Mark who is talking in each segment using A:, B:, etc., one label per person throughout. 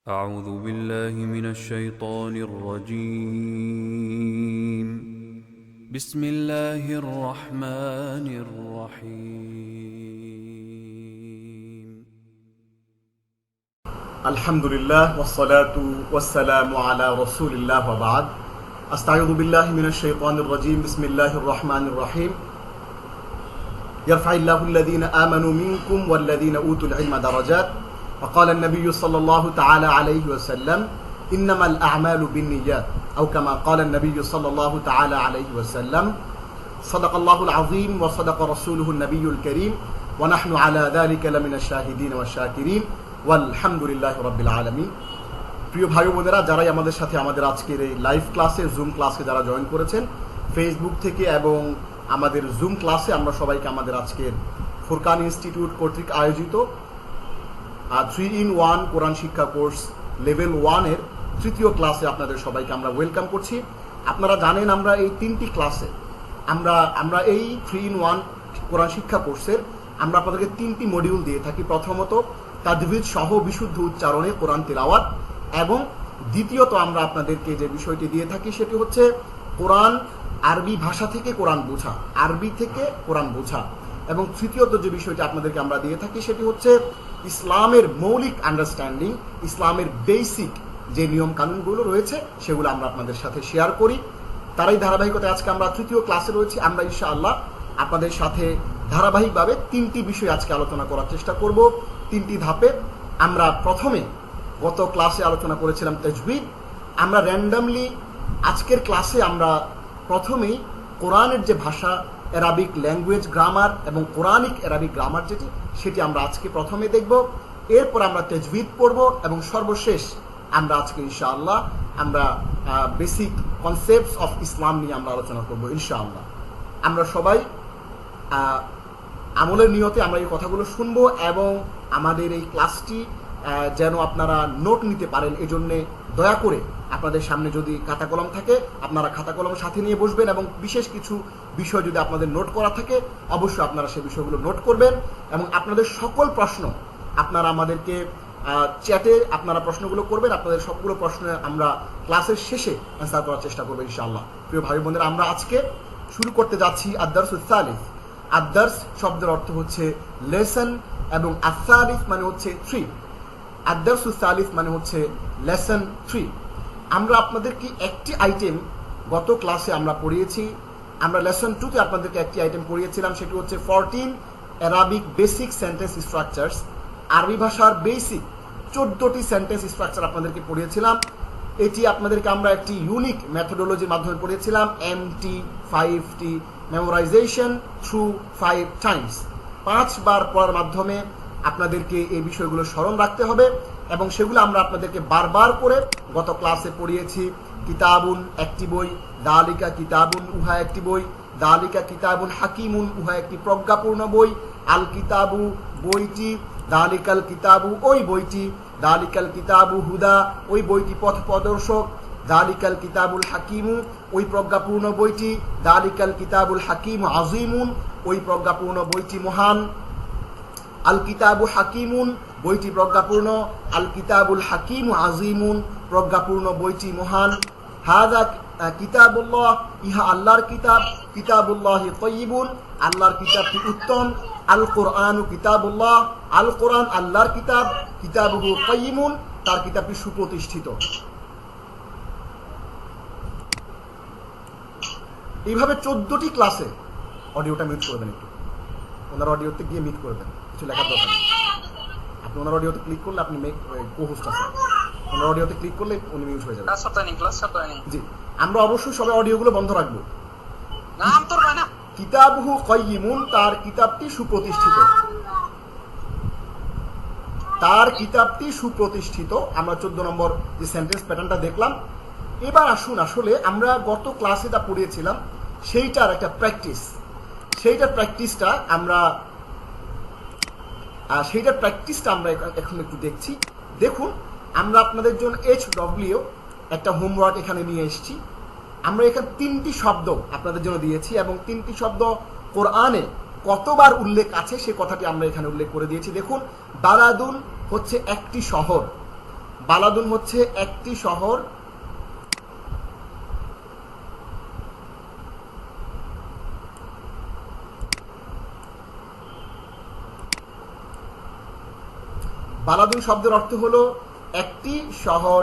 A: أعوذ بالله من الشيطان الرجيم. بسم الله الرحمن الرحيم.
B: الحمد لله والصلاة والسلام على رسول الله وبعد. أستعوذ بالله من الشيطان الرجيم. بسم الله الرحمن الرحيم. يرفع الله الذين آمنوا منكم والذين أوتوا العلم درجات. وقال النبي صلى الله تعالى عليه وسلم إنما الأعمال بالنيات أو كما قال النبي صلى الله تعالى عليه وسلم صدق الله العظيم وصدق رسوله النبي الكريم ونحن على ذلك لمن الشاهدين والشاكرين والحمد لله رب العالمين. প্রিয় ভাই বোনেরা, যারাই আমাদের সাথে আমাদের আজকের এই লাইভ ক্লাসে জুম ক্লাসে যারা জয়েন করেছেন ফেসবুক থেকে এবং আমাদের জুম ক্লাসে, আমরা সবাইকে আমাদের আজকের ফুরকান ইনস্টিটিউট কর্তৃক আয়োজিত 3-in-1 কোরআন শিক্ষা কোর্স লেভেল 1-এর তৃতীয় ক্লাসে আপনাদের সবাইকে আমরা ওয়েলকাম করছি। আপনারা জানেন আমরা এই তিনটি ক্লাসে আমরা এই 3-in-1 কোরআন শিক্ষা কোর্সের আমরা আপনাদেরকে তিনটি মডিউল দিয়ে থাকি। প্রথমত তাজবিদ সহ বিশুদ্ধ উচ্চারণে কোরআন তিলাওয়াত, এবং দ্বিতীয়ত আমরা আপনাদেরকে যে বিষয়টি দিয়ে থাকি সেটি হচ্ছে কোরআন আরবি ভাষা থেকে কোরআন বোঝা, আরবি থেকে কোরআন বোঝা, এবং তৃতীয়ত যে বিষয়টি আপনাদেরকে আমরা দিয়ে থাকি সেটি হচ্ছে ইসলামের মৌলিক আন্ডারস্ট্যান্ডিং, ইসলামের বেসিক যে নিয়ম কানুনগুলো রয়েছে সেগুলো আমরা আপনাদের সাথে শেয়ার করি। তারই ধারাবাহিকতায় আজকে আমরা তৃতীয় ক্লাসে রয়েছি। আমরা ইনশাআল্লাহ আপনাদের সাথে ধারাবাহিকভাবে তিনটি বিষয় আজকে আলোচনা করার চেষ্টা করব, তিনটি ধাপে। আমরা প্রথমে গত ক্লাসে আলোচনা করেছিলাম তাজবিদ। আমরা র্যান্ডামলি আজকের ক্লাসে আমরা প্রথমেই কোরআনের যে ভাষা, অ্যারাবিক ল্যাঙ্গুয়েজ গ্রামার এবং কোরআনিক অ্যারাবিক গ্রামার সেটি আমরা আজকে প্রথমে দেখব। এরপর আমরা তাজবিদ পড়ব এবং সর্বশেষ আমরা আজকে ইনশাআল্লাহ আমরা বেসিক কনসেপ্টস অফ ইসলাম নিয়ে আমরা আলোচনা করব ইনশাআল্লাহ। আমরা সবাই আমলের নিয়তে আমরা এই কথাগুলো শুনবো এবং আমাদের এই ক্লাসটি যেন আপনারা নোট নিতে পারেন, এজন্যে দয়া করে আপনাদের সামনে যদি খাতা কলম থাকে আপনারা খাতা কলম সাথে নিয়ে বসবেন, এবং বিশেষ কিছু বিষয় যদি আপনাদের নোট করা থাকে অবশ্যই আপনারা সেই বিষয়গুলো নোট করবেন, এবং আপনাদের সকল প্রশ্ন আপনারা আমাদেরকে চ্যাটে আপনারা প্রশ্নগুলো করবেন। আপনাদের সবগুলো প্রশ্ন আমরা ক্লাসের শেষে অ্যান্সার করার চেষ্টা করবো ইনশাআল্লাহ। প্রিয় ভাই বোনেরা, আমরা আজকে শুরু করতে যাচ্ছি আদ-দারসুস সালিস। আদ-দারস শব্দের অর্থ হচ্ছে লেসন এবং আস-সালিস মানে হচ্ছে 3। আদ-দারসুস সালিস মানে হচ্ছে লেসন 3। আমরা আপনাদেরকে একটি আইটেম গত ক্লাসে আমরা পড়িয়েছি। আমরা লেসন 2-তে আপনাদেরকে একটি আইটেম পড়িয়েছিলাম, সেটি হচ্ছে 14 অ্যারাবিক বেসিক সেন্টেন্স স্ট্রাকচারস। আরবি ভাষার বেসিক 14টি সেন্টেন্স স্ট্রাকচার আপনাদেরকে পড়িয়েছিলাম। এটি আপনাদেরকে আমরা একটি ইউনিক মেথোডোলজির মাধ্যমে পড়িয়েছিলাম, MT5T, মেমোরাইজেশন থ্রু 5 টাইমস। 5 বার পড়ার মাধ্যমে আপনাদেরকে এই বিষয়গুলো স্মরণ রাখতে হবে, এবং সেগুলো আমরা আপনাদেরকে বারবার করে গত ক্লাসে পড়িয়েছি। কিতাবুন একটি বই, দালিকা কিতাবুন উহা একটি বই, দালিকা কিতাবুন হাকিমুন উহা একটি প্রজ্ঞাপূর্ণ বই, আল কিতাবু বইটি, দালিকাল কিতাবু ওই বইটি, দালিকাল কিতাবু হুদা ওই বইটি পথ প্রদর্শক, দালিকাল কিতাবুল হাকিমু ওই প্রজ্ঞাপূর্ণ বইটি, দালিকাল কিতাবুল হাকিম আজিমুন ওই প্রজ্ঞাপূর্ণ বইটি মহান, আল কিতাবু হাকিমুন বইটি প্রজ্ঞাপূর্ণ, আল কিতাবুল হাকিম আজিমুন প্রজ্ঞাপূর্ণ বইটি মহান, হাযা কিতাবুল্লাহ ইহা আল্লাহর কিতাব, কিতাবুল্লাহি তাইয়িবুন আল্লাহর কিতাবটি উত্তম, আল কোরআনু কিতাবুল্লাহ আল কোরআন আল্লাহর কিতাব, কিতাবুহু কাইয়িমুন তার কিতাবটি সুপ্রতিষ্ঠিত। এইভাবে 14টি ক্লাসে অডিওটা মিউট করবেন, একটু ওনার অডিওতে গিয়ে মিউট করবেন, কিছু লেখার দরকার নেই। আপনি ওনার অডিওতে ক্লিক করলে আপনি কো-হোস্ট আছেন, ওনার অডিওতে ক্লিক করলে উনি মিউট হয়ে যাবে। জি, আমরা অবশ্যই সবাই অডিওগুলো বন্ধ রাখবো। কিতাবুহু কাইয়িমুন তার কিতাবটি সুপ্রতিষ্ঠিত, তার কিতাবটি সুপ্রতিষ্ঠিত। আমরা 14 নম্বর যে সেন্টেন্স প্যাটার্নটা দেখলাম। এবার আসুন, আসলে আমরা গত ক্লাসে যা পড়িয়েছিলাম সেইটার একটা প্র্যাকটিস, সেইটার প্র্যাকটিসটা আমরা এখন একটু দেখছি। দেখুন, আমরা আপনাদের জন্য HW একটা হোমওয়ার্ক এখানে নিয়ে এসেছি। আমরা এখানে 3টি শব্দ আপনাদের জন্য দিয়েছি, এবং 3টি শব্দ কোরআনে কতবার উল্লেখ আছে সে কথাটি আমরা এখানে উল্লেখ করে দিয়েছি। দেখুন, বালাদুন হচ্ছে একটি শহর, বালাদুন হচ্ছে একটি শহর, বালাদুন শব্দের অর্থ হলো একটি শহর।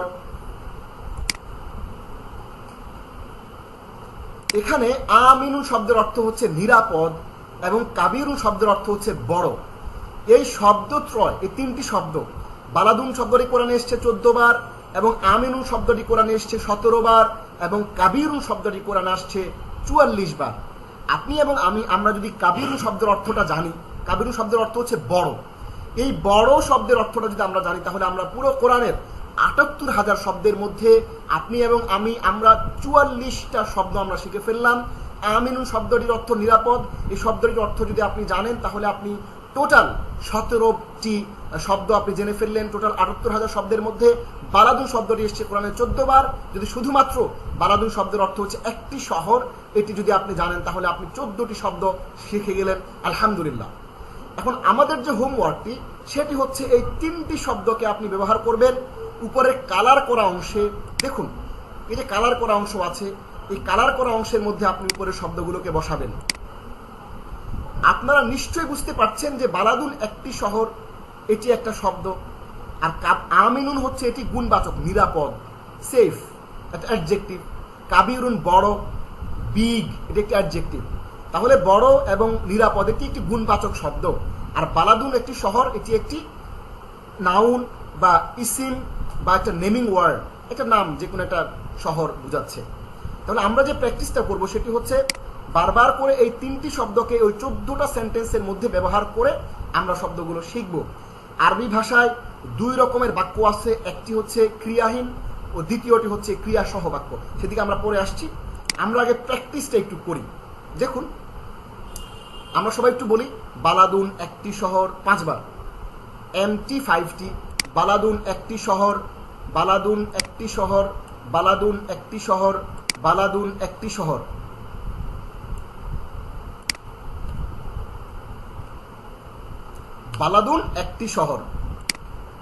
B: এখানে আমিনুন শব্দের অর্থ হচ্ছে নিরাপদ এবং কাবিরুন শব্দের অর্থ হচ্ছে বড়। এই শব্দত্রয়, এই তিনটি শব্দ, বালাদুন শব্দটি কোরআনে এসছে 14 বার, এবং আমিনুন শব্দটি কোরআনে এসছে 17 বার, এবং কাবিরুন শব্দটি কোরআনে আসছে 44 বার। আপনি এবং আমরা যদি কাবিরুন শব্দের অর্থটা জানি, কাবিরুন শব্দের অর্থ হচ্ছে বড়, এই বড় শব্দের অর্থটা যদি আমরা জানি, তাহলে আমরা পুরো কোরআনের ৭৮,০০০ শব্দের মধ্যে আপনি এবং আমরা ৪৪টা শব্দ আমরা শিখে ফেললাম। আমিনুন শব্দটির অর্থ নিরাপদ, এই শব্দটির অর্থ যদি আপনি জানেন, তাহলে আপনি টোটাল ১৭টি শব্দ আপনি জেনে ফেললেন। টোটাল ৭৮,০০০ শব্দের মধ্যে বালাদুন শব্দটি এসছে কোরআনে 14 বার। যদি শুধুমাত্র বালাদুন শব্দের অর্থ হচ্ছে একটি শহর, এটি যদি আপনি জানেন, তাহলে আপনি 14টি শব্দ শিখে গেলেন, আলহামদুলিল্লাহ। এখন আমাদের যে হোমওয়ার্কটি, সেটি হচ্ছে এই 3টি শব্দকে আপনি ব্যবহার করবেন। উপরে কালার করা অংশে দেখুন, এই যে কালার করা অংশ আছে, এই কালার করা অংশের মধ্যে আপনি উপরে শব্দগুলোকে বসাবেন। আপনারা নিশ্চয়ই বুঝতে পারছেন যে বালাদুন একটি শহর, এটি একটা শব্দ, আর আমিনুন হচ্ছে এটি গুণবাচক, নিরাপদ, সেফ, একটা অ্যাডজেক্টিভ। কাবিরুন বড়, বিগ, এটি একটি অ্যাডজেক্টিভ। তাহলে বড় এবং নিরাপদ এটি একটি গুণবাচক শব্দ, আর বালাদুন একটি শহর, এটি একটি নাউন বা ইসিম বা একটা নেমিং ওয়ার্ড, একটা নাম, যে কোনো একটা শহর বোঝাচ্ছে। তাহলে আমরা যে প্র্যাকটিসটা করব সেটি হচ্ছে বারবার করে এই 3টি শব্দকে ওই 14টা সেন্টেন্সের মধ্যে ব্যবহার করে আমরা শব্দগুলো শিখব। আরবি ভাষায় 2 রকমের বাক্য আছে, একটি হচ্ছে ক্রিয়াহীন ও দ্বিতীয়টি হচ্ছে ক্রিয়াসহ বাক্য। সেদিকে আমরা পরে আসছি, আমরা আগে প্র্যাকটিসটা একটু করি। দেখুন, আমরা সবাই একটু বলি, বালাদুন একটি শহর 5 বার, এমটি 5টি, বালাদুন একটি শহর, বালাদুন একটি শহর, বালাদুন একটি শহর, বালাদুন একটি শহর। বালাদুন একটি শহর,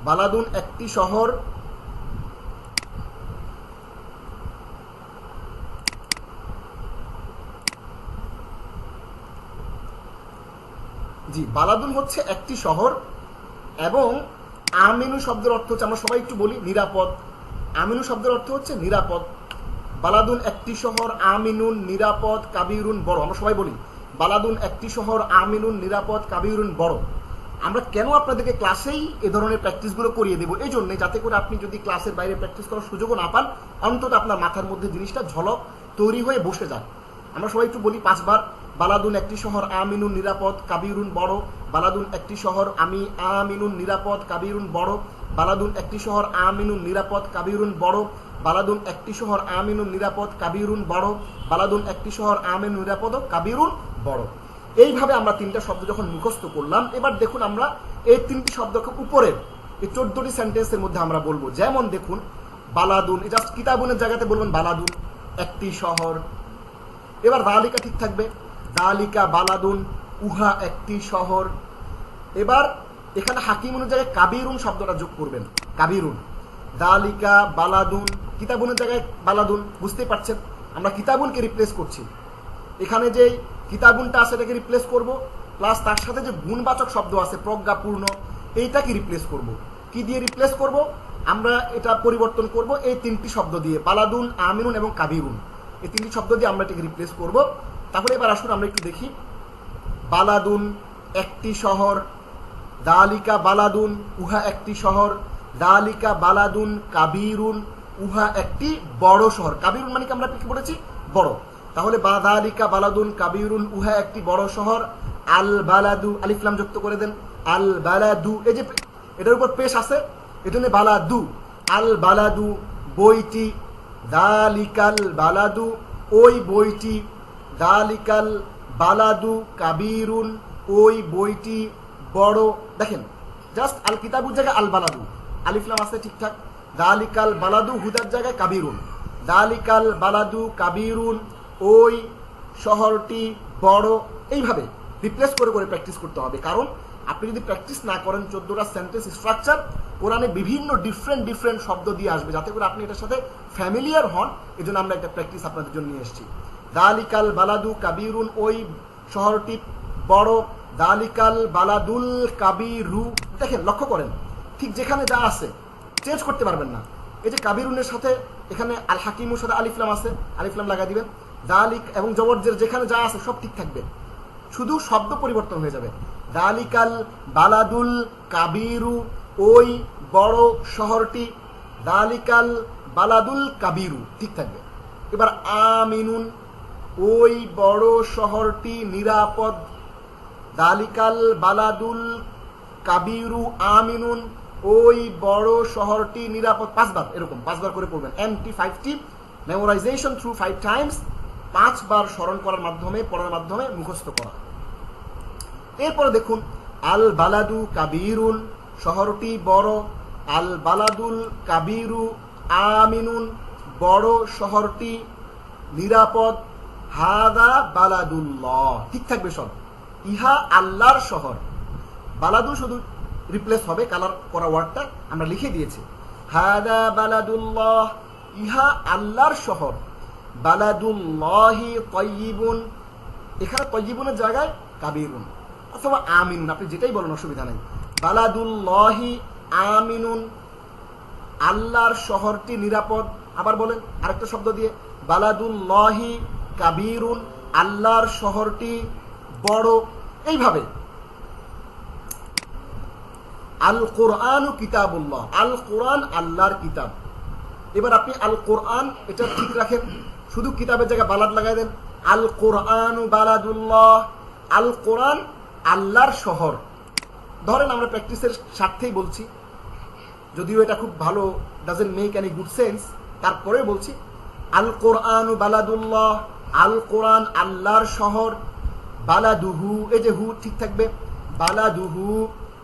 B: বালাদুন একটি শহর। জি, বালাদুন হচ্ছে একটি শহর, এবং আমিনু শব্দের অর্থ হচ্ছে, আমরা সবাই একটু বলি, নিরাপদ। আমিনু শব্দের অর্থ হচ্ছে নিরাপদ। বালাদুন একটি শহর, আমিনুন, নিরাপদ, কাবিরুন বড়। আমরা সবাই বলি বালাদুন একটি শহর, আমিনুন, নিরাপদ, কাবিরুন বড়। আমরা কেন আপনাদেরকে ক্লাসেই এ ধরনের প্র্যাকটিসগুলো করিয়ে দেবো, এই জন্যে যাতে করে আপনি যদি ক্লাসের বাইরে প্র্যাকটিস করার সুযোগও না পান, অন্তত আপনার মাথার মধ্যে জিনিসটা ঝলক তৈরি হয়ে বসে যান। আমরা সবাই একটু বলি 5 বার, বালাদুন একটি শহর, আমিনুন, নিরাপদ, কাবিরুন বড়। বালাদুন একটি শহর, আমিনুন, নিরাপদ, কাবিরুন বড়। বালাদুন একটি শহর, আমিনুন, নিরাপদ, কাবিরুন বড়। বালাদুন একটি শহর, আমিনুন, নিরাপদ, কাবিরুন বড়। বালাদুন একটি শহর, আমিনুন, নিরাপদ, কাবিরুন বড়। এইভাবে আমরা 3টা শব্দ যখন মুখস্থ করলাম, এবার দেখুন আমরা এই 3টি শব্দকে উপরের এই 14টি সেন্টেন্সের মধ্যে আমরা বলবো। যেমন দেখুন, বালাদুন, এটা কিতাবুনের জায়গাতে বলবেন বালাদুন একটি শহর। এবার দালিকা ঠিক থাকবে, দালিকা বালাদুন, উহা একটি শহর। এবার এখানে হাকিমুনের জায়গায় কাবিরুন শব্দটা যোগ করবেন, কাবিরুন। দালিকা বালাদুন, কিতাবুনের জায়গায় বালাদুন, বুঝতেই পারছেন আমরা কিতাবুনকে রিপ্লেস করছি। এখানে যে কিতাবুনটা আছে এটাকে রিপ্লেস করব, প্লাস তার সাথে যে গুণবাচক শব্দ আছে প্রজ্ঞাপূর্ণ, এইটাকে রিপ্লেস করব। কি দিয়ে রিপ্লেস করব? আমরা এটা পরিবর্তন করব এই 3টি শব্দ দিয়ে, বালাদুন, আমিনুন এবং কাবিরুন। এই 3টি শব্দ দিয়ে আমরা এটাকে রিপ্লেস করব। তাহলে এবার আসুন আমরা একটু দেখি। বালাদুন একটি শহর, দালিকা বালাদুন, উহা একটি শহর। দালিকা বালাদুন কাবিরুন, উহা একটি বড় শহর। কাবিরুন মানে কি আমরা কি বলেছি? বড়। তাহলে দালিকা বালাদুন কাবিরুন, উহা একটি বড় শহর। আল বালাদু, আলিফ লাম যুক্ত করে দেন, আল বালাদু, এই যে এটার উপর পেশ আছে, এটা নিয়ে বালাদু। আল বালাদু বইটি, দালিকাল বালাদু ওই বইটি। দালিকাল বালাদু কাবিরুন, ওই বইটি বড়। দেখেন, জাস্ট আল কিতাবুর জায়গায় আল বালাদু, আলিফলাম আছে ঠিকঠাক। দালিকাল বালাদু হুদার জায়গায় কাবিরুন। দালিকাল বালাদু কাবিরুন, ওই শহরটি বড়। এইভাবে রিপ্লেস করে করে প্র্যাকটিস করতে হবে, কারণ আপনি যদি প্র্যাকটিস না করেন 14টা সেন্টেন্স স্ট্রাকচার, কোরআনে বিভিন্ন ডিফারেন্ট শব্দ দিয়ে আসবে, যাতে করে আপনি এটার সাথে ফ্যামিলিয়ার হন। এই জন্য আমরা একটা প্র্যাকটিস আপনাদের জন্য নিয়ে এসেছি। দালিকাল বালাদু কাবিরুন, ওই শহরটি বড়। দালিকাল বালাদুল কাবিরু, দেখেন লক্ষ্য করেন, ঠিক যেখানে যা আছে চেঞ্জ করতে পারবেন না। এই যে কাবিরুনের সাথে এখানে আল হাকিমুর সাথে আলিফলাম আছে, আলিফলাম লাগাই দিবেন। দালিক এবং জবরজের যেখানে যা আছে সব ঠিক থাকবে, শুধু শব্দ পরিবর্তন হয়ে যাবে। দালিকাল বালাদুল কাবিরু, ওই বড় শহরটি। দালিকাল বালাদুল কাবিরু ঠিক থাকবে। এবার আমিনুন, ওই বড় শহরটি নিরাপদ। দালিকাল বালাদুল কাবিরু আমিনুন, ওই বড় শহরটি নিরাপদ। 5 বার, এরকম 5 বার করে পড়বেন। MT5T, মেমোরাইজেশন থ্রু 5 টাইমস, 5 বার স্মরণ করার মাধ্যমে, পড়ার মাধ্যমে মুখস্থ করা। এরপরে দেখুন, আল বালাদু কাবিরুন, শহরটি বড়। আল বালাদুল কাবিরু আমিনুন, বড় শহরটি নিরাপদ। হাদা বালাদুল্লাহ, ঠিক থাকবে সব। ইহা আল্লাহর শহর। বালাদু শুধু রিপ্লেস হবে, কালার করা ওয়ার্ডটা আমরা লিখে দিয়েছি। হাদা বালাদুল্লাহ, ইহা আল্লাহর শহর। বালাদুল্লাহি তাইয়িবুন, এখানে তাইয়িবুনের জায়গায় কাবিরুন অথবা আমিনুন, আপনি যেটাই বলেন অসুবিধা নাই। বালাদুল্লাহি আমিনুন, আল্লাহর শহরটি নিরাপদ। আবার বলেন আরেকটা শব্দ দিয়ে, বালাদুল্লাহি কাবিরুন, আল্লাহর শহরটি বড়। এইভাবে আল কোরআনু কিতাবুল্লাহ, আল কোরআন আল্লাহর কিতাব। এবার আপনি আল কোরআন এটা ঠিক রাখেন, শুধু কিতাবের জায়গায় বালাদ লাগাই দেন। আল কোরআনু বালাদুল্লাহ, আল কোরআন আল্লাহর শহর। ধরেন আমরা প্র্যাকটিসের স্বার্থেই বলছি, যদিও এটা খুব ভালো, doesn't make any good sense, তারপরে বলছি আল কোরআনু বালাদুল্লাহ, আল কোরআন আল্লাহর শহর। বালাদুহু, এই যে হু ঠিক থাকবে। বালাদুহু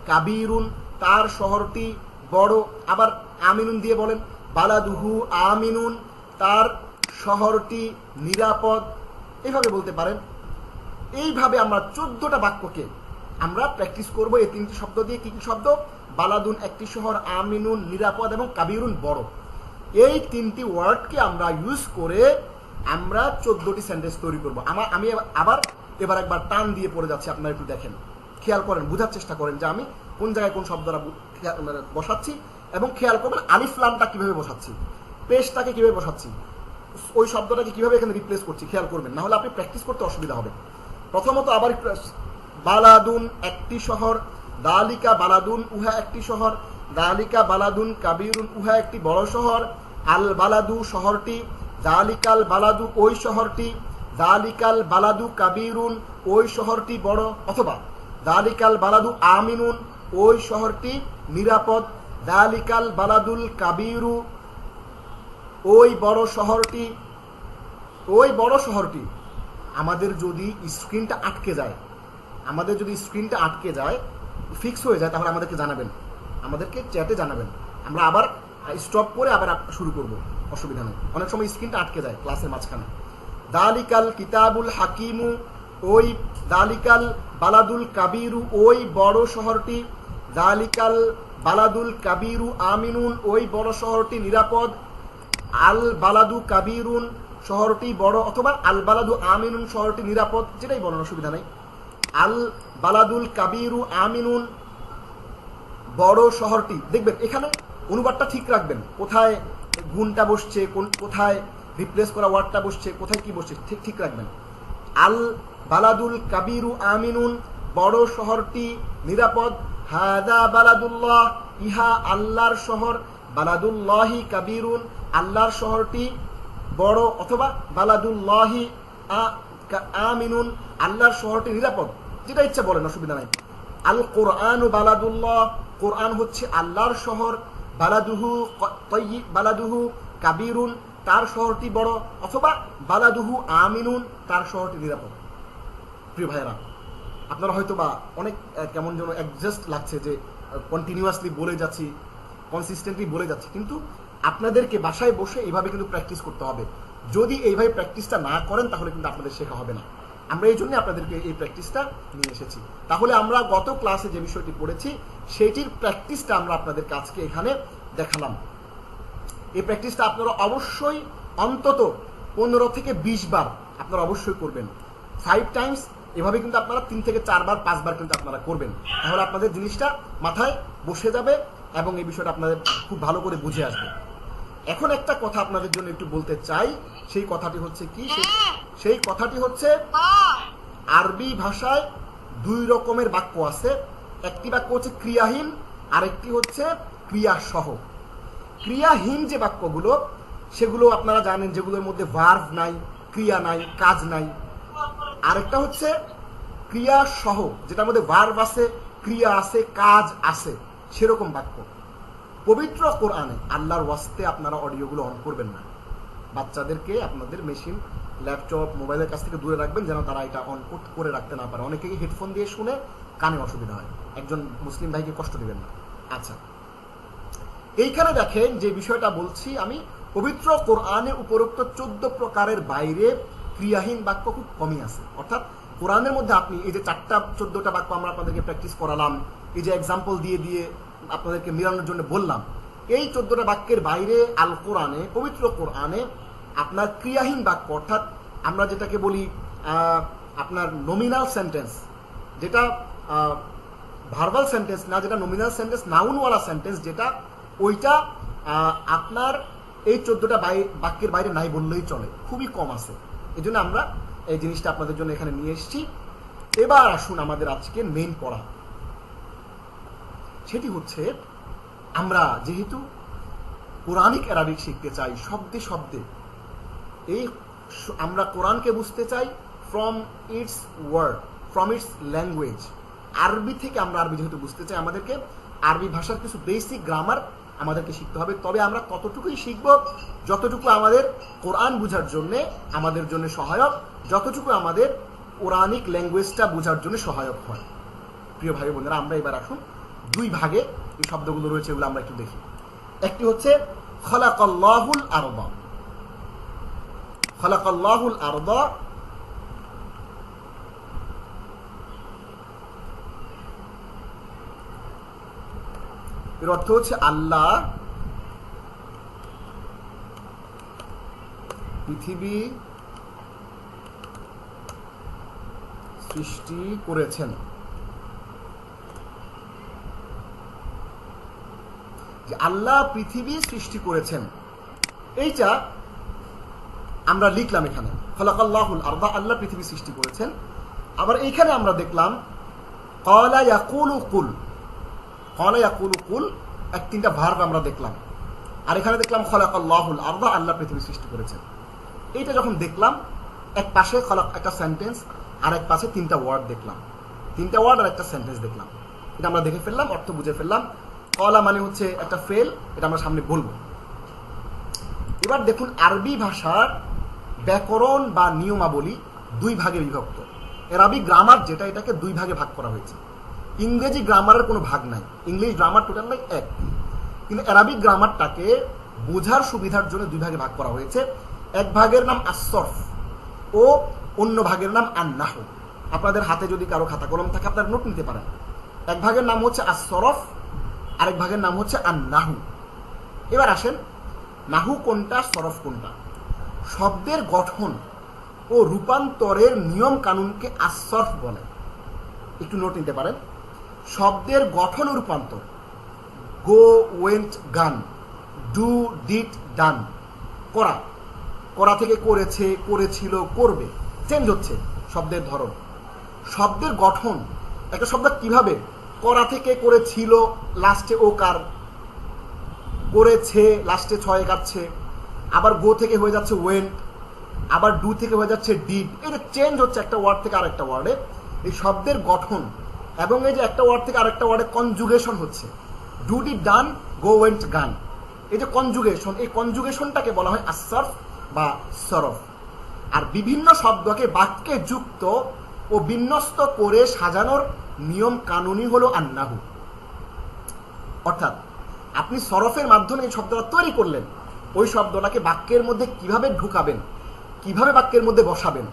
B: কাবিরুন, তার শহরটি বড়। আবার আমিনুন দিয়ে বলেন, বালাদুহু আমিনুন, তার শহরটি নিরাপদ। এইভাবে বলতে পারেন। এইভাবে আমরা 14টা বাক্যকে আমরা প্র্যাকটিস করব এই 3টি শব্দ দিয়ে। কি কি শব্দ? বালাদুন একটি শহর, আমিনুন নিরাপদ, এবং কাবিরুন বড়। এই 3টি ওয়ার্ডকে আমরা ইউজ করে আমরা 14টি সেন্টেন্স তৈরি করব। আমি আবার এবার একবার টান দিয়ে পড়ে যাচ্ছি, আপনারা একটু দেখেন, খেয়াল করেন, বোঝার চেষ্টা করেন যে আমি কোন জায়গায় কোন শব্দটা বসাচ্ছি, এবং খেয়াল করবেন আলিফ লামটা কিভাবে বসাচ্ছি, পেশটাকে কিভাবে বসাচ্ছি, ওই শব্দটাকে কিভাবে এখানে রিপ্লেস করছি, খেয়াল করবেন, না হলে আপনি প্র্যাকটিস করতে অসুবিধা হবে। প্রথমত আবার একটু, বালাদুন একটি শহর। দালিকা বালাদুন, উহা একটি শহর। দালিকা বালাদুন কাবিরুন, উহা একটি বড় শহর। আল বালাদু শহরটি। দালিকাল বালাদু ওই শহরটি। দালিকাল বালাদু কাবিরুন, ওই শহরটি বড়। অথবা দালিকাল বালাদু আমিনুন, ওই শহরটি নিরাপদ। দালিকাল বালাদুল কাবিরু, ওই বড় শহরটি। ওই বড় শহরটি। আমাদের যদি স্ক্রিনটা আটকে যায়, ফিক্স হয়ে যায়, তাহলে আমাদেরকে জানাবেন, আমাদেরকে চ্যাটে জানাবেন। আমরা আবার স্টপ করে আবার শুরু করব, অসুবিধা নেই। অনেক সময় স্ক্রিনটা আটকে যায় ক্লাসের মাঝখানে। দালিকাল কিতাবুল হাকিমু, ওই দালিকাল বালাদুল কাবিরু, ওই বড় শহরটি। দালিকাল বালাদুল কাবিরু আমিনুন, ওই বড় শহরটি নিরাপদ। আল বালাদু কাবিরুন, শহরটি বড়, অথবা আল বালাদু আমিনুন, শহরটি নিরাপদ, যেটাই বলেন অসুবিধা নেই। আল বালাদুল কাবিরু আমিনুন, বড় শহরটি। দেখবেন এখানে অনুবাদটা ঠিক রাখবেন, কোথায় গুণটা বসছে, কোথায় রিপ্লেস করা ওয়ার্ডটা বসছে, কোথায় কি বসছে, ঠিক রাখবেন। আল বালাদুল কাবিরু আমিনুন, বড় শহরটি নিরাপদ। হাদা বালাদুল্লাহ, ইহা আল্লাহর শহর। বালাদুল্লাহি কাবিরুন, আল্লাহর শহরটি বড়, অথবা বালাদুল্লাহি আমিনুন, আল্লাহর শহরটি নিরাপদ, যেটা ইচ্ছা বলেন, অসুবিধা নাই। আল কোরআনু বালাদুল্লাহ, কোরআন হচ্ছে আল্লাহর শহর। বালাদুহু কাবিরুন, তার শহরটি বড়, অথবা বালাদুহু আমিনুন, তার শহরটি নিরাপদ। প্রিয় ভাইয়েরা, আপনারা হয়তো বা অনেক কেমন যেন অ্যাডজাস্ট লাগছে যে কন্টিনিউয়াসলি বলে যাচ্ছি, কনসিস্টেন্টলি বলে যাচ্ছি, কিন্তু আপনাদেরকে বাসায় বসে এইভাবে কিন্তু প্র্যাকটিস করতে হবে। যদি এইভাবে প্র্যাকটিসটা না করেন তাহলে কিন্তু আপনাদের শেখা হবে না। আমরা এই জন্য আপনাদেরকে এই প্র্যাকটিসটা নিয়ে এসেছি। তাহলে আমরা গত ক্লাসে যে বিষয়টি পড়েছি সেটির প্র্যাকটিসটা আমরা আপনাদেরকে আজকে এখানে দেখালাম। এই প্র্যাকটিসটা আপনারা অবশ্যই অন্তত 15 থেকে 20 বার আপনারা অবশ্যই করবেন। 5 টাইমস এভাবে কিন্তু আপনারা 3 থেকে 4 বার 5 বার কিন্তু আপনারা করবেন। তাহলে আপনাদের জিনিসটা মাথায় বসে যাবে এবং এই বিষয়টা আপনাদের খুব ভালো করে বুঝে আসবে। এখন একটা কথা আপনাদের জন্য একটু বলতে চাই, সেই কথাটি হচ্ছে কি, সেই কথাটি হচ্ছে আরবি ভাষায় 2 রকমের বাক্য আছে। একটি বাক্য হচ্ছে ক্রিয়াহীন, আরেকটি হচ্ছে ক্রিয়াসহ। ক্রিয়াহীন যে বাক্যগুলো সেগুলো আপনারা জানেন, যেগুলোর মধ্যে ভার্ব নাই, ক্রিয়া নাই, কাজ নাই। আরেকটা হচ্ছে ক্রিয়া সহ, যেটার মধ্যে ভার্ব আছে, ক্রিয়া আছে, কাজ আছে, সেরকম বাক্য। পবিত্র কোরআনে আল্লাহর ওয়াস্তে আপনারা অডিওগুলো অন করবেন না। বাচ্চাদেরকে আপনাদের মেশিন, ল্যাপটপ, মোবাইলের কাছ থেকে দূরে রাখবেন, যেন তারা এটা অন করে রাখতে না পারে। অনেকেই হেডফোন দিয়ে শুনে কানে অসুবিধা হয়, একজন মুসলিম ভাইকে কষ্ট দিবেন না। আচ্ছা, এইখানে দেখেন যে বিষয়টা বলছি আমি, পবিত্র কোরআনে উপরোক্ত 14 প্রকারের বাইরে ক্রিয়াহীন বাক্য খুব কমই আছে। অর্থাৎ কোরআনের মধ্যে আপনি এই যে 14টা বাক্য আমরা আপনাদেরকে প্র্যাকটিস করালাম, এই যে এক্সাম্পল দিয়ে দিয়ে আপনাদেরকে মেলানোর জন্য বললাম, এই 14টা বাক্যের বাইরে আল কোরআনে, পবিত্র কোরআনে আপনার ক্রিয়াহীন বাক্য, অর্থাৎ আমরা যেটাকে বলি আপনার নমিনাল সেন্টেন্স, যেটা ভার্বাল সেন্টেন্স না, যেটা নমিনাল সেন্টেন্স, নাউনওয়ালা সেন্টেন্স যেটা, ওইটা আপনার এই 14টা বাক্যের বাইরে নাই বললেই চলে, খুবই কম আছে। এই জন্য আমরা এই জিনিসটা আপনাদের জন্য এখানে নিয়ে এসেছি। এবার আসুন আমাদের আজকে মেইন পড়া, সেটি হচ্ছে আমরা যেহেতু কোরআনিক অ্যারাবিক শিখতে চাই, শব্দে শব্দে এই আমরা কোরআনকে বুঝতে চাই from its word, from its language. আরবি থেকে আমরা আরবি যেহেতু বুঝতে চাই, আমাদেরকে আরবি ভাষার কিছু বেসিক গ্রামার আমাদেরকে শিখতে হবে। তবে আমরা ততটুকুই শিখব যতটুকু আমাদের কোরআন বোঝার জন্য আমাদের জন্য সহায়ক, যতটুকু আমাদের কোরআনিক ল্যাঙ্গুয়েজটা বোঝার জন্য সহায়ক হয়। প্রিয় ভাই বোনেরা, আমরা এবার আসুন 2 ভাগে এই শব্দগুলো রয়েছে, এগুলো আমরা একটু দেখি। একটি হচ্ছে খলাকাল্লাহুল আরদা। খলাকাল্লাহুল আরদা এর অর্থ হচ্ছে আল্লাহ পৃথিবী সৃষ্টি করেছেন। যে আল্লাহ পৃথিবী সৃষ্টি করেছেন, এইটা আমরা লিখলাম এখানে, খলাকাল্লাহুল আরদা, আল্লাহ পৃথিবী সৃষ্টি করেছেন। আবার এইখানে আমরা দেখলাম ক্বালা ইয়াকুলু কুল, ক্বালা ইয়াকুলু কুল, 3টা ভার্ব আমরা দেখলাম। আর এখানে দেখলাম খলাকাল্লাহুল আরদা, আল্লাহ পৃথিবী সৃষ্টি করেছেন। এইটা যখন দেখলাম, এক পাশে একটা সেন্টেন্স আর এক পাশে 3টা ওয়ার্ড দেখলাম, 3টা ওয়ার্ড আর একটা সেন্টেন্স দেখলাম। এটা আমরা দেখে ফেললাম, অর্থ বুঝে ফেললাম। কলা মানে হচ্ছে একটা ফেল, এটা আমরা সামনে বলবো। এবার দেখুন, আরবি ভাষার ব্যাকরণ বা নিয়মাবলী 2 ভাগে বিভক্ত। আরবি গ্রামার যেটা, এটাকে 2 ভাগে ভাগ করা হয়েছে। ইংরেজি গ্রামারের কোনো ভাগ নাই, ইংলিশ গ্রামার টোটাল নাই 1, কিন্তু আরবি গ্রামারটাকে বোঝার সুবিধার জন্য 2 ভাগে ভাগ করা হয়েছে। এক ভাগের নাম আসরফ ও অন্য ভাগের নাম আন-নাহু। আপনাদের হাতে যদি কারো খাতা কলম থাকে আপনারা নোট নিতে পারেন। এক ভাগের নাম হচ্ছে আসরফ, আরেক ভাগের নাম হচ্ছে আন-নাহু। এবার আসেন, নাহু কোনটা, সরফ কোনটা। শব্দের গঠন ও রূপান্তরের নিয়ম কানুনকে আসরফ বলে। একটু নোট নিতে পারেন। শব্দের গঠন ও রূপান্তর, গো, ওয়েন্ট, গান, ডু, ডিড, ডান, করা, করা থেকে করেছে, করেছিল, করবে, চেঞ্জ হচ্ছে শব্দের ধরন। শব্দের গঠন, একটা শব্দ কিভাবে, করা থেকে করেছিল, লাস্টে ও কার, করেছে লাস্টে ছয় কাটছে, আবার গো থেকে হয়ে যাচ্ছে ওয়েন্ট, আবার ডু থেকে হয়ে যাচ্ছে ডিড। এটা চেঞ্জ হচ্ছে একটা ওয়ার্ড থেকে আরেকটা ওয়ার্ডে। এই শব্দের গঠন এবং এই যে একটা ওয়ার্ড থেকে আরেকটা ওয়ার্ডে কনজুগেশন হচ্ছে, do, did, done, go, went, গান। এই যে কনজুগেশন, এই কনজুগেশনটাকে বলা হয় আসরফ বা সরফ। আর বিভিন্ন শব্দকে বাক্যে যুক্ত ও বিন্যস্ত করে সাজানোর নিয়ম কানুনই হলো আন-নাহু। অর্থাৎ আপনি সরফের মাধ্যমে এই শব্দটা তৈরি করলেন, ওই শব্দটাকে বাক্যের মধ্যে কিভাবে ঢুকাবেন, কিভাবে বাক্যের মধ্যে বসাবেন,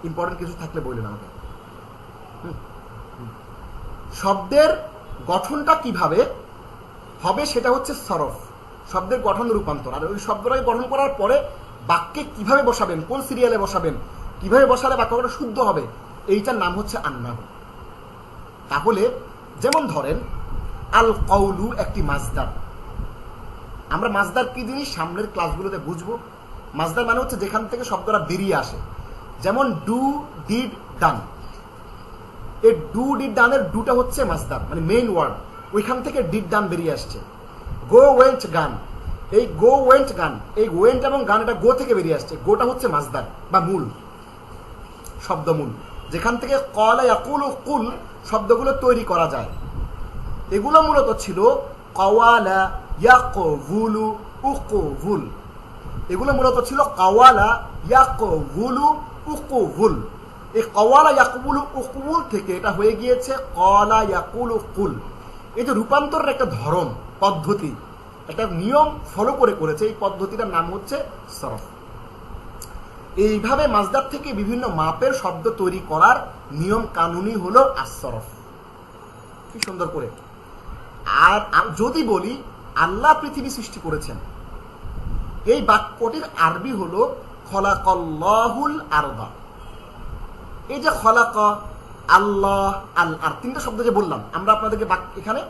B: ইম্পর্টেন্ট কিছু থাকলে বললেন আমাকে। শব্দের গঠনটা কিভাবে হবে সেটা হচ্ছে সরফ, শব্দের গঠন রূপান্তর। আর ওই শব্দটাকে গঠন করার পরে বাক্যে কিভাবে বসাবেন, কোন সিরিয়ালে বসাবেন, কিভাবে বসালে বাক্যটা শুদ্ধ হবে, এইটার নাম হচ্ছে আন্নাহু। তাহলে যেমন ধরেন আল কওলু একটি মাজদার। আমরা মাজদার কি জিনিস সামনের ক্লাসগুলোতে বুঝবো। মাজদার মানে হচ্ছে যেখান থেকে শব্দটা বেরিয়ে আসে। যেমন ডু, ডিড, ডান। এই ডু, ডিড, ডানের ডুটা হচ্ছে মাজদার, মানে মেইন ওয়ার্ড, ওইখান থেকে ডিড, ডান বেরিয়ে আসছে। গো, ওয়েন্ট, গান। এই গো, ওয়েন্ট, গান, এই ওয়েন্ট এবং গান এটা গো থেকে বেরিয়ে আসছে। গোটা হচ্ছে মাজদার বা মূল, শব্দমূল, যেখান থেকে কলা, ইয়াকুলু, কুল শব্দগুলো তৈরি করা যায়। এগুলো মূলত ছিল কওয়ালা, ইয়াকবুলু, উকুবুল। এগুলো মূলত ছিল কওয়ালা, ইয়াকবুলু, উকুবুল। এই কওয়ালা, ইয়াকবুলু, উকুবুল থেকে এটা হয়ে গিয়েছে কলা, ইয়াকুলু, কুল। এই যে রূপান্তরের একটা ধরন, পদ্ধতি, একটা নিয়ম ফলো করে করেছে, এই পদ্ধতিটার নাম হচ্ছে সরফ। এইভাবে মাজদার থেকে বিভিন্ন মাপের শব্দ তৈরি করার নিয়ম কানুনই হলো আসরফ। কি সুন্দর করে। আর যদি বলি আল্লাহ পৃথিবী সৃষ্টি করেছেন, এই বাক্যটির আরবি হলো খলাকাল্লাহুল আরদা। এই যে খলাকা, আল্লাহ, আল আর তিনটা শব্দ যে বললাম, আমরা আপনাদেরকে এখানে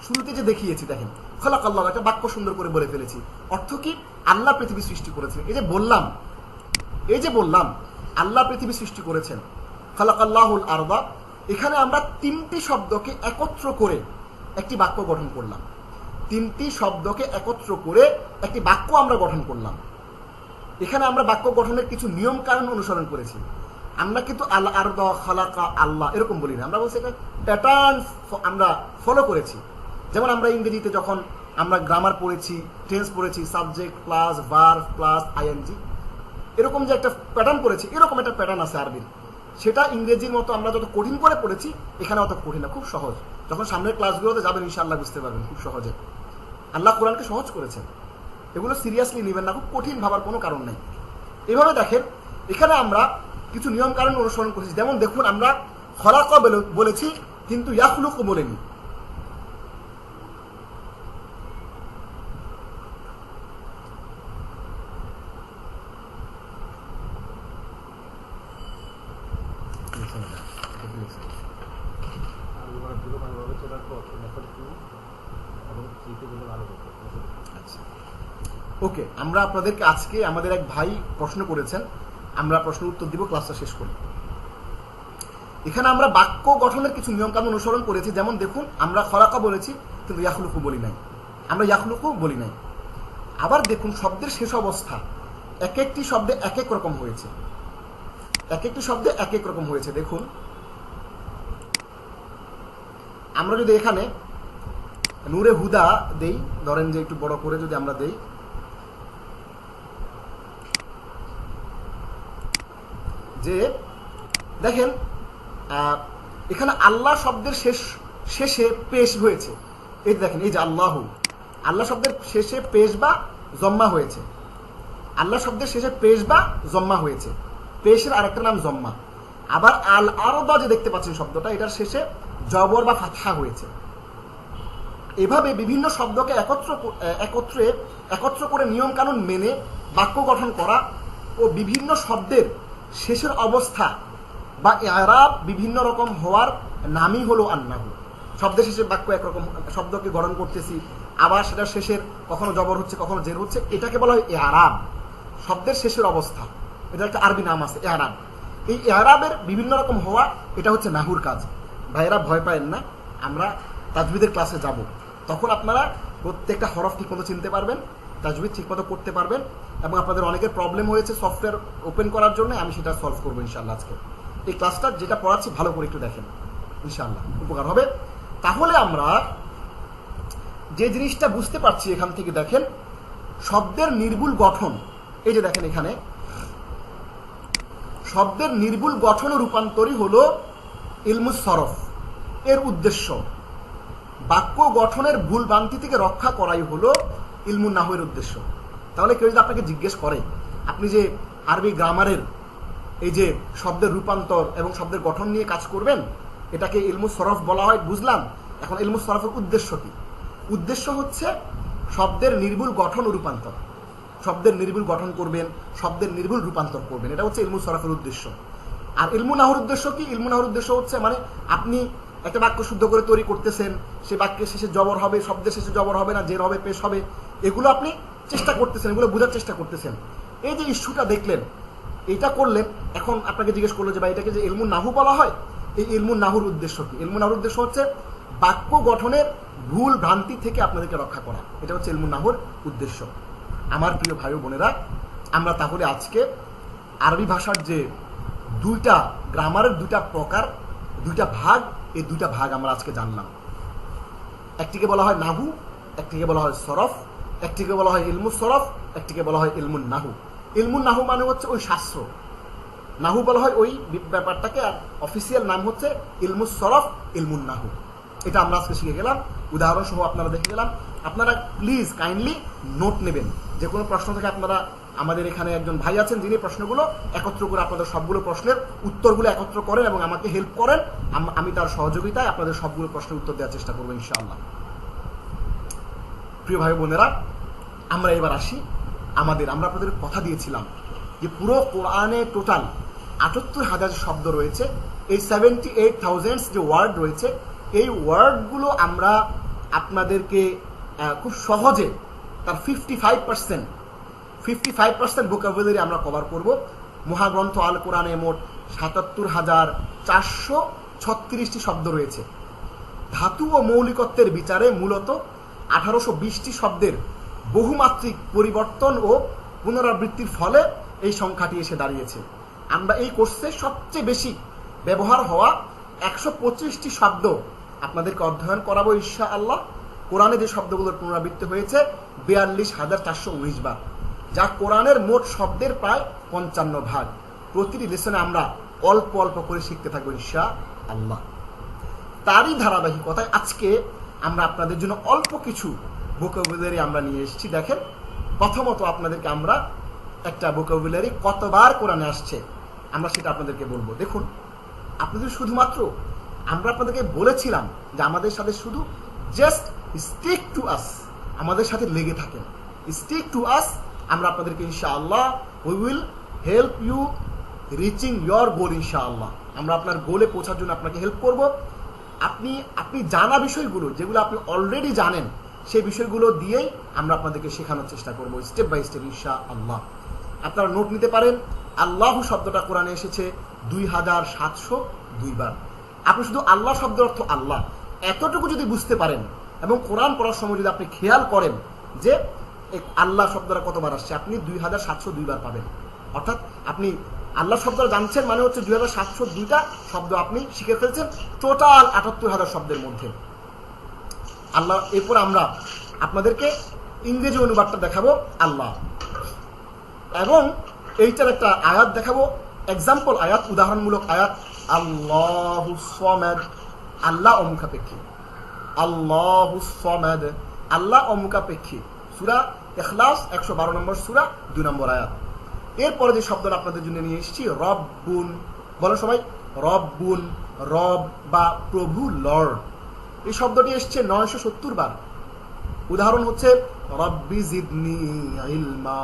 B: শুরুতে যে দেখিয়েছি, দেখেন খলাকাল্লাহ একটা বাক্য সুন্দর করে বলে ফেলেছি। অর্থ কি? আল্লাহ পৃথিবী সৃষ্টি করেছেন। এই যে বললাম আল্লাহ পৃথিবী সৃষ্টি করেছেন, খলাকাল্লাহুল আরদা। এখানে আমরা তিনটি শব্দকে একত্র করে একটি বাক্য গঠন করলাম। তিনটি শব্দকে একত্র করে একটি বাক্য আমরা গঠন করলাম। এখানে আমরা বাক্য গঠনের কিছু নিয়ম কানুন অনুসরণ করেছি। আমরা কিন্তু আল আরদা, খলাকা, আল্লাহ এরকম বলি না। আমরা বলছি একটা প্যাটার্ন আমরা ফলো করেছি। যেমন আমরা ইংরেজিতে যখন আমরা গ্রামার পড়েছি, টেন্স পড়েছি, subject plus verb plus ING, এরকম যে একটা প্যাটার্ন পড়েছি, এরকম একটা প্যাটার্ন আছে আরবির। সেটা ইংরেজির মতো আমরা যত কঠিন করে পড়েছি, এখানে অত কঠিন না, খুব সহজ। যখন সামনের ক্লাসগুলোতে যাবেন ইনশাআল্লাহ বুঝতে পারবেন খুব সহজে। আল্লাহ কোরআনকে সহজ করেছেন, এগুলো সিরিয়াসলি নেবেন না, খুব কঠিন ভাবার কোনো কারণ নেই। এভাবে দেখেন এখানে আমরা কিছু নিয়ম কানুন অনুসরণ করেছি। যেমন দেখুন, আমরা খলাকা বলেছি কিন্তু ইয়াখলুকু বলিনি। ওকে, আমরা আপনাদেরকে আজকে আমাদের এক ভাই প্রশ্ন করেছেন, আমরা প্রশ্নের উত্তর দিব ক্লাসটা শেষ করি। এখানে আমরা বাক্য গঠনের কিছু নিয়ম কানুন অনুসরণ করেছি। যেমন দেখুন, আমরা খলাকা বলেছি কিন্তু ইয়াখলুকু বলি নাই, আমরা ইয়াখলুকু বলি নাই। আবার দেখুন, শব্দের শেষ অবস্থা এক একটি শব্দে এক এক রকম হয়েছে, এক একটি শব্দে এক এক রকম হয়েছে। দেখুন, আমরা যদি এখানে নূরে হুদা দেই, ধরেন যে একটু বড় করে যদি আমরা দেই, যে দেখেন এখানে আল্লাহ শব্দের শেষে পেশ হয়েছে। এই দেখেন, এই যে আল্লাহু, আল্লাহ শব্দের শেষে পেশ বা জম্মা হয়েছে। আল্লাহ শব্দের শেষে পেশ বা জম্মা হয়েছে, পেশের আরেকটা নাম জম্মা। আবার আল আরদা যে দেখতে পাচ্ছেন শব্দটা, এটার শেষে জবর বা ফাতহা হয়েছে। এভাবে বিভিন্ন শব্দকে একত্র করে নিয়ম কানুন মেনে বাক্য গঠন করা ও বিভিন্ন শব্দের শেষের অবস্থা বা ইআরাব বিভিন্ন রকম হওয়ার নামই হলো আন্নাহু। শব্দের শেষে বাক্য একরকম শব্দকে গঠন করতেছি, আবার সেটা শেষের কখনো জবর হচ্ছে কখনো জের হচ্ছে, এটাকে বলা হয় ইআরাব, শব্দের শেষের অবস্থা। এটা একটা আরবি নাম আছে ইআরাব। এই ইআরাবের বিভিন্ন রকম হওয়া, এটা হচ্ছে নাহুর কাজ। ভাইয়েরা ভয় পায়েন না, আমরা তাজবিদের ক্লাসে যাব, তখন আপনারা প্রত্যেকটা হরফ ঠিকমতো চিনতে পারবেন, তাজবিদ ঠিকমতো করতে পারবেন, এবং আপনাদের অনেকের প্রবলেম হয়েছে সফটওয়্যার ওপেন করার জন্য, আমি সেটা সলভ করবো ইনশাআল্লাহ। আজকে এই ক্লাসটা যেটা পড়াচ্ছি ভালো করে একটু দেখেন, ইনশাআল্লাহ উপকার হবে। তাহলে আমরা যে জিনিসটা বুঝতে পারছি এখান থেকে, দেখেন শব্দের নির্ভুল গঠন। এই যে দেখেন এখানে শব্দের নির্ভুল গঠন ও রূপান্তরই হলো ইলমুস সরফ। এর উদ্দেশ্য বাক্য গঠনের ভুল ভ্রান্তি থেকে রক্ষা করাই হলো ইলমুন নাহওয়ের উদ্দেশ্য। তাহলে কেউ যদি আপনাকে জিজ্ঞেস করে, আপনি যে আরবি গ্রামারের এই যে শব্দের রূপান্তর এবং শব্দের গঠন নিয়ে কাজ করবেন, এটাকে ইলমু সরফ বলা হয়, বুঝলাম। এখন ইলমু সরফের উদ্দেশ্য কি? উদ্দেশ্য হচ্ছে শব্দের নির্ভুল গঠন ও রূপান্তর। শব্দের নির্ভুল গঠন করবেন, শব্দের নির্ভুল রূপান্তর করবেন, এটা হচ্ছে ইলমু সরফের উদ্দেশ্য। আর ইলমু নাহুর উদ্দেশ্য কি? ইলমু নাহুর উদ্দেশ্য হচ্ছে মানে আপনি একটা বাক্য শুদ্ধ করে তৈরি করতেছেন, সে বাক্যের শেষে জবর হবে, শব্দের শেষে জবর হবে না, জের হবে, পেশ হবে, এগুলো আপনি চেষ্টা করতেছেন, এগুলো বোঝার চেষ্টা করতেছেন। এই যে ইস্যুটা দেখলেন, এটা করলেন, এখন আপনাকে জিজ্ঞেস করলো যে ভাই এটাকে যে ইলমু নাহু বলা হয়, এই ইলমু নাহুর উদ্দেশ্য কি? ইলমু নাহুর উদ্দেশ্য হচ্ছে বাক্য গঠনের ভুল ভ্রান্তি থেকে আপনাদেরকে রক্ষা করা, এটা হচ্ছে ইলমু নাহুর উদ্দেশ্য। আমার প্রিয় ভাই ও বোনেরা, আমরা তাহলে আজকে আরবি ভাষার যে দুইটা গ্রামারের দুইটা প্রকার, দুইটা ভাগ, এই দুইটা ভাগ আমরা আজকে জানলাম। একটিকে বলা হয় নাহু, একটিকে বলা হয় সরফ, একটিকে বলা হয় ইলমু সরফ, একটিকে বলা হয় ইলমুন নাহু। ইলমুন নাহু মানে হচ্ছে ওই শাস্ত্র, নাহু বলা হয় ওই ব্যাপারটাকে, আর অফিসিয়াল নাম হচ্ছে ইলমু সরফ, ইলমুন নাহু। এটা আমরা আজকে শিখে গেলাম, উদাহরণ সহ আপনারা দেখে গেলাম। আপনারা প্লিজ কাইন্ডলি নোট নেবেন, যে কোনো প্রশ্ন থেকে আপনারা, আমাদের এখানে একজন ভাই আছেন যিনি প্রশ্নগুলো একত্র করে আপনাদের সবগুলো প্রশ্নের উত্তরগুলো একত্র করেন এবং আমাকে হেল্প করেন, আমি তার সহযোগিতায় আপনাদের সবগুলো প্রশ্নের উত্তর দেওয়ার চেষ্টা করবো ইনশাআল্লাহ। প্রিয় ভাই বোনেরা, আমরা এবার আসি আমরা আপনাদের কথা দিয়েছিলাম যে পুরো কোরআনে টোটাল ৭৮,০০০ শব্দ রয়েছে, এই 78,000 যে ওয়ার্ড রয়েছে, এই ওয়ার্ডগুলো আমরা আপনাদেরকে খুব সহজে তার 55% ভোকাবুলারি আমরা কভার করব। মহাগ্রন্থ আল কোরআনে মোট ৭৭,৪36টি শব্দ রয়েছে। ধাতু ও মৌলিকত্বের বিচারে মূলত ১৮২০টি শব্দের বহুমাত্রিক পরিবর্তন ও পুনরাবৃত্তির ফলে এই সংখ্যাটি এসে দাঁড়িয়েছে। আমরা এই কোর্সে সবচেয়ে বেশি ব্যবহার হওয়া ১২৫টি শব্দ আপনাদেরকে অধ্যয়ন করাবো ইনশাআল্লাহ। কোরআনে যে শব্দগুলোর পুনরাবৃত্তি হয়েছে ৪২,৪১৯ বার, যা কোরআনের মোট শব্দের প্রায় ৫৫ ভাগ। প্রতিটি লেসনে আমরা অল্প অল্প করে শিখতে থাকবো ইনশাআল্লাহ। তারই ধারাবাহিকতায় আজকে আমরা আপনাদের জন্য অল্প কিছু ভোকাবুলারি আমরা নিয়ে এসেছি। দেখেন, প্রথমত আপনাদেরকে আমরা একটা ভোকাবুলারি কতবার কোরআনে আসছে আমরা সেটা আপনাদেরকে বলবো। দেখুন, আপনাদের শুধুমাত্র আমরা আপনাদেরকে বলেছিলাম যে আমাদের সাথে শুধু জাস্ট স্টিক টু আস, আমাদের সাথে লেগে থাকেন, স্টিক টু আস। আমরা আপনাদেরকে ইনশাআল্লাহ we will help you reaching your goal. ইনশাআল্লাহ আমরা আপনার গোলে পৌঁছার জন্য আপনাকে হেল্প করব। আপনি জানা বিষয়গুলো, যেগুলো আপনি অলরেডি জানেন, সেই বিষয়গুলো দিয়েই আমরা আপনাদেরকে শেখানোর চেষ্টা করব স্টেপ বাই স্টেপ ইনশাআল্লাহ। আপনারা নোট নিতে পারেন। আল্লাহু শব্দটা কোরআনে এসেছে ২৭০২ বার। আপনি শুধু আল্লাহ শব্দের অর্থ আল্লাহ এতটুকু যদি বুঝতে পারেন এবং কোরআন পড়ার সময় যদি আপনি খেয়াল করেন যে আল্লাহ শব্দটা কতবার আসছে, আপনি ২৭০২ বার পাবেন। অর্থাৎ আপনি আল্লাহ শব্দটা জানছেন মানে হচ্ছে ২৭০২টা শব্দ আপনি শিখে ফেলছেন টোটাল ৭৮,০০০ শব্দের মধ্যে। আল্লাহ, এরপর আমরা আপনাদেরকে ইংরেজি অনুবাদটা দেখাবো আল্লাহ, এবং এইটার একটা আয়াত দেখাবো, এক্সাম্পল আয়াত, উদাহরণমূলক আয়াত। আল্লাহু সামাদ, আল্লাহ অমুখাপেক্ষী। আল্লাহু সামাদ, আল্লাহ অমুখাপেক্ষী। সূরা ইখলাস ১১২ নম্বর সূরা ২ নম্বর আয়াত। এরপরে যে শব্দটা আপনাদের জন্য নিয়ে এসেছি রব্বুন, বলো সবাই রব্বুন, রব বা প্রভু, লর্ড। এই শব্দটি এসছে ৯৭০ বার। উদাহরণ হচ্ছে রব্বি জিদনি ইলমা।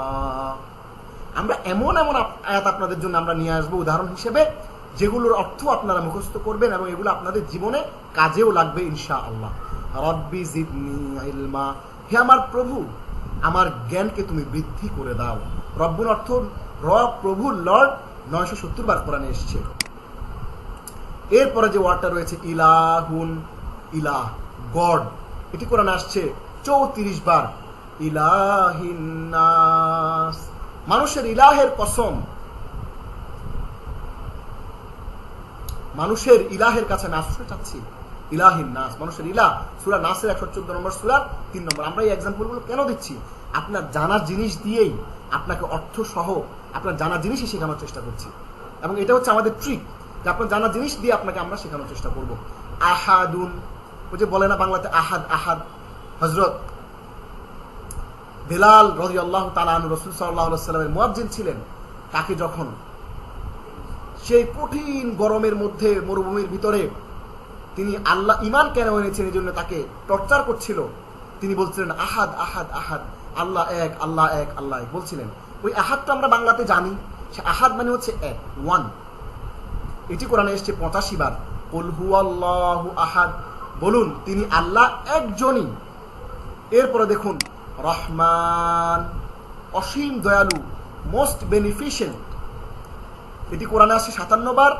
B: আমরা এমন এমন আয়াত আপনাদের জন্য আমরা নিয়ে আসবো উদাহরণ হিসেবে, যেগুলোর অর্থ আপনারা মুখস্থ করবেন এবং এগুলো আপনাদের জীবনে কাজেও লাগবে ইনশাআল্লাহ। রব্বি জিদনি ইলমা, হে আমার প্রভু, আমার জ্ঞানকে তুমি বৃদ্ধি করে দাও। রব্বুন অর্থ রব, প্রভু, লর্ড, ৯৭০ বার কোরআনে এসছে। এরপরে যে ওয়ার্ডটা রয়েছে ইলাহুন, ইলাহ, গড, এটি কোরআনে আসছে ৩৪ বার। ইলাহিন্নাস, মানুষের ইলাহের কসম, মানুষের ইলাহের কাছে আমি আশ্রয় চাচ্ছি। ইলাহিন্নাস, মানুষের ইলাহ, সূরা নাসের ১১৪ নম্বর সূরা ৩ নম্বর। আমরা এই এক্সাম্পলগুলো কেন দিচ্ছি? আপনার জানার জিনিস দিয়েই আপনাকে অর্থ সহ আপনার জানার জিনিসই শেখানোর চেষ্টা করছি, এবং এটা হচ্ছে আমাদের ট্রিক, যে আপনার জানার জিনিস দিয়ে আপনাকে আমরা শেখানোর চেষ্টা করব। আহাদুন, ওই যে বলে না বাংলাতে আহাদ, আহাদ। হযরত বেলাল রাদিয়াল্লাহু তাআলা আনহু রাসূল সাল্লাল্লাহু আলাইহি ওয়াসাল্লামের মুয়াজ্জিন ছিলেন। তাকে যখন সেই কঠিন গরমের মধ্যে মরুভূমির ভিতরে তিনি আল্লাহ ঈমান কেন এনেছেন এই জন্য তাকে টর্চার করছিল। তিনি বলছিলেন আহাদ আহাদ আহাদ, আল্লাহ এক আল্লাহ এক আল্লাহ এক বলছিলেন। ওই আহাদটা আমরা বাংলাতে জানি, সে আহাদ মানে হচ্ছে এক, ওয়ান। এটি কোরআনে এসেছে 85 বার। কুল হুয়াল্লাহু আহাদ, বলুন তিনি আল্লাহ একজনই। এরপরে দেখুন রহমান, অসীম দয়ালু, মোস্ট বেনিফিশিয়েন্ট। এটি কোরআনে আসছে 57 বার।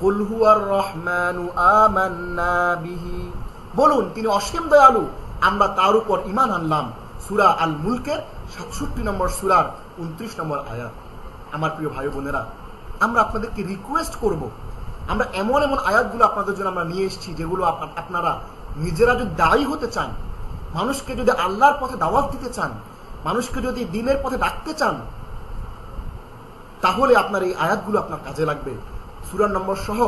B: কুল হুয়ার রহমানু আমান্না বিহি, বলুন তিনি অসীম দয়ালু, আমরা তার উপর ঈমান আনলাম। সূরা আল মুলকের 67 নম্বর সূরার 29 নম্বর আয়াত। আমার প্রিয় ভাই বোনেরা, আমরা আপনাদেরকে রিকোয়েস্ট করব, আমরা এমন এমন আয়াতগুলো আপনাদের জন্য আমরা নিয়ে এসেছি যেগুলো আপনারা নিজেরা যদি দায়ী হতে চান, মানুষকে যদি আল্লাহর পথে দাওয়াত দিতে চান, মানুষকে যদি দ্বীনের পথে ডাকতে চান, তাহলে আপনার এই আয়াতগুলো আপনার কাজে লাগবে। সূরা নম্বর সহ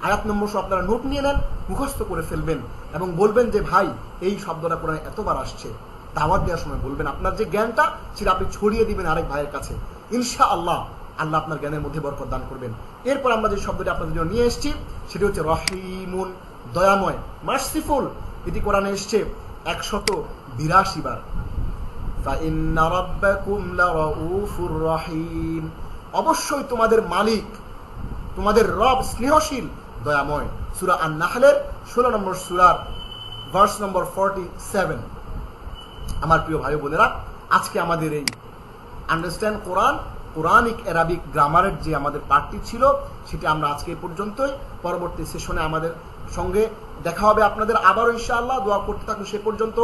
B: আয়াত নম্বর সহ আপনারা নোট নিয়ে নেন, মুখস্থ করে ফেলবেন এবং বলবেন যে ভাই এই শব্দটা কোরআনে এতবার আসছে। দাওয়াত দেওয়ার সময় বলবেন, আপনার যে জ্ঞানটা সেটা আপনি ছড়িয়ে দিবেন আরেক ভাইয়ের কাছে। ইনশাআল্লাহ আল্লাহ আপনার জ্ঞানের মধ্যে বরকত দান করবেন। এরপর আমরা যে শব্দটি আপনাদের জন্য নিয়ে এসেছি সেটি হচ্ছে রহিমুন, দয়াময়, মার্সিফুল। এটি কোরআনে এসেছে 182 বার। ফাইন্না রাব্বাকুম লারাউফুর রহিম, অবশ্যই তোমাদের মালিক, তোমাদের রব স্নেহশীল, দয়াময়। সূরা আন-নাহলের 16 নম্বর সূরার ভার্স নম্বর 47। আমার প্রিয় ভাই বোনেরা, আজকে আমাদের এই আন্ডারস্ট্যান্ড কোরআন, কোরআনিক অ্যারাবিক গ্রামারের যে আমাদের পাঠটি ছিল সেটি আমরা আজকে এই পর্যন্তই। পরবর্তী সেশনে আমাদের সঙ্গে দেখা হবে আপনাদের আবারও ইনশাআল্লাহ। দোয়া করতে থাকুন সে পর্যন্ত।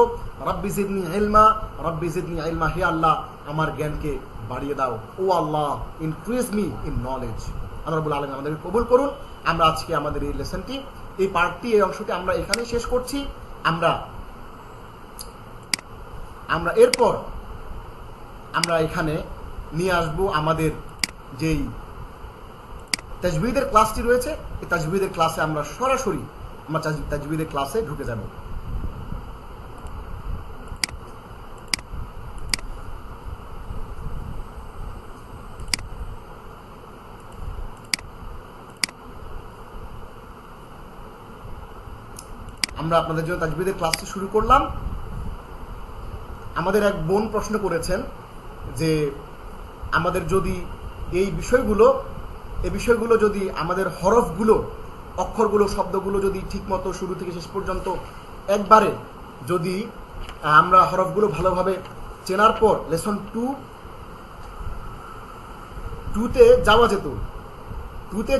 B: রব্বি জিদনি ইলমা, রব্বি জিদনি ইলমা, হে আল্লাহ আমার জ্ঞানকে বাড়িয়ে দাও। ও আল্লাহ ইনক্রিজ মি ইন নলেজ। আল্লাহ রাব্বুল আলামিন আমাদেরকে কবুল করুন। আমরা আজকে আমাদের এই লেসনটি, এই পার্টটি, এই অংশটি আমরা এখানেই শেষ করছি। আমরা এরপর আমরা এখানে নিয়ে আসবো আমাদের যেই তাজবিদের ক্লাসটি রয়েছে। এই তাজবিদের ক্লাসে আমরা সরাসরি তাজবিদের ক্লাসে ঢুকে যাব। আমরা আপনাদের জন্য তাজবিদের ক্লাসটি শুরু করলাম। আমাদের এক বোন প্রশ্ন করেছেন যে আমাদের যদি এই বিষয়গুলো যদি আমাদের হরফগুলো, অক্ষরগুলো, শব্দগুলো যদি ঠিকমতো শুরু থেকে শেষ পর্যন্ত একবারে যদি আমরা হরফগুলো ভালোভাবে চেনার পর লেসন 2তে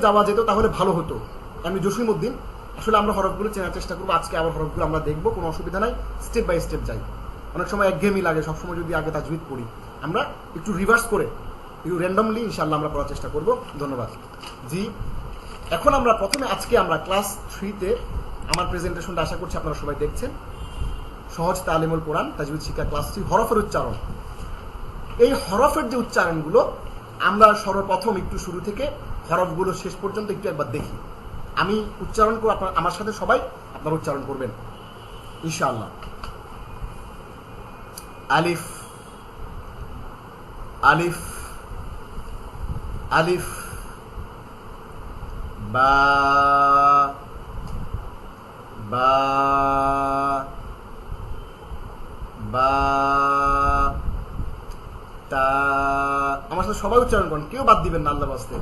B: যাওয়া যেত তাহলে ভালো হতো। আমি জসিমউদ্দিন, আসলে আমরা হরফগুলো চেনার চেষ্টা করবো। আজকে আবার হরফগুলো আমরা দেখবো, কোনো অসুবিধা নাই, স্টেপ বাই স্টেপ যাই। অনেক সময় একঘেয়েমি লাগে, সবসময় যদি আগে তাজবিদ পড়ি, আমরা একটু রিভার্স করে একটু র্যান্ডমলি ইনশাআল্লাহ আমরা পড়ার চেষ্টা করব। ধন্যবাদ জি। এখন আমরা প্রথমে আজকে আমরা ক্লাস 3তে আমার প্রেজেন্টেশনটা আশা করছি আপনারা সবাই দেখছেন। সহজ তালিমুল কোরআন তাজবিদ শিক্ষা ক্লাস 3, হরফের উচ্চারণ। এই হরফের যে উচ্চারণগুলো আমরা সর্বপ্রথম একটু শুরু থেকে হরফগুলো শেষ পর্যন্ত একটু একবার দেখি। আমি উচ্চারণ করব, আপনারা আমার সাথে সবাই আপনারা উচ্চারণ করবেন ইনশাআল্লাহ। আলিফ, আলিফ, আলিফ, বা, বা, বা, তা। আমার সাথে সবাই উচ্চারণ করেন, কেউ বাদ দিবেন না আল্লাহর ওয়াস্তে।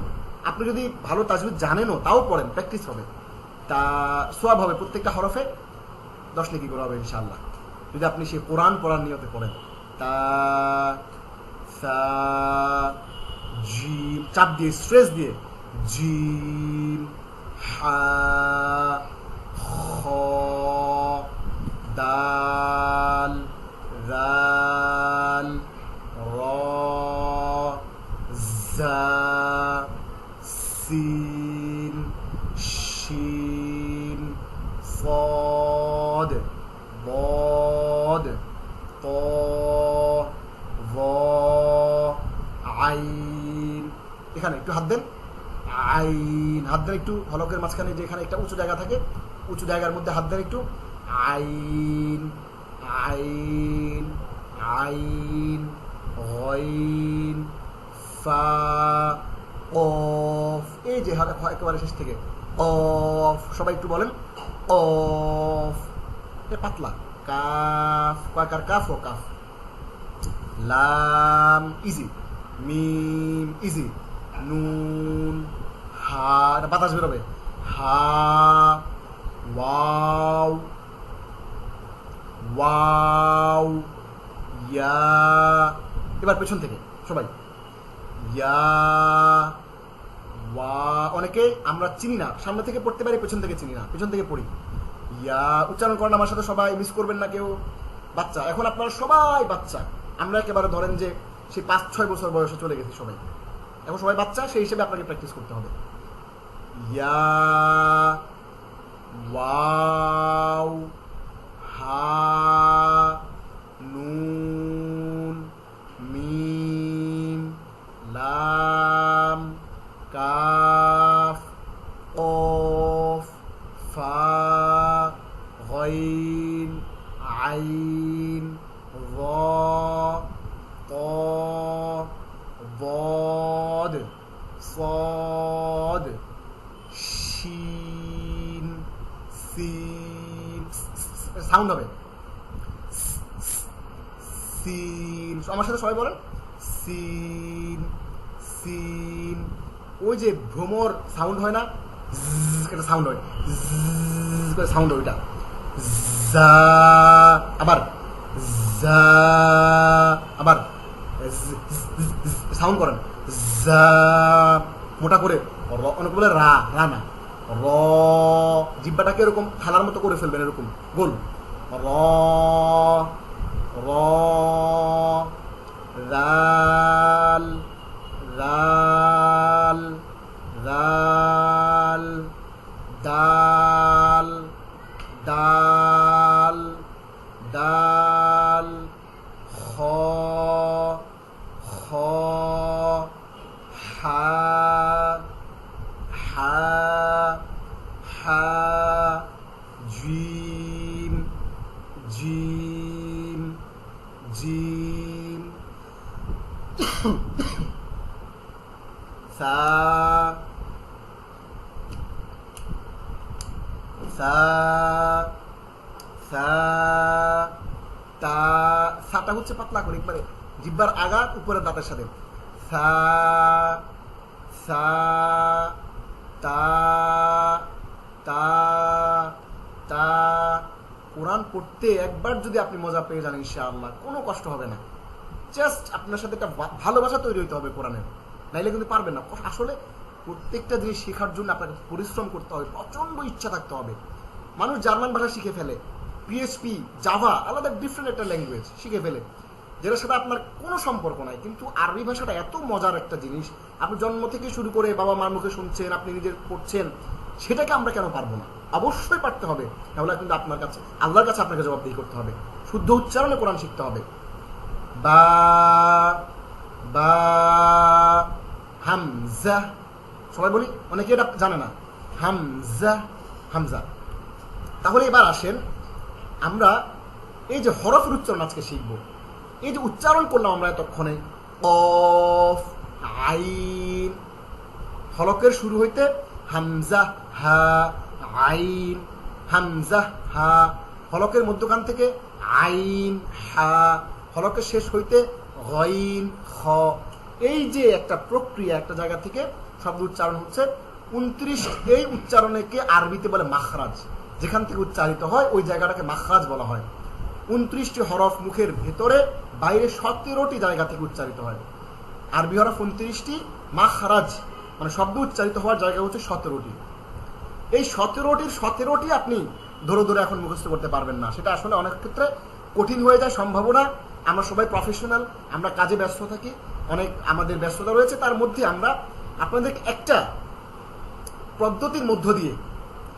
B: আপনি যদি ভালো তাজবিদ জানেনও তাও পড়েন, প্র্যাকটিস হবে, তা সওয়াব হবে। প্রত্যেকটা হরফে 10 নেকি করে হবে ইনশাআল্লাহ, যদি আপনি সেই কোরআন পড়ার নিয়তে পড়েন। তা, সা, জিম, চাপ দিয়ে, স্ট্রেস দিয়ে, জিম, হা, খ, দাল, জাল, র, জা, সিন, শিন, صاد ضاد ط ظ আইন। এখানে একটু হাত দেন, আইন, হাত দেন একটু হলকের মাঝখানে যেখানে একটা উঁচু জায়গা থাকে, উঁচু জায়গার মধ্যে হাত দেন একটু। আইন, আইন, আইন, গইন, ফা, অফ, এই যে একেবারে শেষ থেকে অফ, সবাই একটু বলেন অফ, পাতলা। কাফ, কয়কার কাফ ও কাফ। লাম ইজি, মিম ইজি, নুন, হা, এটা বাতাস বেরোবে, হা, ওয়াও, ওয়াও, ইয়া, এবার পেছন থেকে সবাই ইয়া, ওয়া, অনেকে আমরা চিনি না, সামনে থেকে পড়তে পারি, পেছন থেকে চিনি না, পেছন থেকে পড়ি। ইয়া উচ্চারণ করেন আমার সাথে সবাই, মিস করবেন না কেউ। বাচ্চা, এখন আপনারা সবাই বাচ্চা, আমরা একেবারে ধরেন যে সেই 5-6 বছর বয়সে চলে গেছি সবাই, এখন সবাই বাচ্চা, সেই হিসেবে আপনাকে প্র্যাকটিস করতে হবে। ইয়া, ওয়াও, হা, নুন, মিম, লাম, কাফ, কফ, ফা, গইন, আইন, র, ত, বদ, সদ, শিন, সিন, সাউন্ড হবে সিন, আমার সাথে সবাই বলেন সিন, সিন, ওই যে ভ্রমর সাউন্ড হয় না, একটা সাউন্ড হয়, সাউন্ড হয় ওইটা। জা, আবার জা, আবার সাউন্ড করেন জা, মোটা করে। অনেক বলে রা, রা না, র, জিব্বাটাকে এরকম থালার মতো করে ফেলবেন, এরকম গোল। র, র, রাল, রাল, রাল, দাল, দাল, দাল, খ, খ, হা, হা, হা, জিম, জিম, জিম, সা, সা, সা, তা, সাটা হচ্ছে পাতলা করে একবারে জিব্বার আগা উপরের দাঁতের সাথে। সা, সা, তা, তা, তা। কোরআন পড়তে একবার যদি আপনি মজা পেয়ে যান ইনশাআল্লাহ কোনো কষ্ট হবে না। জাস্ট আপনার সাথে একটা ভালোবাসা তৈরি হতে হবে কোরআনের, নাইলে কিন্তু পারবেন না। আসলে প্রত্যেকটা জিনিস শেখার জন্য আপনাকে পরিশ্রম করতে হবে, প্রচন্ড ইচ্ছা থাকতে হবে। মানুষ জার্মান ভাষা শিখে ফেলে, পিএইচপি, জাভা, আলাদা ডিফারেন্ট একটা ল্যাঙ্গুয়েজ শিখে ফেলে, যেটার সাথে আপনার কোনো সম্পর্ক নাই। কিন্তু আরবি ভাষাটা এত মজার একটা জিনিস, আপনি জন্ম থেকে শুরু করে বাবা মার মুখে শুনছেন, আপনি নিজের পড়ছেন, সেটাকে আমরা কেন পারবো না? অবশ্যই পারতে হবে। তাহলে কিন্তু আপনার কাছে, আল্লাহর কাছে আপনাকে জবাবদিহি করতে হবে। শুদ্ধ উচ্চারণে কোরআন শিখতে হবে। বা, বা, হামজা, সবাই বলি, অনেকে এটা জানে না, হামজা, হামজা। তাহলে এবার আসেন আমরা এই যে হরফের উচ্চারণ আজকে শিখবো। এই যে উচ্চারণ করলাম আমরা এতক্ষণে, কফ, আইন, হলকের শুরু হইতে হামজা, হা, আইন, হামজা, হা, হলকের মধ্যখান থেকে আইন, হা, হলকের শেষ হইতে গইন, খ। এই যে একটা প্রক্রিয়া, একটা জায়গা থেকে শব্দ উচ্চারণ হচ্ছে 29। এই উচ্চারণকে আরবিতে বলে মাখরাজ। যেখান থেকে উচ্চারিত হয় ওই জায়গাটাকে মাখরাজ বলা হয়। 29টি হরফ মুখের ভেতরে, বাইরে 17টি জায়গা থেকে উচ্চারিত হয়। আরবি হরফ 29টি, মাখরাজ মানে শব্দ উচ্চারিত হওয়ার জায়গা হচ্ছে 17টি। এই 17টি আপনি ধরে ধরে এখন মুখস্থ করতে পারবেন না, সেটা আসলে অনেক ক্ষেত্রে কঠিন হয়ে যায়। সম্ভাবনা, আমরা সবাই প্রফেশনাল, আমরা কাজে ব্যস্ত থাকি, অনেক আমাদের ব্যস্ততা রয়েছে, তার মধ্যে আমরা আপনাদের একটা পদ্ধতির মধ্য দিয়ে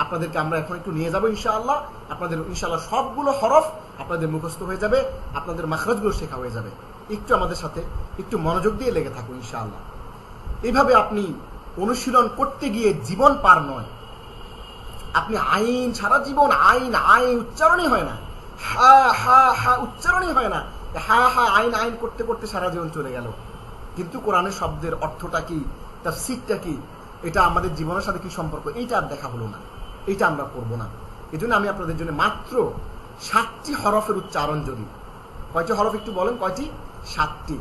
B: আপনাদেরকে আমরা এখন একটু নিয়ে যাবো ইনশাআল্লাহ। আপনাদের ইনশাআল্লাহ সবগুলো হরফ আপনাদের মুখস্থ হয়ে যাবে, আপনাদের মাখরাজগুলো শেখা হয়ে যাবে। একটু আমাদের সাথে একটু মনোযোগ দিয়ে লেগে থাকুন ইনশাআল্লাহ। এইভাবে আপনি অনুশীলন করতে গিয়ে জীবন পার নয়। আপনি আইন, সারা জীবন আইন আইন উচ্চারণই হয় না, হা হা হা উচ্চারণই হয় না, হা হা আইন আইন করতে করতে সারা জীবন চলে গেল। কিন্তু কোরআনের শব্দের অর্থটা কি তাফসীরটা কি, এটা আমাদের জীবনের সাথে কি সম্পর্ক, এইটা আর দেখা হলো না, এইটা আমরা করব না। এই জন্য আমি আপনাদের জন্য মাত্র 7টি হরফের উচ্চারণ, যদি কয়টি হরফ একটু বলেন, কয়টি? 7টি।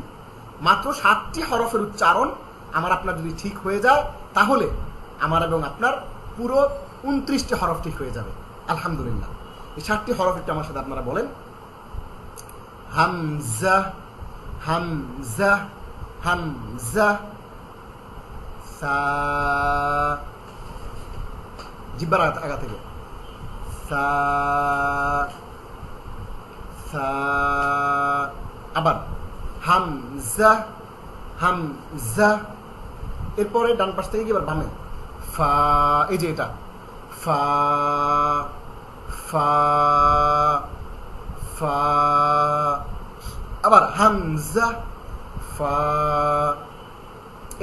B: মাত্র 7টি হরফের উচ্চারণ আমার আপনার যদি ঠিক হয়ে যায়, তাহলে আমার এবং আপনার পুরো 29টি হরফ ঠিক হয়ে যাবে আলহামদুলিল্লাহ। এই 7টি হরফ একটু আমার সাথে আপনারা বলেন। হামজা, হামজা, হামজা। সা, জিহ্বার আগা থেকে, সা, সা। আবার হামজা, হামজা। এরপরে ডান পাশ থেকে এবার বামে ফা, এই যে এটা ফা, ফা, ফা। আবার হামজা, ফা।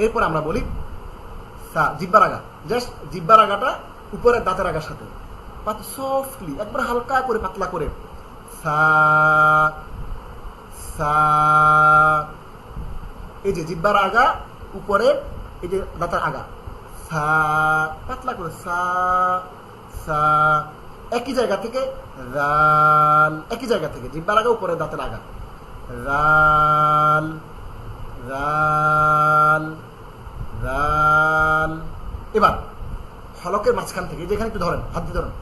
B: এরপর আমরা বলি সা, জিহ্বার আগা, জাস্ট জিহ্বার আগাটা উপরের দাঁতের আগার সাথে সফটলি, একবার হালকা করে পাতলা করে, সা, সা। এই যে জিহ্বার আগা উপরে, এই যে দাঁতের আগা, সা, পাতলা করে সা, সা। একই জায়গা থেকে রাল, একই জায়গা থেকে জিহ্বার আগা উপরে দাঁতের আগা, রাল, রাল, রাল। এবার হলকের মাঝখান থেকে, যেখানে একটু ধরেন, হাত দিয়ে ধরেন,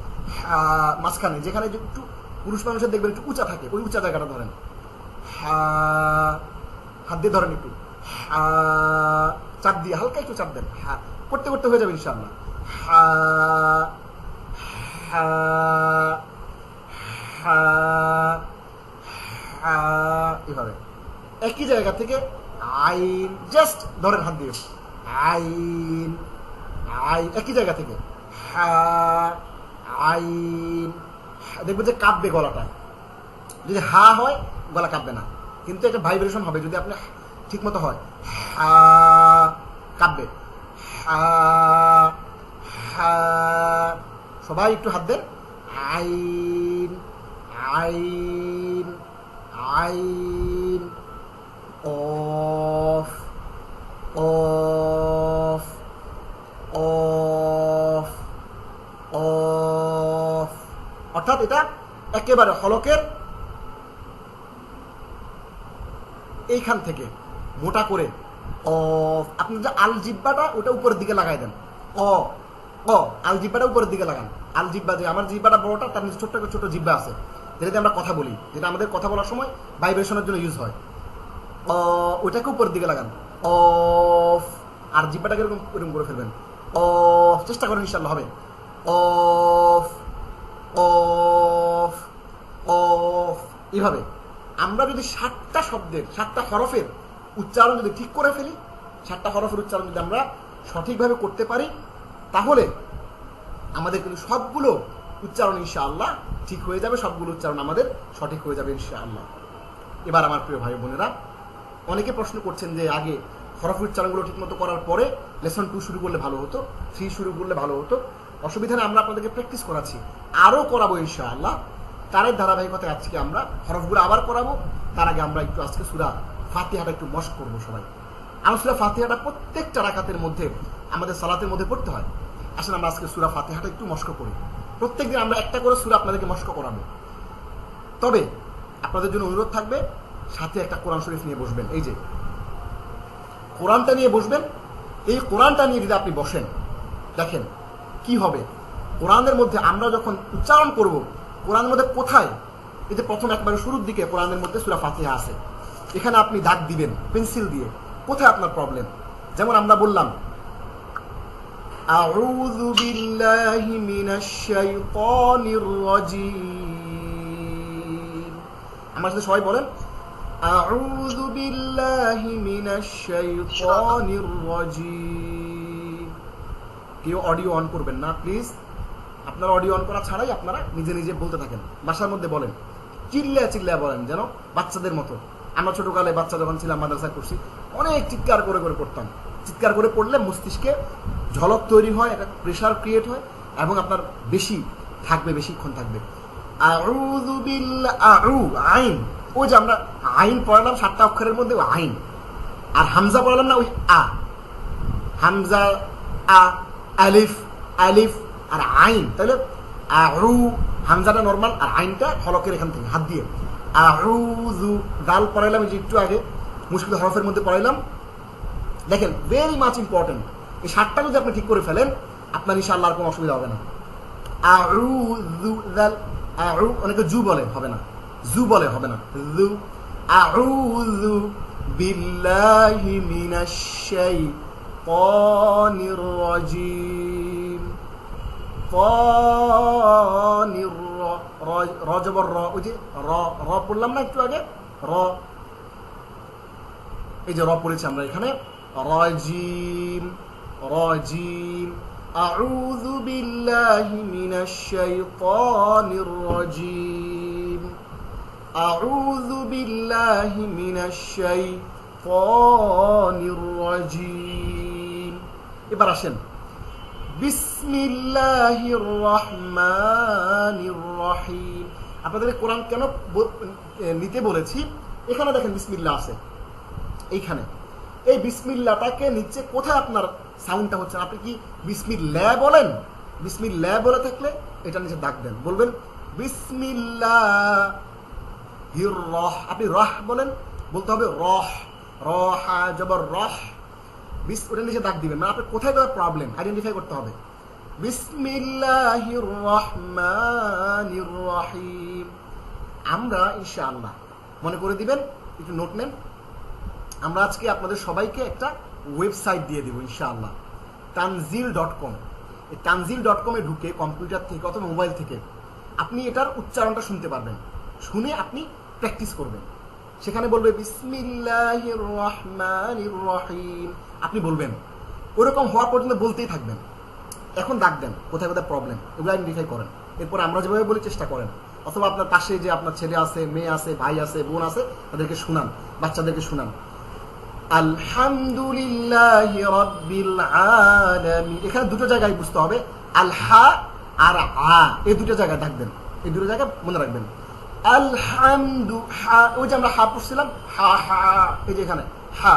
B: মাঝখানে যেখানে একটু পুরুষ মানুষের দেখবেন একটু উঁচা থাকে, ওই উঁচা জায়গাটা ধরেন, হাত দিয়ে ধরেন একটু, চাপ দিয়ে হালকা একটু চাপ দেন, করতে করতে হয়ে যাবে ইনশাআল্লাহ। এভাবে একই জায়গা থেকে আইন, জাস্ট ধরেন হাত দিয়ে, আইন, আইন, একই জায়গা থেকে আইন। দেখবেন যে কাঁপবে গলাটা, যদি হা হয় গলা কাঁপবে না, কিন্তু একটা ভাইব্রেশন হবে যদি আপনি ঠিক মতো হয়, হা, কাঁপবে, হা, হা। সবাই একটু হাত দেন, আইন, আইন, আইন। Of, of, of, of. অর্থাৎ এটা একেবারে হলকের এইখান থেকে মোটা করে অফ। আপনি যে আল জিব্বাটা ওটা উপরের দিকে লাগাই দেন, অ, অ, আল জিব্বাটা উপরের দিকে লাগান। আল জিব্বা, যে আমার জিব্বাটা বড়টা, তার নিচে ছোট্ট ছোট জিব্বা আছে, যেটাতে আমরা কথা বলি, যেটা আমাদের কথা বলার সময় ভাইব্রেশনের জন্য ইউজ হয়, ওইটাকে উপরের দিকে লাগান, অফ। আর জিব্বাটাকে এরকম এরকম করে ফেলবেন, অফ। চেষ্টা করেন, ইনশাআল্লাহ হবে। Of, of, of. এভাবে আমরা যদি 7টা শব্দের, 7টা হরফের উচ্চারণ যদি ঠিক করে ফেলি, 7টা হরফের উচ্চারণ যদি আমরা সঠিকভাবে করতে পারি, তাহলে আমাদের কিন্তু সবগুলো উচ্চারণ ইনশাআল্লাহ ঠিক হয়ে যাবে, সবগুলো উচ্চারণ আমাদের সঠিক হয়ে যাবে ইনশাআল্লাহ। এবার আমার প্রিয় ভাই বোনেরা, অনেকে প্রশ্ন করছেন যে আগে হরফ উচ্চারণগুলো ঠিকমতো করার পরে লেসন 2 শুরু করলে ভালো হতো, 3 শুরু করলে ভালো হতো। অসুবিধা নেই, আমরা আপনাদেরকে প্র্যাকটিস করাচ্ছি, আরও করাবো ইনশাআল্লাহ। তারের ধারাবাহিকতায় আজকে আমরা হরফগুলো আবার করাবো। তার আগে আমরা একটু আজকে সূরা ফাতিহাটা একটু মশক করবো সবাই। আমরা সূরা ফাতিহাটা প্রত্যেকটা রাকাতের মধ্যে, আমাদের সালাতের মধ্যে পড়তে হয়। আসলে আমরা আজকে সূরা ফাতিহাটা একটু মশক করি। প্রত্যেকদিন আমরা একটা করে সূরা আপনাদেরকে মশক করাবো। তবে আপনাদের জন্য অনুরোধ থাকবে, সাথে একটা কোরআন শরীফ নিয়ে বসবেন। এই যে কোরআনটা নিয়ে বসবেন, এই কোরআনটা নিয়ে যদি আপনি বসেন, দেখেন কি হবে। কোরআনের মধ্যে আমরা যখন উচ্চারণ করব, কোরআনের মধ্যে কোথায়, এই যে প্রথম একবারে শুরুর দিকে কোরআনের মধ্যে সূরা ফাতিহা আছে, এখানে আপনি দাগ দিবেন পেন্সিল দিয়ে, কোথায় আপনার প্রবলেম। যেমন আমরা বললাম, আউযু বিল্লাহি মিনাশ শাইতানির রাজীম। আমার সাথে সবাই বলেন, আউযু বিল্লাহি মিনাশ শাইতানির রাজীম। কেউ অডিও অন করবেন না প্লিজ। আপনারা অডিও অন করা ছাড়াই আপনারা নিজে নিজে বলতে থাকেন, বাসার মধ্যে বলেন, চিল্লায় চিল্লায় বলেন, যেন বাচ্চাদের মতো। আমরা ছোটকালে বাচ্চা যখন ছিলাম, মাদ্রাসায় করছি, অনেক চিৎকার করে করে পড়তাম। চিৎকার করে পড়লে মস্তিষ্কে ঝলক তৈরি হয়, একটা প্রেশার ক্রিয়েট হয়, এবং আপনার বেশি থাকবে, বেশিক্ষণ থাকবে। আউযু বিল্লাহি, আইন, ওই যে আমরা আইন পড়ালাম 7টা অক্ষরের মধ্যে, আইন। আর হামজা পড়ালাম না, ওই আ। হামজা আ, আলিফ আলিফ আর আইন, তাহলে আউ, হামজাটা নরমাল আর আইনটা হলকের এখান থেকে হাত দিয়ে আউযু, দাল পড়াইলাম এই যে একটু আগে মুশকিল হরফের মধ্যে পড়াইলাম। দেখেন ভেরি মাচ ইম্পর্টেন্ট, এই 7টা যদি আপনি ঠিক করে ফেলেন আপনার ইনশাআল্লাহ আর কোনো অসুবিধা হবে না। আউযু, দাল আউ, অনেকে জু বলে, হবে না, জু বলে, হবে না, জু। আউযু বিল্লাহি মিনাশ শাইতানির রাজিম, ফানির র জবর র, ওই যে র পড়লাম না একটু আগে, র, এই যে র পড়েছি আমরা এখানে, রাজিম রাজিম। আউযু বিল্লাহি মিনাশ শাইতানির রাজিম, আউযু বিল্লাহি মিনাশ শাইতানির রাজিম। এবার আসেন বিসমিল্লাহির রহমানির রহিম। আপনাদের কোরআন কেন নিতে বলেছি, এখানে দেখেন বিসমিল্লাহ আছে এইখানে, এই বিসমিল্লাহটাকে নিচে কোথায় আপনার সাউন্ডটা হচ্ছে, আপনি কি বিসমিল্লাহ বলেন, বিসমিল্লাহ বলে থাকলে এটা নিচে দাগ দেন, বলবেন বিসমিল্লাহির রহ, আপনি রহ বলেন, বলতে হবে রহ, রহা জবর রহ, ওটা নিচে দাগ দিবেন, মানে আপনার কোথায় কোথায় প্রবলেম আইডেন্টিফাই করতে হবে। বিসমিল্লাহির রহমানির রহিম। আমরা ইনশাআল্লাহ মনে করে দিবেন, একটু নোট নেন, আমরা আজকে আপনাদের সবাইকে একটা ওয়েবসাইট দিয়ে দেবো ইনশাআল্লাহ, tanzil.com। এই tanzil.com-এ ঢুকে কম্পিউটার থেকে অথবা মোবাইল থেকে আপনি এটার উচ্চারণটা শুনতে পারবেন, শুনে আপনি প্র্যাকটিস করবেন। সেখানে বলবে বিসমিল্লাহির রহমানির রহিম, আপনি বলবেন, ওরকম হওয়া পর্যন্ত বলতেই থাকবেন। এখন দাগ দেন কোথায় কোথায় প্রবলেম, এগুলো আইডেন্টিফাই করেন, এরপর আমরা যেভাবে বলি চেষ্টা করেন, অথবা আপনার পাশে যে আপনার ছেলে আছে, মেয়ে আছে, ভাই আছে, বোন আছে, তাদেরকে শুনান, বাচ্চাদেরকে শুনান। আলহামদুলিল্লাহি রাব্বিল আলামিন, এখানে দুটো জায়গায় বুঝতে হবে, আলহা আর আ, এই দুটো জায়গায় থাকবেন, এই দুটো জায়গায় মনে রাখবেন। আলহামদু, হা, ওই যে আমরা হা পড়ছিলাম, হা হা, এই যে এখানে হা,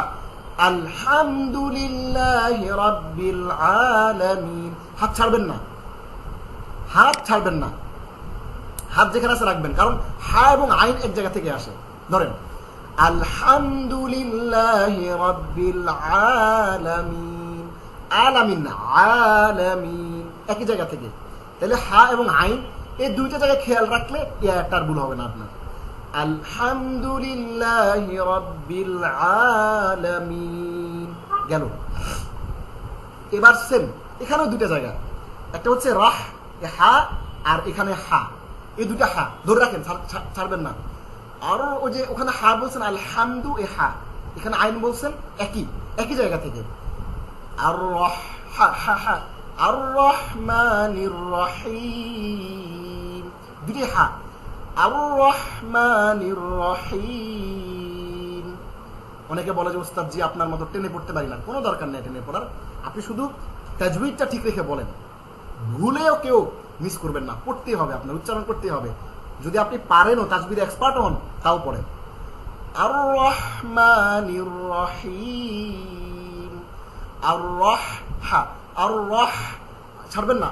B: আলহামদুলিল্লাহি রাব্বিল আলামিন। হাত ছাড়বেন না, হাত ছাড়বেন না, হাত যেখানে আছে রাখবেন, কারণ হা এবং আইন এক জায়গা থেকে আসে। ধরেন আলহামদুলিল্লাহি রাব্বিল আলামিন, আলামিন না, আলামিন একই জায়গা থেকে, তাহলে হা এবং আইন এই দুইটা জায়গায় খেয়াল রাখলে এটার ভুল হবে না আপনার। আলহামদুলিল্লাহি রাব্বিল আলামিন গেল। এবার সেম এখানেও দুইটা জায়গা, একটা হচ্ছে রাহ, হা, আর এখানে হা, এই দুইটা হা ধরে রাখেন, ছাড়বেন না। আর ওই যে ওখানে হা বলছেন আলহামদু, এ হা, এখানে আইন বলছেন, একই একই জায়গা থেকে। আর রহ, হা হা হা, আর রহমানির রহিম, দুটি হা, আর রহমানির রহিম। অনেকে বলে যে ওস্তাদ জি আপনার মতো টেনে পড়তে পারি না, কোনো দরকার নেই টেনে পড়ার, আপনি শুধু তাজবিদটা ঠিক রেখে বলেন, ভুলেও কেউ মিস করবেন না, পড়তেই হবে, আপনার উচ্চারণ করতেই হবে। যদি আপনি পারেনও, তাজবিদ এক্সপার্ট হন, তাও পড়েন। আর রহমানির রহিম, আর রহ, হা, আর রহ, ছাড়বেন না,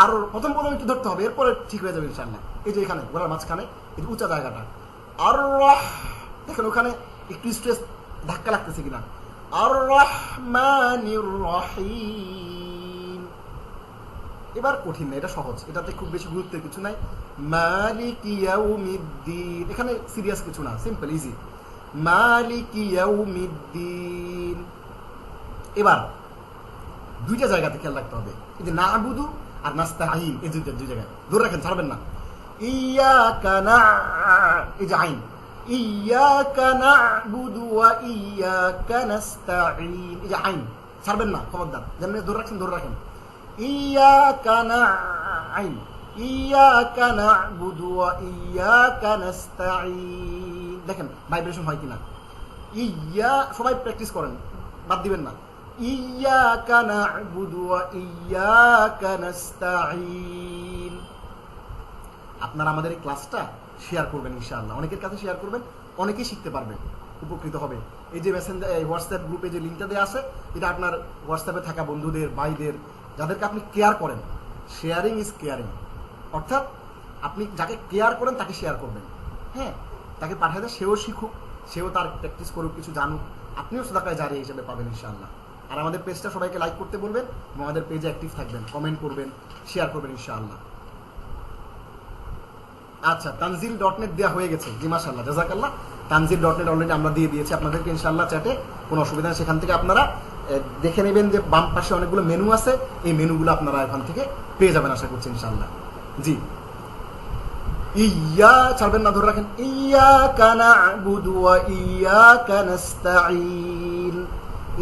B: আর প্রথম একটু ধরতে হবে, এরপরে ঠিক হয়ে যাবে ইনশাআল্লাহ। এই যে এখানে গলার মাঝখানে এই যে উঁচা জায়গাটা, আর রহ, দেখেন ওখানে একটু স্ট্রেস ধাক্কা লাগতেছে কিনা। আর রহমানির রহিম, এবার কঠিন না, এটা সহজ, এটাতে খুব বেশি গুরুত্বের কিছু নাই। মালিকি ইয়াউমিদ্দিন, এখানে সিরিয়াস কিছু না, সিম্পল ইজি। মালিকি ইয়াউমিদ্দিন। এবার দুইটা জায়গাতে খেয়াল রাখতে হবে, এই যে নাবুদু আর নাস্তাঈন, এই দুই জায়গায় ধরে রাখেন, ছাড়বেন না। ইয়াকা না, এই যে আইন, ইয়াকা নাবুদু ওয়া ইয়াকা নাস্তাঈন, এই যে আইন, ছাড়বেন না, খবরদার, যেমন ধরে রাখছেন ধরে রাখেন। ইয়াকা না'আইন, ইয়াকা না'বুদু ওয়া ইয়াকা নাস্তাঈন, দেখেন ভাইব্রেশন হয় কিনা। ইয়া, সবাই প্র্যাকটিস করেন, বাদ দিবেন না। ইয়াকা না'বুদু ওয়া ইয়াকা নাস্তাঈন। আপনারা আমাদের এই ক্লাসটা শেয়ার করবেন ইনশাআল্লাহ, অনেকের কাছে শেয়ার করবেন, অনেকেই শিখতে পারবেন। উপকৃত হবে। এই যে মেসেঞ্জার হোয়াটসঅ্যাপ গ্রুপে যে লিঙ্কটা দেওয়া আছে, এটা আপনার হোয়াটসঅ্যাপে থাকা বন্ধুদের, ভাইদের, যাদেরকে আপনি কেয়ার করেন, শেয়ারিং ইজ কেয়ারিং, অর্থাৎ আপনি যাকে কেয়ার করেন তাকে শেয়ার করবেন। হ্যাঁ, তাকে পাঠিয়ে দেয়, সেও শিখুক, সেও তার প্র্যাকটিস করুক, কিছু জানুক, আপনিও সাদাকায়ে জারিয়া হিসেবে পাবেন ইনশাআল্লাহ। আর আমাদের পেজটা সবাইকে লাইক করতে বলবেন এবং আমাদের পেজে অ্যাক্টিভ থাকবেন, কমেন্ট করবেন, শেয়ার করবেন ইনশাআল্লাহ। আচ্ছা, tanzil.net দেওয়া হয়ে গেছে, জি মাশাআল্লাহ, জাযাকাল্লাহ। tanzil.net অলরেডি আমরা দিয়ে দিয়েছি আপনাদেরকে ইনশাআল্লাহ চ্যাটে, কোনো অসুবিধা নেই। সেখান থেকে আপনারা দেখে নেবেন যে বাম পাশে অনেকগুলো মেনু আছে, এই মেনুগুলো আপনারা এখান থেকে পেয়ে যাবেন আশা করছি ইনশাআল্লাহ। জি, ইয়া ছাড়বেন না, ধরে রাখেন, ইয়াকা না'বুদু ওয়া ইয়াকা নাস্তাঈন,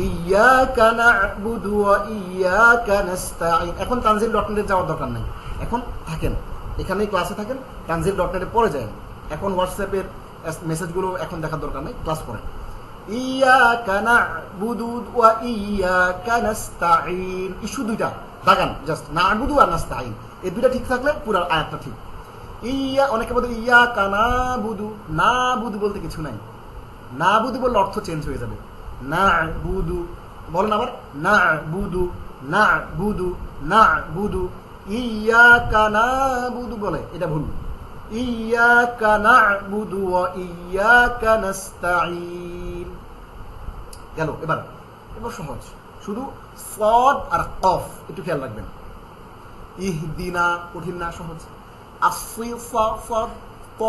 B: ইয়াকা না'বুদু ওয়া ইয়াকা নাস্তাঈন। এখন tanzil.net যাওয়ার দরকার নাই, এখন থাকেন এখানেই, ক্লাসে থাকেন, tanzil.net পরে যায়। এখন হোয়াটসঅ্যাপের মেসেজগুলো এখন দেখার দরকার নেই, ক্লাস করেন। ইয়াকা না'বুদু ওয়া ইয়াকা নাস্তাঈন, ইস্যু দুইটা দাগান, জাস্ট না'বুদু আর নাস্তাঈন, এই দুইটা ঠিক থাকলে পুরো আয়াতটা ঠিক। ইয়া, অনেকে বলে ইয়াকা না'বুদু, না'বুদু বলতে কিছু নাই, না'বুদু বললে অর্থ চেঞ্জ হয়ে যাবে। না'বুদু বলেন আবার, না'বুদু, না'বুদু, না'বুদু, ইয়াকা না'বুদু বলে, এটা ভুল। ইয়াকা না'বুদু ওয়া ইয়াকা নাস্তাঈন গেল। এবার সহজ, শুধু সাদ আর কফ একটু খেয়াল রাখবেন। ইহদিনা কঠিন না, সহজ। আসিফাফাদ ত,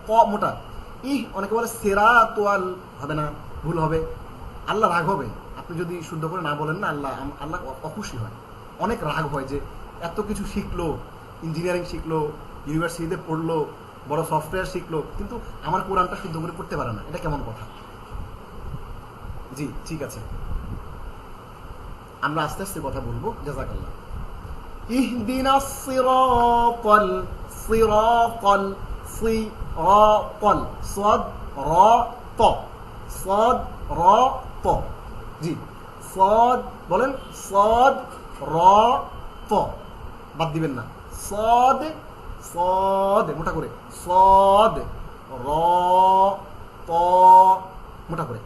B: ক মোটা। ইহ, অনেকে বলে সিরাতাল, হবে না, ভুল হবে, আল্লাহ রাগ হবে আপনি যদি শুদ্ধ করে না বলেন না, আল্লাহ অখুশি হয়, অনেক রাগ হয় যে এত কিছু শিখলো, ইঞ্জিনিয়ারিং শিখলো, ইউনিভার্সিটিতে পড়লো, বড় সফটওয়্যার শিখলো, কিন্তু আমার কোরআনটা শুদ্ধ করে পড়তে পারে না, এটা কেমন কথা? জি ঠিক আছে, আমরা আস্তে আস্তে কথা বলবো, জাযাকাল্লাহ। ইহদিনাস সিরাতাল, সিরাতাল, সিরাতাল, সাদ রা ত, সাদ রা ত, জি সাদ বলেন, সাদ রা ত, বাদ দিবেন না, সাদ, সাদ মোটা করে, সাদ রা ত মোটা করে।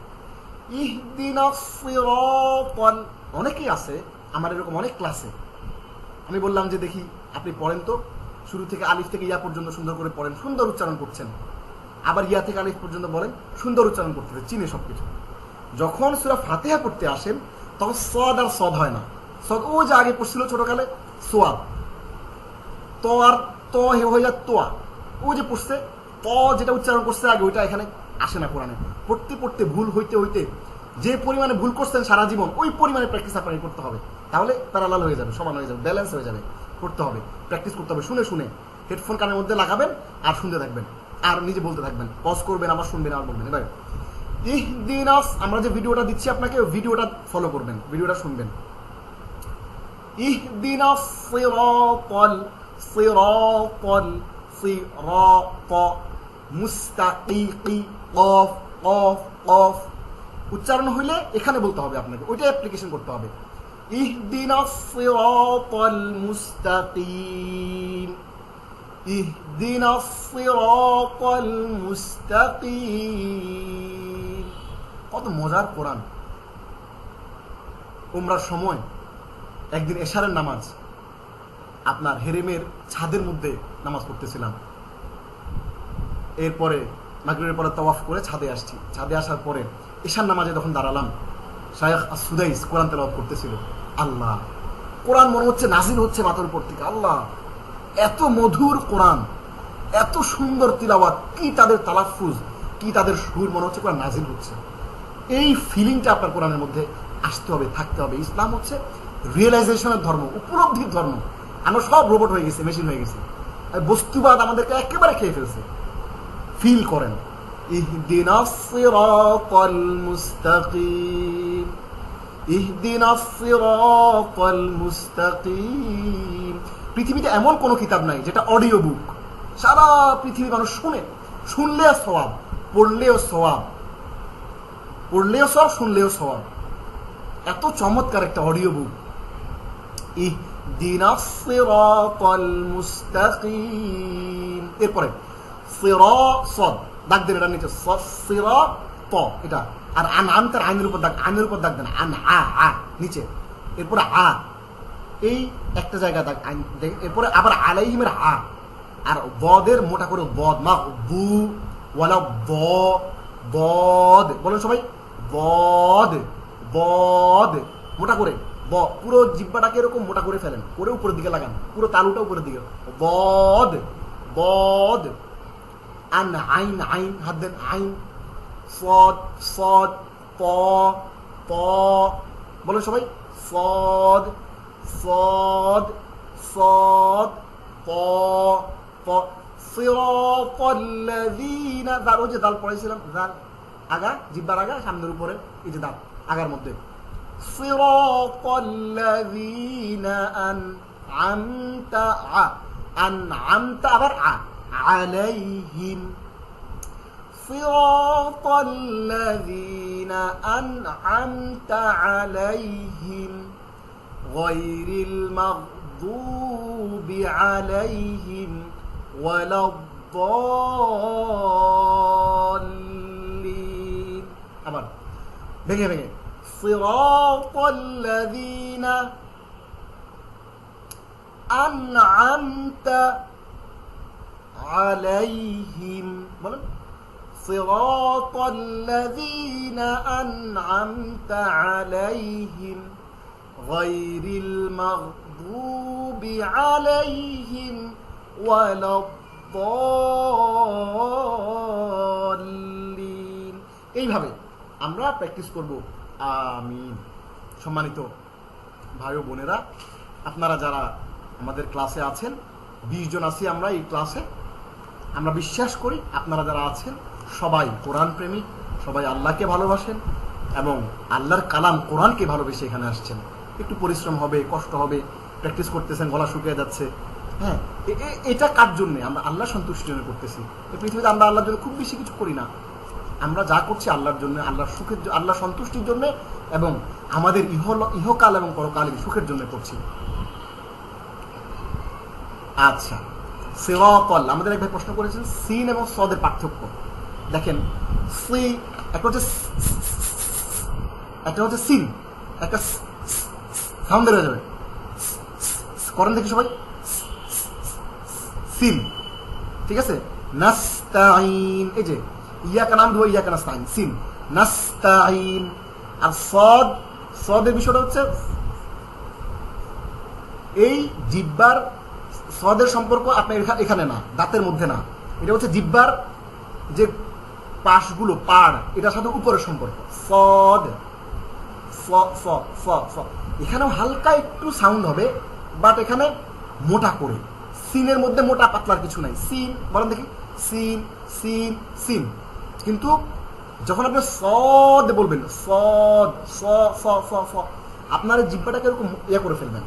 B: ইহদিনাস সিরাতাল, অনেকেই আছে আমার এরকম অনেক ক্লাসে, আমি বললাম যে দেখি আপনি পড়েন তো, শুরু থেকে আলিফ থেকে ইয়া পর্যন্ত সুন্দর করে পড়েন, সুন্দর উচ্চারণ করছেন, আবার ইয়া থেকে আলিফ পর্যন্ত বলেন, সুন্দর উচ্চারণ করতেছে, চিনে সবকিছু। যখন সূরা ফাতিহা পড়তে আসেন তখন সদ আর সদ হয় না, সদ ও যে আগে পড়ছিল ছোটকালে সোয়াদ, তো আর তো হয়ে যায় তোয়া, ও যে পড়ছে ত যেটা উচ্চারণ করছে আগে ওইটা এখানে আসে না কোরআনে। পড়তে পড়তে ভুল হইতে হইতে যে পরিমাণে ভুল করছেন সারা জীবন, ওই পরিমাণে প্র্যাকটিস আপনাকে করতে হবে, তাহলে প্যারালাল হয়ে যাবে, সমান হয়ে যাবে, ব্যালেন্স হয়ে যাবে। করতে হবে, প্র্যাকটিস করতে হবে, শুনে শুনে হেডফোন কানের মধ্যে লাগাবেন আর শুনতে থাকবেন, আর নিজে বলতে থাকবেন, পজ করবেন, আবার শুনবেন, আবার বলবেন। এবার ইহদিনাস, আমরা যে ভিডিওটা দিচ্ছি আপনাকে, ভিডিওটা ফলো করবেন, ভিডিওটা শুনবেন। ইহদিনাস সিরাতাল, সিরাতাল, সিরাত, মুস্তাকিকি, কফ কফ কফ, উচ্চারণ হইলে এখানে বলতে হবে আপনাকে, ওইটা অ্যাপ্লিকেশন করতে হবে। ইহদিনাস সিরাতাল মুস্তাকিম, ইহদিনাস সিরাতাল মুস্তাকিম। কত মজার কোরআন। উমরার সময় একদিন এশারের নামাজ আপনার হেরেমের ছাদের মধ্যে নামাজ পড়তেছিলাম, এরপরে মাগরিবের পরে তাওয়াফ করে ছাদে আসছি, ছাদে আসার পরে এশার নামাজে যখন দাঁড়ালাম, শায়খ আস-সুদাইস কোরআন তেলাওয়াত করতেছিল। আল্লাহ, কোরআন মনে হচ্ছে নাজিল হচ্ছে মাথার উপর থেকে। আল্লাহ, এত মধুর কোরআন, এত সুন্দর তিলাওয়াত, কি তাদের তালাফুজ, কি তাদের সুর, মনে হচ্ছে কোরআন নাজিল হচ্ছে। এই ফিলিংটা আপনার কোরআনের মধ্যে আসতে হবে, থাকতে হবে। ইসলাম হচ্ছে রিয়েলাইজেশনের ধর্ম, উপলব্ধির ধর্ম। আমরা সব রোবট হয়ে গেছি, মেশিন হয়ে গেছি, বস্তুবাদ আমাদেরকে একেবারে খেয়ে ফেলছে। ফিল করেন, ইহদিনাস সিরাতাল মুস্তাকিম, ইহদিনাস সিরাতাল মুস্তাকিম। পৃথিবীতে এমন কোনো কিতাব নাই যেটা অডিও বুক, সারা পৃথিবীর মানুষ শুনে, শুনলেও সওয়াব, পড়লেও সওয়াব, পড়লেও সওয়াব, শুনলেও সওয়াব। এত চমৎকার একটা অডিও বুক। ইহদিনাস সিরাতাল মুস্তাকিম, এরপরে সিরাত, দাগ দেন, এটা নিচে সিরাত, ত এটা। আর আনআমতার আইনের উপর দাগ দেন, আন আ নিচে, এরপরে আ, এই একটা জায়গা দাগ, এরপরে আবার আলাইহিমের আ, আর বদের মোটা করে বদ, মা বু ওয়ালা বদ, বলেন সবাই, বদ বদ মোটা করে, পুরো জিব্বাটাকে এরকম মোটা করে ফেলেন, করে উপরের দিকে লাগান, পুরো তালুটা উপরের দিকে, বদ বদ। আন আইন হাত দেন, আইন, সদ সদ, প প, বলেন সবাই, সদ সদ সদ, প প, সিরাতাল্লাযীনা, দাল, ওই যে দাল পড়াইছিলাম, দাল আগা, জিব্বার আগা, সামনের উপরে এই যে দাল আগার মধ্যে, সিরাতাল্লাযীনা আনআমতা, আনআমতা আবার আলাইহিম, সিরাতাল্লাযীনা আনআমতা আলাইহিম গায়রিল মাগদুবি আলাইহিম ওয়ালাদ-দাল্লিন। আবার ভেঙে ভেঙে, সিরাতাল্লাযীনা আনআমতা আলাইহিম, বলেন, সিরাতাল্লাযীনা আনআমতা আলাইহিম গায়রিল মাগদুবি আলাইহিম ওয়ালাদ-দাল্লিন। এইভাবে আমরা প্র্যাকটিস করব। আমিন। সম্মানিত ভাই ও বোনেরা, আপনারা যারা আমাদের ক্লাসে আছেন, 20 জন আছি আমরা এই ক্লাসে, আমরা বিশ্বাস করি আপনারা যারা আছেন সবাই কোরআন প্রেমিক, সবাই আল্লাহকে ভালোবাসেন এবং আল্লাহর কালাম কোরআনকে ভালোবেসে এখানে আসছেন। একটু পরিশ্রম হবে, কষ্ট হবে, প্র্যাকটিস করতেছেন, গলা শুকিয়ে যাচ্ছে, হ্যাঁ, এটা কার জন্যে? আমরা আল্লাহ সন্তুষ্টির জন্য করতেছি। এই পৃথিবীতে আমরা আল্লাহর জন্য খুব বেশি কিছু করি না, আমরা যা করছি আল্লাহর জন্য, আল্লাহর সুখের, আল্লাহ সন্তুষ্টির জন্য এবং আমাদের ইহকাল এবং পরকালীন সুখের জন্য করছি। আচ্ছা, সিরাতাল, আমাদের এক ভাই প্রশ্ন করেছেন সিন এবং সদের পার্থক্য। দেখেন, সি একটা হচ্ছে সিন, একটা সাউন্ড বের হয়ে যাবে, করেন দেখি সবাই, সিন, ঠিক আছে। নাস্তাইন, এই যে ইয়াকা নাম ধোয়া, ইয়াকা নাস্তাইন, সিন, নাস্তাইন। আর সদের বিষয়টা হচ্ছে এই জিব্বার, সদের সম্পর্ক আপনার এখানে না, দাঁতের মধ্যে না, এটা হচ্ছে জিব্বার যে পাশগুলো, পাড়, এটার সাথে উপরের সম্পর্ক। সদ, এখানেও হালকা একটু সাউন্ড হবে, বাট এখানে মোটা করে। সিনের মধ্যে মোটা পাতলার কিছু নাই। সিন বলেন দেখি, সিন সিন সিন। কিন্তু যখন আপনি সদ বলবেন, সদ স স স স, আপনার জিব্বাটাকে এরকম ইয়ে করে ফেলবেন,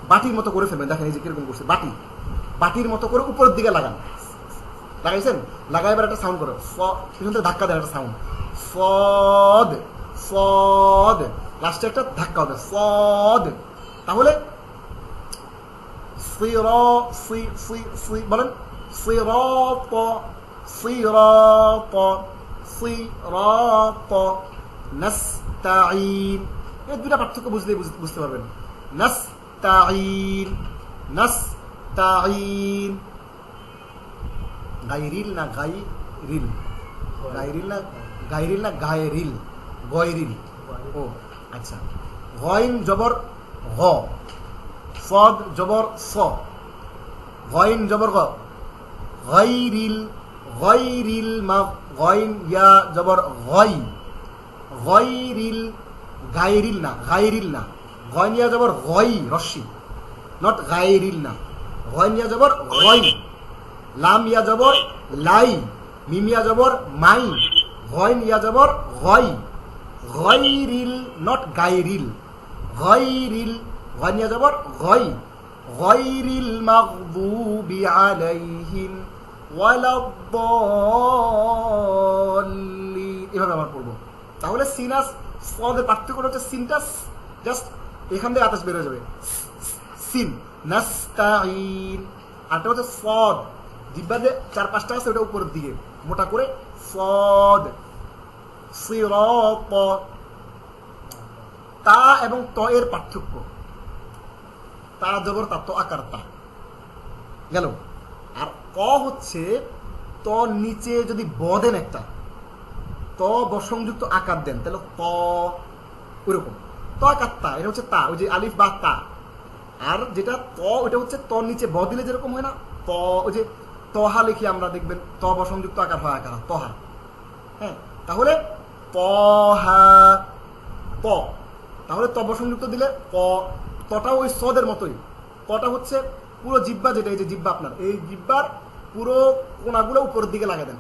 B: বাটির মতো করে ফেলবেন। দেখেন এই যে কিরকম করছে, বাটির মতো করে উপরের দিকে লাগান, লাগাইছেন, লাগাইবার একটা সাউন্ড করে, পিছন থেকে ধাক্কা দেন একটা সাউন্ড, সদ সদ, লাস্টে একটা ধাক্কা হবে, সদ। তাহলে বলেন, সিরাত সিরাত সিরাত, নাস্তাইন, এই দুটা পার্থক্য বুঝতে পারবেন। নাস্তাইন নাস্তাইন, গায়রিল না গায়রিল, গায়রিল না গায়রিল না গায়রিল, গয়রিল। ও আচ্ছা, গয়ন জবর গ, সদ জবর স, গয়ন জবর গ, গায়রিল গায়রিল, মা গয়ন ইয়া জবর গয়, গায়রিল, গায়রিল না, গায়রিল না, গয়ন ইয়া জবর গয়, রস্যি, নট গায়রিল না, গয়ন ইয়া জবর গয়, লাম ইয়া জবর লাই, মিম ইয়া জবর মাই, গয়ন ইয়া জবর গয়, গয়রিল, নট গায়রিল, গয়রিল, গয়ন ইয়া জবর গয়, গয়রিল মাগদুবি আলাইহিম ওয়ালাদ-দাল্লিন। এভাবে আমরা পড়বো। তাহলে সিনাস সদের পার্থক্য হচ্ছে, সিনটা জাস্ট এখান থেকে আতাস বের হয়ে যাবে, সিন, নাস্তাইন। আরটা হচ্ছে সদ, জিব্বা যে 4-5টা আছে ওটা উপরের দিকে মোটা করে, সদ সিরাত। তা এবং ত এর পার্থক্য, তা জবর তা, তো আকার তা গেল। আর ক হচ্ছে ত নিচে যদি ব দেন একটা, ত বসংযুক্ত আকার দেন তাহলে ত, ওইরকম ত আকার তা, এটা হচ্ছে তা, ওই যে আলিফ বা তা। আর যেটা ত ওটা হচ্ছে ত নিচে ব দিলে যেরকম হয় না, ত ওই যে তহা লিখি আমরা, দেখবেন ত বসংযুক্ত আকার হয়, আকার তহা। হ্যাঁ, তাহলে তহা ত, তাহলে ত বসংযুক্ত দিলে ক, তটা ওই সদের মতোই। কটা হচ্ছে পুরো জিব্বা, যেটা এই যে জিব্বা আপনার, এই জিব্বার পুরো কোনাগুলো উপরের দিকে লাগা দেন,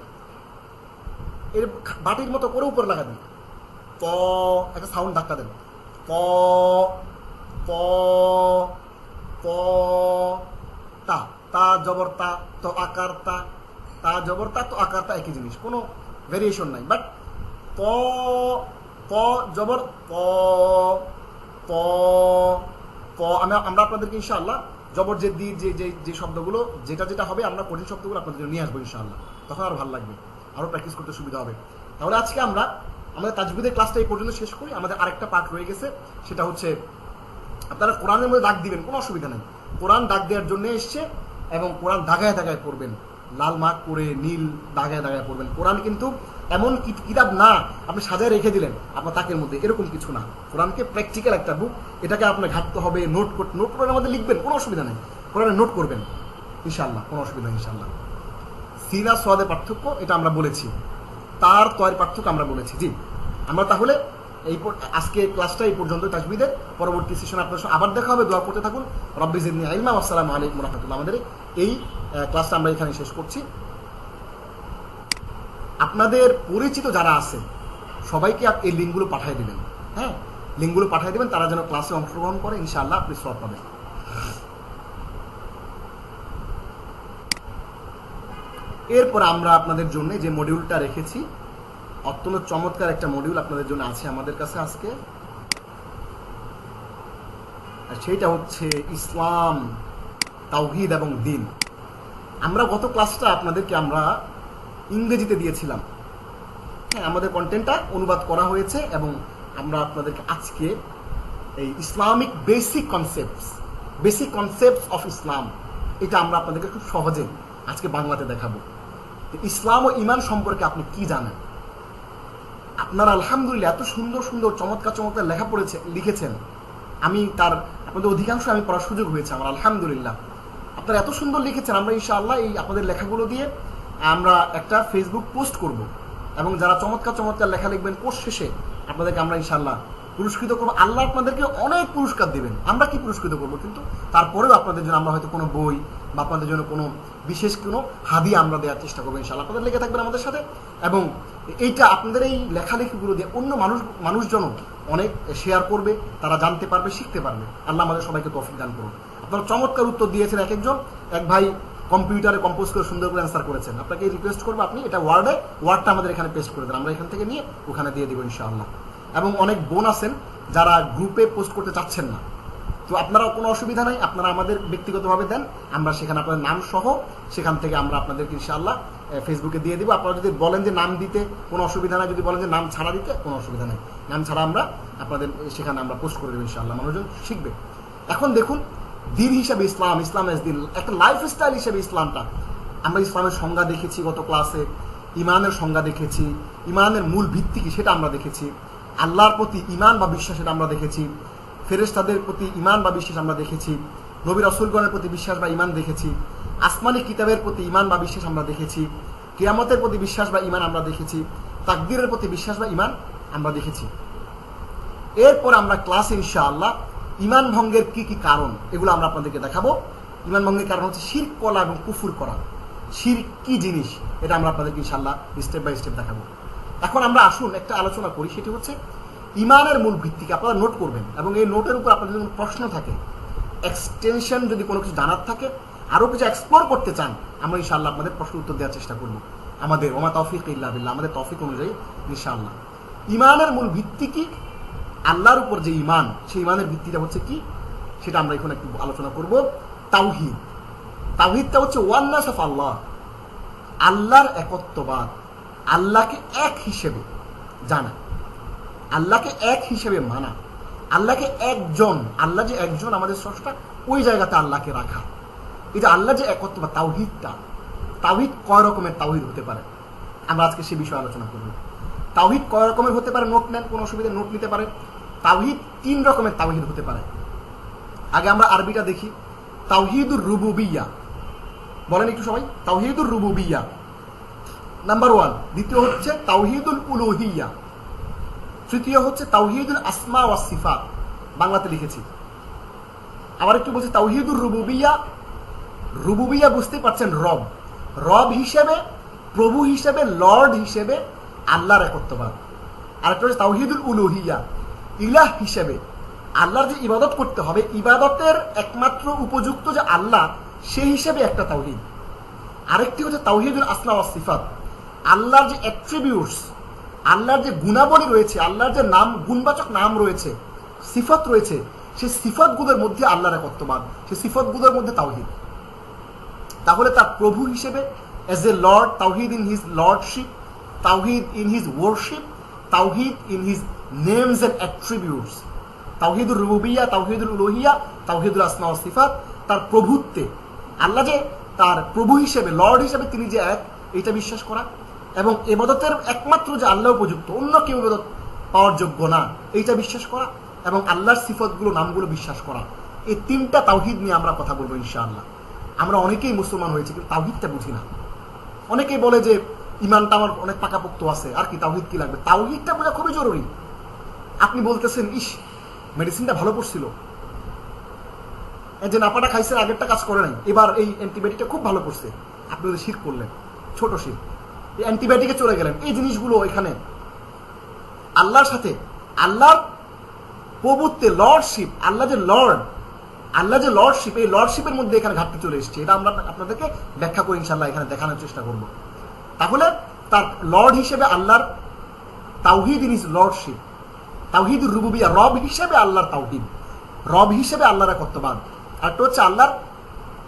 B: এর বাটির মতো করে উপরে লাগা দেন। প, একটা সাউন্ড ধাক্কা দেন, প প প, তা, তা জবর তা, তো আকার তা, তা জবর তা, তো আকার তা, একই জিনিস, কোনো ভেরিয়েশন নাই। বাট প, প জবর প, প প, আমরা আপনাদেরকে ইনশাআল্লাহ জবর যে দি যে শব্দগুলো যেটা যেটা হবে, আমরা কঠিন শব্দগুলো আপনাদের জন্য নিয়ে আসবো ইনশাআল্লাহ, তখন আরো ভালো লাগবে, আরো প্র্যাকটিস করতে সুবিধা হবে। তাহলে আজকে আমরা আমাদের তাজবিদের ক্লাসটা এই পর্যন্ত শেষ করি। আমাদের আরেকটা পার্ট রয়ে গেছে, সেটা হচ্ছে আপনারা কোরআনের মধ্যে দাগ দিবেন, কোনো অসুবিধা নেই। কোরআন দাগ দেওয়ার জন্য এসছে, এবং কোরআন দাগায় দাগায় পড়বেন, লাল মার্ক করে নীল দাগায় দাগায় পড়বেন। কোরআন কিন্তু এমন কিতাব না আপনি সাজায় রেখে দিলেন আপনার তাকের মধ্যে, এরকম কিছু না। কোরআনকে প্র্যাকটিক্যাল একটা বুক, এটাকে আপনার ঘাটতে হবে, নোট করে আমাদের লিখবেন, কোনো অসুবিধা নেই। কোরআনে নোট করবেন ইনশাআল্লাহ, কোনো অসুবিধা নেই ইনশাআল্লাহ। সিনা সোয়াদের পার্থক্য এটা আমরা বলেছি, তার তয়ের পার্থক্য আমরা বলেছি। জি, আমরা তাহলে আজকে ক্লাসটা এই পর্যন্ত তাজবিদের। পরবর্তী সেশনে আপনার সঙ্গে আবার দেখা হবে। দোয়া করতে থাকুন। রব্বি জিদনি ইলমা। আসসালামু আলাইকুম ওয়া রাহমাতুল্লাহ। আমাদের এই ক্লাসটা আমরা এখানে শেষ করছি। আপনাদের পরিচিত যারা আছে সবাইকে এই লিঙ্কগুলো পাঠিয়ে দিবেন। হ্যাঁ, লিঙ্কগুলো পাঠিয়ে দেবেন, তারা যেন ক্লাসে অংশগ্রহণ করে, ইনশাআল্লাহ আপনি সওয়াব পাবেন। এরপর আমরা আপনাদের জন্য যে মডিউলটা রেখেছি, অত্যন্ত চমৎকার একটা মডিউল আপনাদের জন্য আছে আমাদের কাছে আজকে, আর সেইটা হচ্ছে ইসলাম, তাওহীদ এবং দ্বীন। আমরা গত ক্লাসটা আপনাদেরকে আমরা ইংরেজিতে দিয়েছিলাম। হ্যাঁ, আমাদের কন্টেন্টটা অনুবাদ করা হয়েছে, এবং আমরা আপনাদেরকে আজকে এই Islamic basic concepts of Islam, এটা আমরা আপনাদেরকে খুব সহজে আজকে বাংলাতে দেখাবো। ইসলাম ও ঈমান সম্পর্কে আপনি কি জানেন? আপনারা আলহামদুলিল্লাহ এত সুন্দর সুন্দর চমৎকার লেখা লিখেছেন। আপনাদের অধিকাংশ আমি পড়ার সুযোগ হয়েছে আমার, আলহামদুলিল্লাহ। আপনারা এত সুন্দর লিখেছেন। আমরা ইনশাআল্লাহ এই আপনাদের লেখাগুলো দিয়ে আমরা একটা ফেসবুক পোস্ট করব, এবং যারা চমৎকার লেখা লিখবেন, পোস্ট শেষে আপনাদেরকে আমরা ইনশাআল্লাহ পুরস্কৃত করবো। আল্লাহ আপনাদেরকে অনেক পুরস্কার দিবেন, আমরা কি পুরস্কৃত করবো, কিন্তু তারপরেও আপনাদের জন্য আমরা হয়তো কোনো বই বা আপনাদের জন্য কোনো বিশেষ কোনো হাদিয়া আমরা দেওয়ার চেষ্টা করবো ইনশাআল্লাহ। আপনাদের লেগে থাকবেন আমাদের সাথে, এবং এইটা আপনাদের এই লেখালেখিগুলো দিয়ে অন্য মানুষজন অনেক শেয়ার করবে, তারা জানতে পারবে, শিখতে পারবে। আল্লাহ আমাদের সবাইকে তৌফিক দান করুন। আপনারা চমৎকার উত্তর দিয়েছেন একজন। এক ভাই কম্পিউটারে কম্পোজ করে সুন্দর করে অ্যান্সার করেছেন। আপনাকে রিকোয়েস্ট করবো, আপনি এটা ওয়ার্ডটা আমাদের এখানে পেস্ট করে দেন, আমরা এখান থেকে নিয়ে ওখানে দিয়ে দিব ইনশাআল্লাহ। এবং অনেক বোন আছেন যারা গ্রুপে পোস্ট করতে চাচ্ছেন না, তো আপনারা কোনো অসুবিধা নাই, আপনারা আমাদের ব্যক্তিগতভাবে দেন, আমরা সেখানে আপনাদের নাম সহ সেখান থেকে আমরা আপনাদেরকে ইনশাআল্লাহ ফেসবুকে দিয়ে দিব। আপনারা যদি বলেন যে নাম দিতে, কোনো অসুবিধা নাই। যদি বলেন যে নাম ছাড়া দিতে, কোনো অসুবিধা নাই। নাম ছাড়া আমরা আপনাদের সেখানে আমরা পোস্ট করে দেবো ইনশাআল্লাহ, মানুষজন শিখবে। এখন দেখুন, দিন হিসাবে ইসলাম এস দিন, একটা লাইফস্টাইল হিসেবে ইসলামটা, আমরা ইসলামের সংজ্ঞা দেখেছি গত ক্লাসে, ইমানের সংজ্ঞা দেখেছি, ইমানের মূল ভিত্তি কি সেটা আমরা দেখেছি, আল্লাহর প্রতি ইমান বা বিশ্বাস সেটা আমরা দেখেছি, ফেরেশতাদের প্রতি ইমান বা বিশ্বাস আমরা দেখেছি, নবী রাসূলগণের প্রতি বিশ্বাস বা ইমান দেখেছি, আসমানি কিতাবের প্রতি ইমান বা বিশ্বাস আমরা দেখেছি, কিয়ামতের প্রতি বিশ্বাস বা ইমান আমরা দেখেছি, তাকদীরের প্রতি বিশ্বাস বা ইমান আমরা দেখেছি। এরপর আমরা ক্লাসে ইনশাআল্লাহ ইমান ভঙ্গের কি কি কারণ, এগুলো আমরা আপনাদেরকে দেখাবো। ইমান ভঙ্গের কারণ হচ্ছে শিরক করা এবং কুফর করা। শিরক কি জিনিস এটা আমরা আপনাদেরকে ইনশাআল্লাহ স্টেপ বাই স্টেপ দেখাবো। এখন আমরা আসুন একটা আলোচনা করি, সেটি হচ্ছে ইমানের মূল ভিত্তিকে আপনারা নোট করবেন, এবং এই নোটের উপর আপনাদের যদি প্রশ্ন থাকে, এক্সটেনশন যদি কোনো কিছু জানার থাকে, আরও কিছু এক্সপ্লোর করতে চান, আমরা ইনশাআল্লাহ আপনাদের প্রশ্ন উত্তর দেওয়ার চেষ্টা করবো আমাদের ওমা তৌফিক ইল্লা বিল্লাহ, আমাদের তৌফিক অনুযায়ী ইনশাআল্লাহ। ইমানের মূল ভিত্তি কি? আল্লাহর উপর যে ইমান, সেই ইমানের ভিত্তিটা হচ্ছে কি সেটা আমরা এখন একটু আলোচনা করব। তাওহীদ, তাওহীদটা হচ্ছে ওয়াননেস অফ আল্লাহ, আল্লাহর একত্ববাদ, আল্লাহকে এক হিসেবে জানা, আল্লাহকে এক হিসেবে মানা, আল্লাহকে একজন, আল্লাহ যে একজন আমাদের স্রষ্টা, ওই জায়গাতে আল্লাহকে রাখা। এই যে আল্লাহ যে একত্ব বা তাওহীদটা, তাওহীদ কয় রকমের তাওহীদ হতে পারে, আমরা আজকে সে বিষয়ে আলোচনা করব। তাওহীদ কয় রকমের হতে পারে, নোট নেন, কোনো অসুবিধা, নোট নিতে পারে। তাওহীদ 3 রকমের তাওহীদ হতে পারে। আগে আমরা আরবিটা দেখি। তাওহীদুর রুবুবিয়্যাহ, বলেন একটু সবাই, তাওহীদুর রুবুবিয়্যাহ নাম্বার 1। দ্বিতীয় হচ্ছে তাওহীদুল উলুহিয়্যাহ। তৃতীয় হচ্ছে তাওহীদুল আসমা ওয়াস সিফাত, বাংলাতে লিখেছি। আবার একটু বলছি, তাওহীদুর রুবুবিয়্যাহ, রুবুবিয়্যাহ বুঝতে পারছেন, রব, রব হিসেবে, প্রভু হিসেবে, লর্ড হিসেবে আল্লাহর একত্ববাদ। আর একটা হচ্ছে তাওহীদুল উলুহিয়্যাহ, ইলাহ হিসেবে আল্লাহর যে ইবাদত করতে হবে, ইবাদতের একমাত্র উপযুক্ত যে আল্লাহ, সেই হিসেবে একটা তাওহীদ। আরেকটি হচ্ছে তাওহীদুল আসমা ওয়াস সিফাত, আল্লাহর যে অ্যাট্রিবিউটস, আল্লাহর যে গুণাবলী রয়েছে, আল্লাহর যে নাম, গুণবাচক নাম রয়েছে, সিফাত রয়েছে, সেই সিফাতগুলোর মধ্যে আল্লাহর একত্ববাদ, সেই সিফাতগুলোর মধ্যে তাওহীদ। তাহলে তার প্রভু হিসেবে, এজ এ লর্ড, তাওহীদ ইন হিজ লর্ডশিপ, তাওহীদ ইন হিজ ওয়ারশিপ, তাওহীদ in his names and attributes, তাওহীদুর রুবুবিয়্যাহ, তাওহীদুল উলুহিয়্যাহ, তাওহীদুল আসমা ওয়াস সিফাত, তার প্রভুত্বে, আল্লাহ যে তার প্রভু হিসেবে, লর্ড হিসেবে তিনি যে এক, এটা বিশ্বাস করা, এবং ইবাদতের একমাত্র যে আল্লাহ উপযুক্ত, অন্য কেউ ইবাদত পাওয়ার যোগ্য না, এইটা বিশ্বাস করা, এবং আল্লাহর সিফাতগুলো, নামগুলো বিশ্বাস করা। এই 3টা তাওহীদ নিয়ে আমরা কথা বলবো ইনশাআল্লাহ। আমরা অনেকেই মুসলমান হয়েছি, কিন্তু তাওহীদটা বুঝি না। অনেকেই বলে যে ইমানটা আমার অনেক পাকাপোক্ত আছে, আর কি তাওহীদ কি লাগবে? তাওহীদটা বোঝা খুবই জরুরি। আপনি বলতেছেন, ইস মেডিসিনটা ভালো পড়ছিল, যে নাপাটা খাইছেন, আগেরটা কাজ করে নাই, এবার এই অ্যান্টিবায়োটিকটা খুব ভালো পড়ছে, আপনি ওদের শিরক করলেন, ছোট শিরক, এই অ্যান্টিবায়োটিকে চলে গেলেন। এই জিনিসগুলো এখানে আল্লাহর সাথে, আল্লাহর প্রভুত্বে, লর্ডশিপ, আল্লাহ যে লর্ড, আল্লাহ যে লর্ডশিপ, এই লর্ডশিপের মধ্যে এখানে ঘাটতি চলে এসেছে। এটা আমরা আপনাদেরকে ব্যাখ্যা করে ইনশাআল্লাহ এখানে দেখানোর চেষ্টা করব। তাহলে তার লর্ড হিসেবে আল্লাহর তাওহীদ ইন হিজ লর্ডশিপ, তাওহীদুর রুবুবিয়্যাহ, রব হিসেবে আল্লাহর তাওহীদ, রব হিসেবে আল্লাহর একত্ববাদ। আরেকটি হচ্ছে আল্লাহর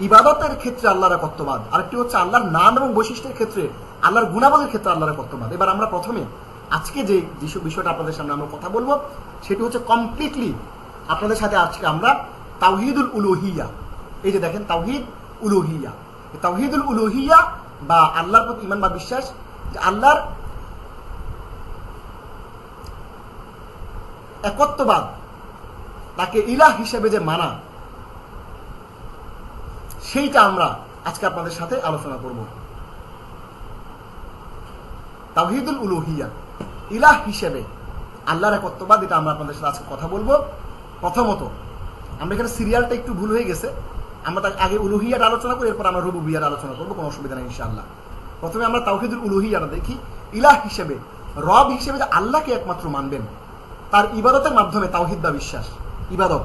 B: ইবাদতের ক্ষেত্রে আল্লাহর একত্ববাদ। আরেকটি হচ্ছে আল্লাহর নাম এবং বৈশিষ্ট্যের ক্ষেত্রে, আল্লাহর গুণাবলীর ক্ষেত্রে আল্লাহর একত্ববাদ। এবার আমরা প্রথমে আজকে যে বিষয়টা আপনাদের সামনে আমরা কথা বলবো, সেটি হচ্ছে কমপ্লিটলি আপনাদের সাথে আজকে আমরা তাওহীদুল উলুহিয়্যাহ, এই যে দেখেন তাওহীদ উলুহিয়্যাহ, তাওহীদুল উলুহিয়্যাহ বা আল্লাহর প্রতি ঈমান বা বিশ্বাস, যে আল্লাহর একত্ববাদ, তাকে ইলাহ হিসেবে যে মানা, সেইটা আমরা আজকে আপনাদের সাথে আলোচনা করব। তাওহীদুল উলুহিয়্যাহ, ইলাহ হিসেবে আল্লাহর একত্ববাদ, এটা আমরা আপনাদের সাথে আজকে কথা বলবো। প্রথমত আমরা এখানে সিরিয়ালটা একটু ভুল হয়ে গেছে, আমরা তার আগে উলুহিয়্যাহটা আলোচনা করি, এরপর আমরা রুবুবিয়্যাহটা আলোচনা করবো, কোনো অসুবিধা নেই ইনশাআল্লাহ। প্রথমে আমরা তাওহীদুল উলুহিয়্যাহটা দেখি। ইলাহ হিসেবে, রব হিসেবে যে আল্লাহকে একমাত্র মানবেন, তার ইবাদতের মাধ্যমে তাওহীদ বা বিশ্বাস, ইবাদত,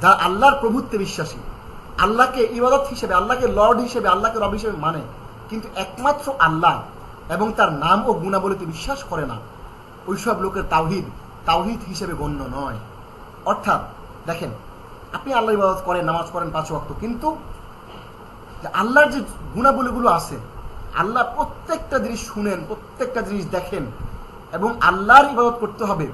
B: যারা আল্লাহর প্রভুত্বে বিশ্বাসী, আল্লাহকে ইবাদত হিসেবে, আল্লাহকে লর্ড হিসেবে, আল্লাহকে রব হিসেবে মানে, কিন্তু একমাত্র আল্লাহ এবং তার নাম ও গুণাবলীতে বিশ্বাস করে না, ওইসব লোকের তাওহীদ তাওহীদ হিসেবে গণ্য নয়। অর্থাৎ দেখেন, আপনি আল্লাহ ইবাদত করেন, নামাজ পড়েন 5 ওয়াক্ত, কিন্তু আল্লাহর যে গুণাবলীগুলো আছে, আল্লাহ প্রত্যেকটা জিনিস শুনেন, প্রত্যেকটা জিনিস দেখেন, এবং আল্লাহর ইবাদত করতে হবে,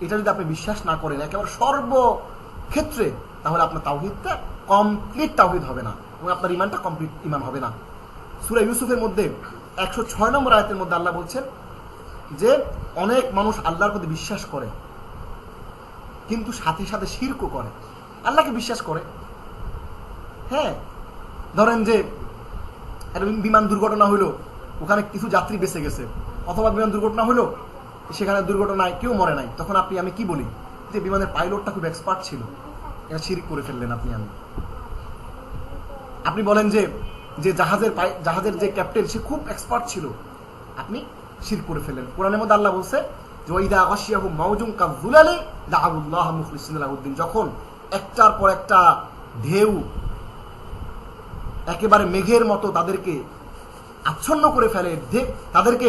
B: এটা যদি আপনি বিশ্বাস না করেন একেবারে সর্বক্ষেত্রে, তাহলে আপনার তাওহীদটা কমপ্লিট তাওহীদ হবে না, এবং আপনার ইমানটা কমপ্লিট ইমান হবে না। সূরা ইউসুফের মধ্যে 106 নম্বর আয়াতের মধ্যে আল্লাহ বলছেন যে অনেক মানুষ আল্লাহর প্রতি বিশ্বাস করে, কিন্তু সাথে সাথে শিরকও করে। আল্লাহকে বিশ্বাস করে, হ্যাঁ, ধরেন যে একটা বিমান দুর্ঘটনা হইলো, ওখানে কিছু যাত্রী বেঁচে গেছে, অথবা বিমান দুর্ঘটনা হইলো, সেখানে দুর্ঘটনায় কেউ মরে নাই, তখন আমি কি বলি, যে বিমানের পাইলটটা খুব এক্সপার্ট ছিল, এটা শিরক করে ফেললেন আপনি বলেন যে জাহাজের যে ক্যাপ্টেন, সে খুব এক্সপার্ট ছিল, আপনি শিরক করে ফেললেন। কোরআনের মধ্যে আল্লাহ বলছে যে ওয়াইদা গাশিয়াহুম মাউজুন কাযুলালি দাআউল্লাহ মুখলিসিনা লাহুদ্দিন, যখন একটার পর একটা ঢেউ একেবারে মেঘের মতো তাদেরকে আচ্ছন্ন করে ফেলে, তাদেরকে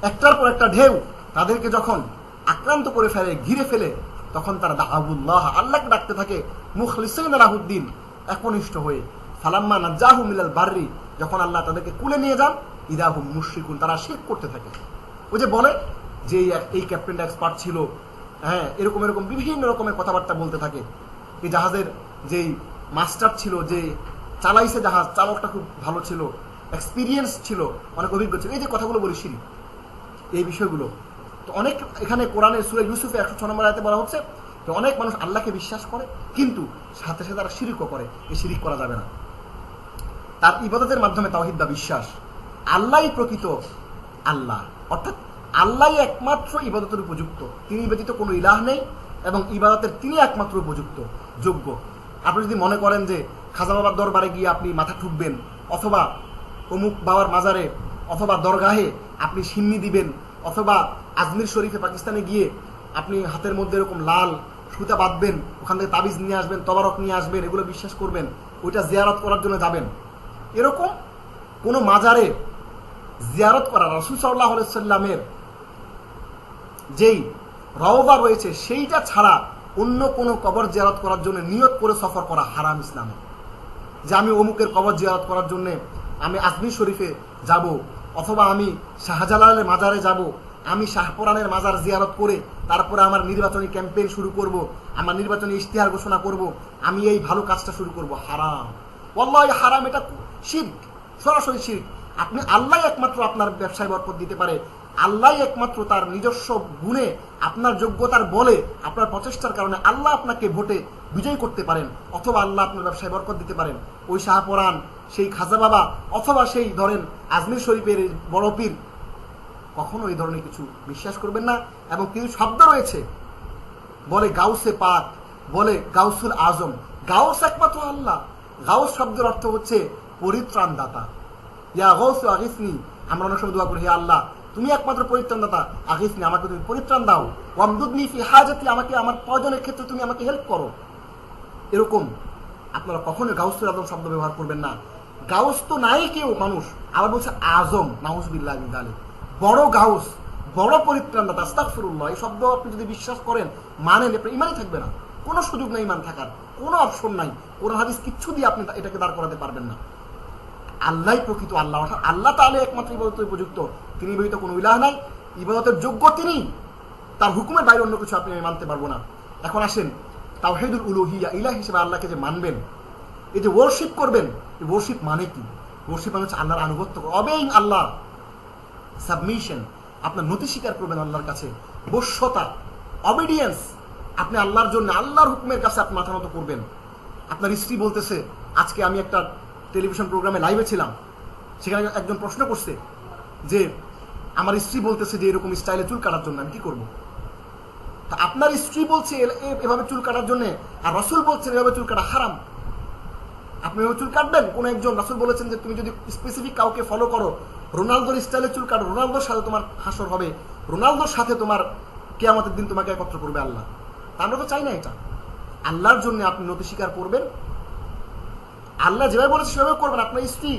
B: একটার পর একটা ঢেউ তাদেরকে যখন আক্রান্ত করে ফেলে, ঘিরে ফেলে, তখন তারা দাআউল্লাহ, আল্লাহকে ডাকতে থাকে, মুখলিসিনা লাহুদ্দিন, একনিষ্ঠ হয়ে। ফালাম্মা নাজ্জাহুম ইলাল বাররি, যখন আল্লাহ তাদেরকে কুলে নিয়ে যান, ইদা হুম মুশরিকুন, তারা শিরক করতে থাকে। ওই যে বলে যে এই ক্যাপ্টেনটা এক্সপার্ট ছিল, হ্যাঁ, এরকম এরকম বিভিন্ন রকমের কথাবার্তা বলতে থাকে। এই জাহাজের যেই মাস্টার ছিল, যে চালাইছে জাহাজ, চালকটা খুব ভালো ছিল, এক্সপিরিয়েন্স ছিল, অনেক অভিজ্ঞ ছিল, এই যে কথাগুলো বলি শিরিক, এই বিষয়গুলো। তো অনেক এখানে কোরআনের সূরা ইউসুফে 106 নম্বর আয়াতে বলা হচ্ছে যে অনেক মানুষ আল্লাহকে বিশ্বাস করে কিন্তু সাথে সাথে তারা শিরিকও করে। এই শিরিক করা যাবে না। তার ইবাদতের মাধ্যমে তাওহীদ বা বিশ্বাস, আল্লাহই প্রকৃত আল্লাহ, অর্থাৎ আল্লাহই একমাত্র ইবাদতের উপযুক্ত, তিনি ব্যতীত কোনো ইলাহ নেই এবং ইবাদতের তিনি একমাত্র উপযুক্ত, যোগ্য। আপনি যদি মনে করেন যে খাজা বাবার দরবারে গিয়ে আপনি মাথা ঠুকবেন, অথবা অমুক বাবার মাজারে অথবা দরগাহে আপনি সিন্নি দিবেন, অথবা আজমির শরীফে পাকিস্তানে গিয়ে আপনি হাতের মধ্যে এরকম লাল সুতা বাঁধবেন, ওখান থেকে তাবিজ নিয়ে আসবেন, তবারক নিয়ে আসবেন, এগুলো বিশ্বাস করবেন, ওইটা জিয়ারত করার জন্য যাবেন, এরকম কোনো মাজারে জিয়ারত করা, রাসূল সাল্লাল্লাহু আলাইহি সাল্লামের যেই রওজা রয়েছে সেইটা ছাড়া অন্য কোনো কবর জিয়ারত করার জন্য নিয়ত করে সফর করা হারাম ইসলামে। যে আমি অমুকের কবর জিয়ারত করার জন্য আমি আজমির শরীফে যাব, অথবা আমি শাহজালালের মাজারে যাব, আমি শাহপরানের মাজার জিয়ারত করে তারপরে আমার নির্বাচনী ক্যাম্পেইন শুরু করব, আমার নির্বাচনী ইশতেহার ঘোষণা করব, আমি এই ভালো কাজটা শুরু করব, হারাম, ওয়াল্লাহি হারাম, এটা শিরক, সরাসরি শিরক। আপনি আল্লাহ একমাত্র আপনার ব্যবসায় বরকত দিতে পারে, আল্লাহ একমাত্র তার নিজস্ব গুণে আপনার যোগ্যতার বলে আপনার প্রচেষ্টার কারণে আল্লাহ আপনাকে ভোটে বিজয় করতে পারেন, অথবা আল্লাহ আপনার ব্যবসায় বরকত দিতে পারেন। ওই শাহপরান, সেই খাজা বাবা, অথবা সেই ধরেন আজমির শরীফের বড় পীর, কখনো এই ধরনের কিছু বিশ্বাস করবেন না। এবং কিছু শব্দ রয়েছে, বলে গাউসে পাক, বলে গাউসুল আজম, গাউস একমাত্র আল্লাহ। গাউস শব্দের অর্থ হচ্ছে পরিত্রাণ দাতা। ইয়া গাউস আগিসনি, আমরা অনেক সময় দোয়া করি, হে আল্লাহ তুমি একমাত্র পরিত্রাণ দাতা, আগিসনি, আমাকে তুমি পরিত্রাণ দাও, ওয়ামদুদনি ফি হাজাতি, আমাকে আমার প্রয়োজনের ক্ষেত্রে তুমি আমাকে হেল্প করো। এরকম আপনারা কখনো গাউসুল আজম শব্দ ব্যবহার করবেন না। গাউস তো নাই কেউ মানুষ, আবার বলছে আজম, নাউজুবিল্লাহ মিন যালিক, বড় গাউস, বড় পরিত্রাণদাতা, আস্তাগফিরুল্লাহ। এই শব্দ আপনি যদি বিশ্বাস করেন, মানেন, আপনার ইমানই থাকবে না, কোনো সুযোগ নেই ইমান থাকার, কোনো অপশন নাই, কোরআন হাদিস কিচ্ছু দিয়ে আপনি এটাকে দাঁড় করাতে পারবেন না। আল্লাহই প্রকৃত আল্লাহ, অর্থাৎ আল্লাহ তাআলা একমাত্র ইবাদতের উপযুক্ত, তিনি ব্যতীত কোনো ইলাহ নাই, ইবাদতের যোগ্য তিনি, তার হুকুমের বাইরে অন্য কিছু আপনি মানতে পারবো না। এখন আসেন তাওহীদুল উলুহিয়া, ইলাহ হিসেবে আল্লাহকে যে মানবেন, এই যে ওয়ার্শিপ করবেন, এই ওয়ার্শিপ মানে কি? ওয়ার্শিপ মানে হচ্ছে আল্লাহর আনুগত্য, অবেইং আল্লাহ, সাবমিশন, আপনার নতি স্বীকার করবেন আল্লাহর কাছে, বশ্যতা, অবিডিয়েন্স, আপনি আল্লাহর জন্য আল্লাহর হুকুমের কাছে আপনি মাথা নত করবেন। আপনার স্ত্রী বলতেছে, আজকে আমি একটা টেলিভিশন প্রোগ্রামে লাইভে ছিলাম, সেখানে একজন প্রশ্ন করছে যে আমার স্ত্রী বলতেছে যে এরকম স্টাইলে চুল কাটার জন্য আমি কি করবো? তা আপনার স্ত্রী বলছে এভাবে চুল কাটার জন্য, আর রাসূল বলছেন এভাবে চুল কাটা হারাম, আপনি এভাবে চুল কাটবেন? কোন একজন রাসূল বলেছেন যে তুমি যদি স্পেসিফিক কাউকে ফলো করো, রোনালদোর স্টাইলে চুল কাটো, রোনালদোর সাথে তোমার হাসর হবে, রোনালদোর সাথে তোমার কিয়ামতের দিন তোমাকে একত্র করবে আল্লাহ। আমরা তো চাই না এটা। আল্লাহর জন্য আপনি নতি স্বীকার করবেন, আল্লাহ যেভাবে বলেছে সেভাবে করবেন। আপনার স্ত্রী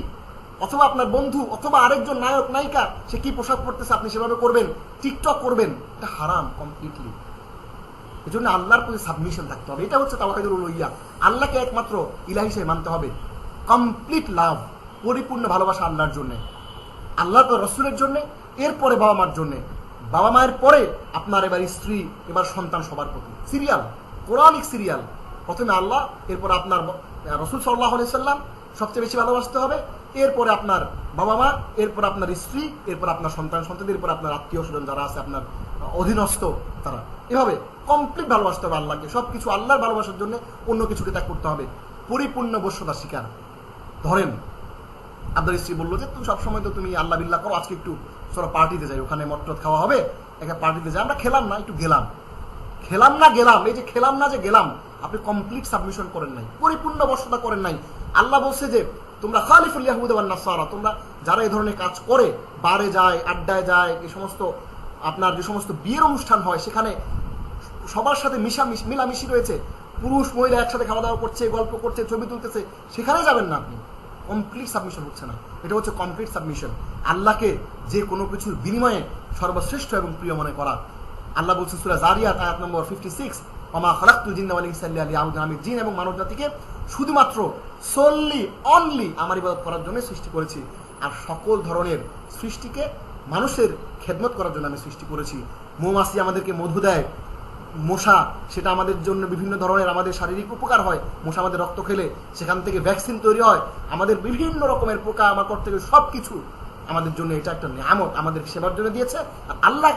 B: অথবা আপনার বন্ধু অথবা আরেকজন নায়ক নায়িকা সে কি পোশাক পরতেছে আপনি সেভাবে করবেন, টিকটক করবেন, এটা হারাম কমপ্লিটলি। এই জন্য আল্লাহর প্রতি সাবমিশন থাকতে হবে, এটা হচ্ছে তাওহীদুল উলুহিয়া। আল্লাহকে একমাত্র ইলাহ হিসেবে মানতে হবে, কমপ্লিট লাভ, পরিপূর্ণ ভালোবাসা আল্লাহর জন্য, আল্লাহর পর রসুলের জন্য, এরপরে বাবা মার জন্য, বাবা মায়ের পরে আপনার এবার স্ত্রী, এবার সন্তান, সবার প্রতি সিরিয়াল, কোরআনিক সিরিয়াল। প্রথমে আল্লাহ, এরপর আপনার রসুল সাল্লাল্লাহু আলাইহি সাল্লাম সবচেয়ে বেশি ভালোবাসতে হবে, এরপরে আপনার বাবা মা, এরপর আপনার স্ত্রী, এরপর আপনার সন্তান সন্ততি, এরপর আপনার আত্মীয় স্বজন যারা আছে আপনার অধীনস্থ তারা, এভাবে কমপ্লিট ভালোবাসতে হবে আল্লাহকে। সবকিছু আল্লাহর ভালোবাসার জন্য অন্য কিছুকে ত্যাগ করতে হবে, পরিপূর্ণ বশ্যতার শিকার। ধরেন আপনার স্ত্রী বললো যে তুমি সবসময় তো তুমি আল্লাহ বিল্লাহ করো, আজকে একটু সরা পার্টিতে যাই, ওখানে মটরত খাওয়া হবে, একটা পার্টিতে যাই, আমরা খেলাম না, একটু গেলাম, খেলাম না গেলাম, এই যে খেলাম না যে গেলাম, আপনি কমপ্লিট সাবমিশন করেন নাই, পরিপূর্ণ বশ্যতা করেন নাই। আল্লাহ বলছে যে তোমরা খালিফুল ইয়াহুদ ওয়ান নাসারা, তোমরা যারা এই ধরনের কাজ করে, বারে যায়, আড্ডায় যায়, এই সমস্ত আপনার যে সমস্ত বিয়ের অনুষ্ঠান হয় সেখানে সবার সাথে মিলামিশি রয়েছে, পুরুষ মহিলা একসাথে খাওয়া দাওয়া করছে, গল্প করছে, ছবি তুলতেছে, সেখানে যাবেন না আপনি। কমপ্লিট সাবমিশন হচ্ছে না, এটা হচ্ছে কমপ্লিট সাবমিশন, আল্লাহকে যে কোনো কিছুর বিনিময়ে সর্বশ্রেষ্ঠ এবং প্রিয় মনে করা। আল্লাহ বলছেন সূরা জারিয়াত আয়াত নম্বর 56, ওমা খালাকতুল জিন্না ওয়াল ইনসা ইল্লা লিয়াবুদুন, আমি জিন এবং মানব জাতিকে শুধুমাত্র অনলি আমার ইবাদত করার জন্য সৃষ্টি করেছি। আর সকল ধরনের সৃষ্টিকে মানুষের খেদমত করার জন্য আমি সৃষ্টি করেছি। মৌমাছি আমাদেরকে মধু দেয়, মশা সেটা আমাদের জন্য বিভিন্ন ধরনের আমাদের শারীরিক উপকার হয়, মশা আমাদের রক্ত খেলে সেখান থেকে ভ্যাকসিন তৈরি হয়, আমাদের বিভিন্ন রকমের পোকা মাকড় থেকে সব কিছু আমাদের জন্য এটা একটা নিয়ামত আমাদের সেবার জন্য দিয়েছে। আর আল্লাহ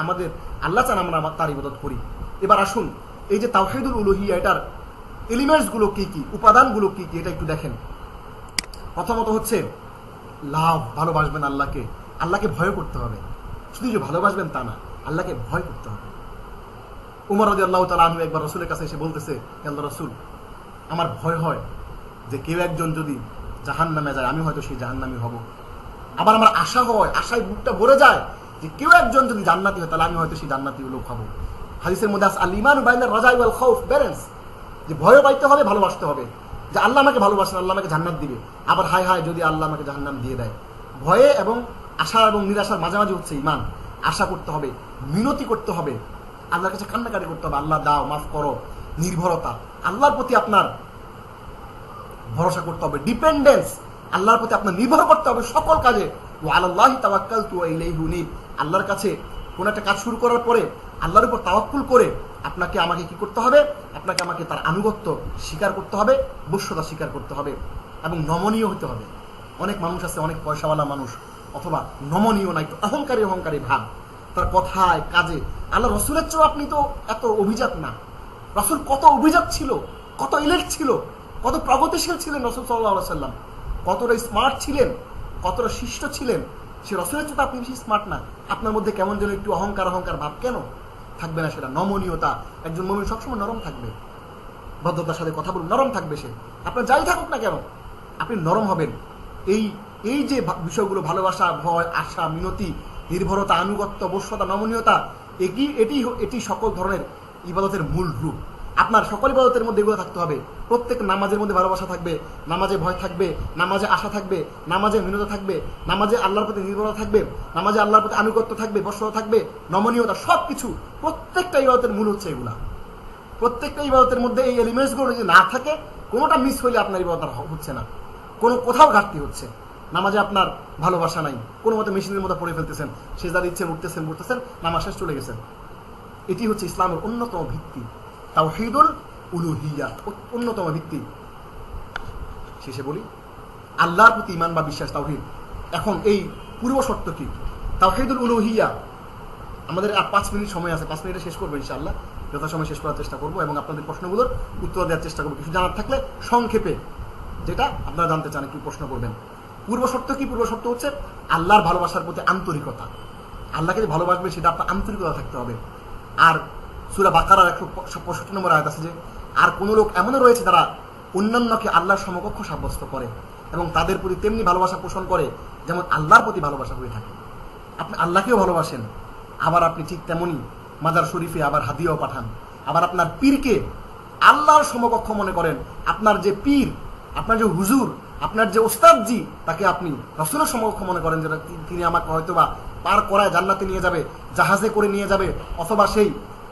B: আমাদের আল্লাহ চান আমরা তার ইবাদত করি। এবার আসুন এই যে তাওহীদুল উলুহিয়া এটার এলিমেন্টসগুলো কি কি, উপাদানগুলো কি কি, এটা একটু দেখেন। প্রথমত হচ্ছে লাভ, ভালোবাসবেন আল্লাহকে, আল্লাহকে ভয় করতে হবে। শুধু যে ভালোবাসবেন তা না, আল্লাহকে ভয় করতে হবে। উমর রাদিয়াল্লাহু তাআলা আনহু একবার রাসূলের কাছে এসে বলতেছে, আল্লাহ রাসূল, আমার ভয় হয় যে কেউ একজন যদি জাহান্নামে যায় আমি হয়তো সেই জাহান্নামী হব। আবার আমার আশা হয়, আশায় বুকটা ভরে যায় যে কেউ একজন যদি জান্নাতি হয় তাহলে আমি হয়তো সেই জান্নাতি লোক হব। হাদিসের মধ্যে আছে আল ঈমানু বাইনার রাজা ওয়াল খাউফ, ব্যালেন্স, যে ভয় পাইতে হবে, ভালোবাসতে হবে, যে আল্লাহ আমাকে ভালোবাসেন, আল্লাহ আমাকে জান্নাত দিবে। আবার হায় হায় যদি আল্লাহ আমাকে জাহান্নাম দিয়ে দেয়। ভয়ে এবং আশা এবং নিরাশার মাঝামাঝি হচ্ছে ঈমান। আশা করতে হবে, মিনতি করতে হবে, আল্লাহর কাছে কান্নাকাটি করতে হবে, আল্লাহ দাও, মাফ করো। নির্ভরতা, আল্লাহর প্রতি আপনার ভরসা করতে হবে। ডিপেন্ডেন্স, আল্লাহর প্রতি আপনার নির্ভর করতে হবে সকল কাজে। ওয়া আলাল্লাহি তাওয়াক্কালতু ওয়া ইলাইহি উনীব, আল্লাহর কাছে কোন একটা কাজ শুরু করার পরে আল্লাহর উপর তাওয়াক্কুল করে আপনাকে আমাকে কি করতে হবে, আপনাকে আমাকে তার আনুগত্য স্বীকার করতে হবে, বশ্যতা স্বীকার করতে হবে এবং নমনীয় হতে হবে। অনেক মানুষ আছে, অনেক পয়সাওয়ালা মানুষ, অথবা নমনীয় না, একটু অহংকারী ভাব তার কথায় কাজে। আল্লাহ রসুলের চেয়েও আপনি তো এত অভিজাত না। রসুল কত অভিজাত ছিল, কত ইলেক্ট ছিল, কত প্রগতিশীল ছিলেন রসুল সাল্লাল্লাহু আলাইহি ওয়াসাল্লাম, কতটা স্মার্ট ছিলেন, কতটা শিষ্ট ছিলেন। সে রসুলের চেয়ে তো আপনি বেশি স্মার্ট না। আপনার মধ্যে কেমন যেন একটু অহংকার ভাব কেন থাকবে না? সেটা নমনীয়তা। একজন মুমিন সবসময় নরম থাকবে, ভদ্রতার সাথে কথা বলুন, নরম থাকবে সে। আপনার যাই থাকুক না কেন আপনি নরম হবেন। এই যে বিষয়গুলো, ভালোবাসা, ভয়, আশা, মিনতি, নির্ভরতা, আনুগত্য, বশ্যতা, নমনীয়তা, এটি সকল ধরনের ইবাদতের মূল রূপ। আপনার সকল ইবাদতের মধ্যে এগুলো থাকতে হবে। প্রত্যেক নামাজের মধ্যে ভালোবাসা থাকবে, নামাজে ভয় থাকবে, নামাজে আশা থাকবে, নামাজে মিনতি থাকবে, নামাজে আল্লাহর প্রতি নির্ভরতা থাকবে, নামাজে আল্লাহর প্রতি আনুগত্য থাকবে, বশ্যতা থাকবে, নমনীয়তা, সবকিছু। প্রত্যেকটা ইবাদতের মূল হচ্ছে এগুলা। প্রত্যেকটা ইবাদতের মধ্যে এই এলিমেন্টসগুলো যদি না থাকে, কোনোটা মিস হইলে আপনার ইবাদত হচ্ছে না, কোথাও ঘাটতি হচ্ছে। নামাজে আপনার ভালোবাসা নাই, কোনো মতো মেশিনের মতো পড়ে ফেলতেছেন, সেজদা দিচ্ছেন, উঠতেছেন, নামাজ শেষ, চলে গেছেন। এটি হচ্ছে ইসলামের অন্যতম ভিত্তি, তাওহীদুল উলুহিয়া, অন্যতম ভিত্তি। শেষে বলি আল্লাহর প্রতি ঈমান বা বিশ্বাস, তাওহীদ। এখন এই পূর্ব শর্ত কি? তাওহীদুল উলুহিয়া আমাদের আর 5 মিনিট সময় আছে, 5 মিনিটে শেষ করবো ইনশাআল্লাহ। যথাসময় শেষ করার চেষ্টা করবো এবং আপনাদের প্রশ্নগুলোর উত্তর দেওয়ার চেষ্টা করবো। কিছু জানার থাকলে সংক্ষেপে যেটা আপনারা জানতে চান একটু প্রশ্ন করবেন। পূর্ব শর্ত কি? পূর্ব শর্ত হচ্ছে আল্লাহর ভালোবাসার প্রতি আন্তরিকতা। আল্লাহকে যে ভালোবাসবে সেটা আপনার আন্তরিকতা থাকতে হবে। আর সূরা বাকারার 165 নম্বর আয়াত আছে যে, আর কোন লোক এমনও রয়েছে যারা অন্যান্যকে আল্লাহর সমকক্ষ সাব্যস্ত করে এবং তাদের প্রতি তেমনি ভালোবাসা পোষণ করে যেমন আল্লাহর প্রতি ভালোবাসা হয়ে থাকে। আপনি আল্লাহকেও ভালোবাসেন, আবার আপনি ঠিক তেমনই মাজার শরীফে আবার হাদিয়াও পাঠান। আবার আপনার পীরকে আল্লাহর সমকক্ষ মনে করেন। আপনার যে পীর, আপনার যে হুজুর, আপনার যে ওস্তাদজি, তাকে আপনি রাসূলের সমকক্ষ মনে করেন, যেটা তিনি আমাকে হয়তোবা পার করায় জান্নাতে নিয়ে যাবে, জাহাজে করে নিয়ে যাবে, অথবা সেই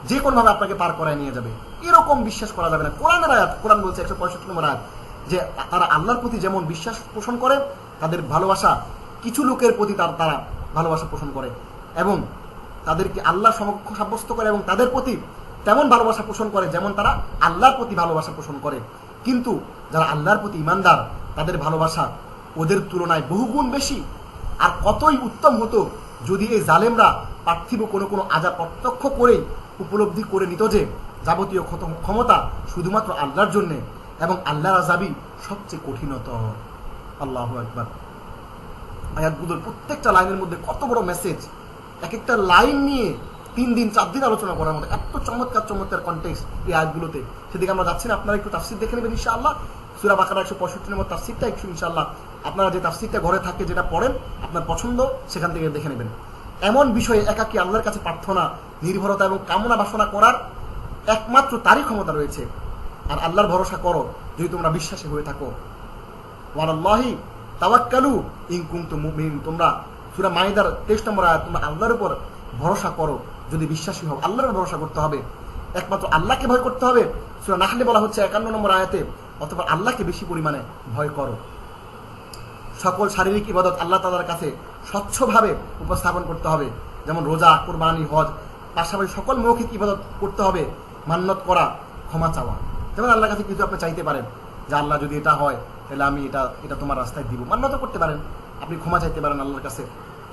B: যে কোনোভাবে আপনাকে পার করায় নিয়ে যাবে। এরকম বিশ্বাস করা যাবে না। কোরআনের আয়াত, কোরআন বলছে 165 নম্বর আয়াত যে তারা আল্লাহর প্রতি যেমন বিশ্বাস পোষণ করে, তাদের ভালোবাসা কিছু লোকের প্রতি তারা ভালোবাসা পোষণ করে এবং তাদেরকে আল্লাহর সমকক্ষ সাব্যস্ত করে এবং তাদের প্রতি তেমন ভালোবাসা পোষণ করে যেমন তারা আল্লাহর প্রতি ভালোবাসা পোষণ করে। কিন্তু যারা আল্লাহর প্রতি ঈমানদার, তাদের ভালোবাসা ওদের তুলনায় বহুগুণ বেশি। আর কতই উত্তম হতো যদি এই জালেমরা পার্থিব কোনো আযাব প্রত্যক্ষ করেই উপলব্ধি করে নিত যে যাবতীয় ক্ষমতা শুধুমাত্র আল্লাহর জন্য এবং আল্লাহর আযাবই সবচেয়ে কঠিনতর। আল্লাহু আকবার। আয়াতগুলোর প্রত্যেকটা লাইনের মধ্যে কত বড় মেসেজ, এক একটা লাইন নিয়ে 3 দিন 4 দিন আলোচনা করার মতো এত চমৎকার কনটেক্সট এই আয়াতগুলোতে। সেদিকে আমরা যাচ্ছি না, আপনারা একটু তাফসীর দেখে নেবেন ইনশাআল্লাহ। সূরা বাকারা 165 নম্বর তাফসীরটা একটু ইনশাআল্লাহ আপনারা যে তাফসীরটা ঘরে থাকে, যেটা পড়েন আপনার পছন্দ, সেখান থেকে দেখে নেবেন। এমন বিষয়ে একাকী আল্লাহর কাছে প্রার্থনা, নির্ভরতা এবং কামনা বাসনা করার একমাত্র তারই ক্ষমতা রয়েছে। আর আল্লাহর ভরসা করো যদি তোমরা বিশ্বাসী হয়ে থাকো। ওয়ালাল্লাহি তাওয়াক্কালু ইন কুনতুম মুমিনিন। তোমরা সূরা মাইদার 23 নম্বর আয়াত, তোমরা আল্লাহর উপর ভরসা করো যদি বিশ্বাসী হও। আল্লাহর ভরসা করতে হবে, একমাত্র আল্লাহকে ভয় করতে হবে। সূরা নাহলে বলা হচ্ছে 51 নম্বর আয়াতে, অথবা আল্লাহকে বেশি পরিমাণে ভয় করো। সকল শারীরিক ইবাদত আল্লাহ তাআলার কাছে স্বচ্ছভাবে উপস্থাপন করতে হবে, যেমন রোজা, কুরবানি, হজ। পাশাপাশি সকল মৌখিক ইবাদত করতে হবে, মান্নত করা, ক্ষমা চাওয়া। যেমন আল্লাহর কাছে কিছু আপনি চাইতে পারেন যে আল্লাহ যদি এটা হয় তাহলে আমি এটা তোমার রাস্তায় দিব, মান্নত করতে পারেন, আপনি ক্ষমা চাইতে পারেন আল্লাহর কাছে।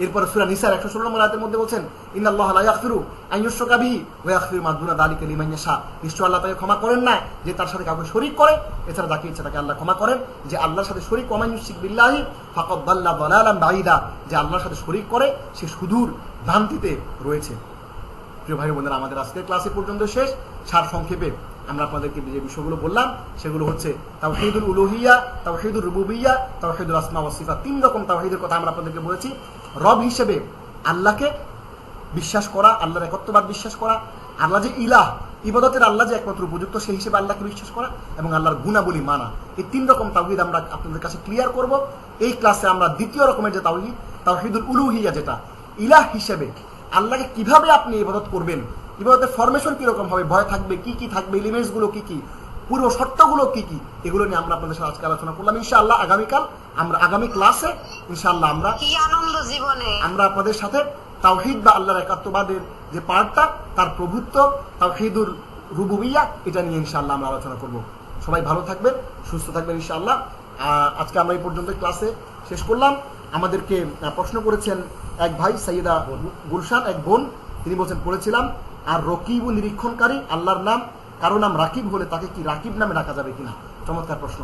B: এরপরে সূরা নিসার 116 নম্বর আয়াতের মধ্যে বলছেন, ইন্নাল্লাহা লা ইয়াগফিরু আন ইউশরাকা বিহি ওয়া ইয়াগফিরু মা দুনা যালিকা লিমান ইয়াশা। নিশ্চয় আল্লাহ তাকে ক্ষমা করেন না যে তার সাথে কাউকে শরীক করে, এছাড়া যাকে ইচ্ছা তাকে আল্লাহ ক্ষমা করেন। যে আল্লাহর সাথে শরীক, ওয়া মান ইউশরিক বিল্লাহি ফাকাদ দাল্লা দালালান বাঈদা, যে আল্লাহর সাথে শরীক করে সে সুদূর ভ্রান্তিতে রয়েছে। প্রিয় ভাই বোনেরা, আমাদের আজকের ক্লাসে পর্যন্ত শেষ। সার সংক্ষেপে আমরা আপনাদেরকে যে বিষয়গুলো বললাম সেগুলো হচ্ছে তাওহীদুল উলুহিয়া, তাওহীদুর রুবুবিয়্যা, তাওহীদুল আসমা ওয়াস সিফাত। 3 রকম তাওহীদের কথা আমরা আপনাদেরকে বলেছি। রব হিসেবে আল্লাহকে বিশ্বাস করা, আল্লাহর একত্ববাদ বিশ্বাস করা, আল্লাহ যে ইলাহ, ইবাদতের আল্লাহ যে একমাত্র উপযুক্ত সেই হিসেবে আল্লাহকে বিশ্বাস করা, এবং আল্লাহর গুণাবলী মানা। এই 3 রকম তাওহীদ আমরা আপনাদের কাছে ক্লিয়ার করব। এই ক্লাসে আমরা দ্বিতীয় রকমের যে তাওহীদ, তাওহীদুল উলুহিয়া, যেটা ইলাহ হিসেবে আল্লাহকে কিভাবে আপনি ইবাদত করবেন, ইবাদতের ফরমেশন কিরকম হবে, ভয় থাকবে, কি কি থাকবে, এলিমেন্টস গুলো কি কি, পূর্ব শর্তগুলো কি কি, এগুলো নিয়ে আমরা আপনাদের সাথে আজকে আলোচনা করলাম। ইনশাআল্লাহ আগামী ক্লাসে ইনশাআল্লাহ আমরা আপনাদের সাথে তাওহীদ বা আল্লাহর একাত্মবাদের যে পার্টটা, তার প্রভুত্ব, তাওহীদুর রুবুবিয়্যা, এটা নিয়ে ইনশাআল্লাহ আমরা আলোচনা করব। সবাই ভালো থাকবেন, সুস্থ থাকবেন ইনশাআল্লাহ। আজকে আমরা এই পর্যন্ত ক্লাসে শেষ করলাম। আমাদেরকে প্রশ্ন করেছেন এক ভাই, সাইয়েদা গুলশান, এক বোন, তিনি বলছেন পড়েছিলাম, আর রকিব নিরীক্ষণকারী আল্লাহর নাম, কারো নাম রাকিব হলে তাকে কি রাকিব নামে ডাকা যাবে কিনা? চমৎকার প্রশ্ন।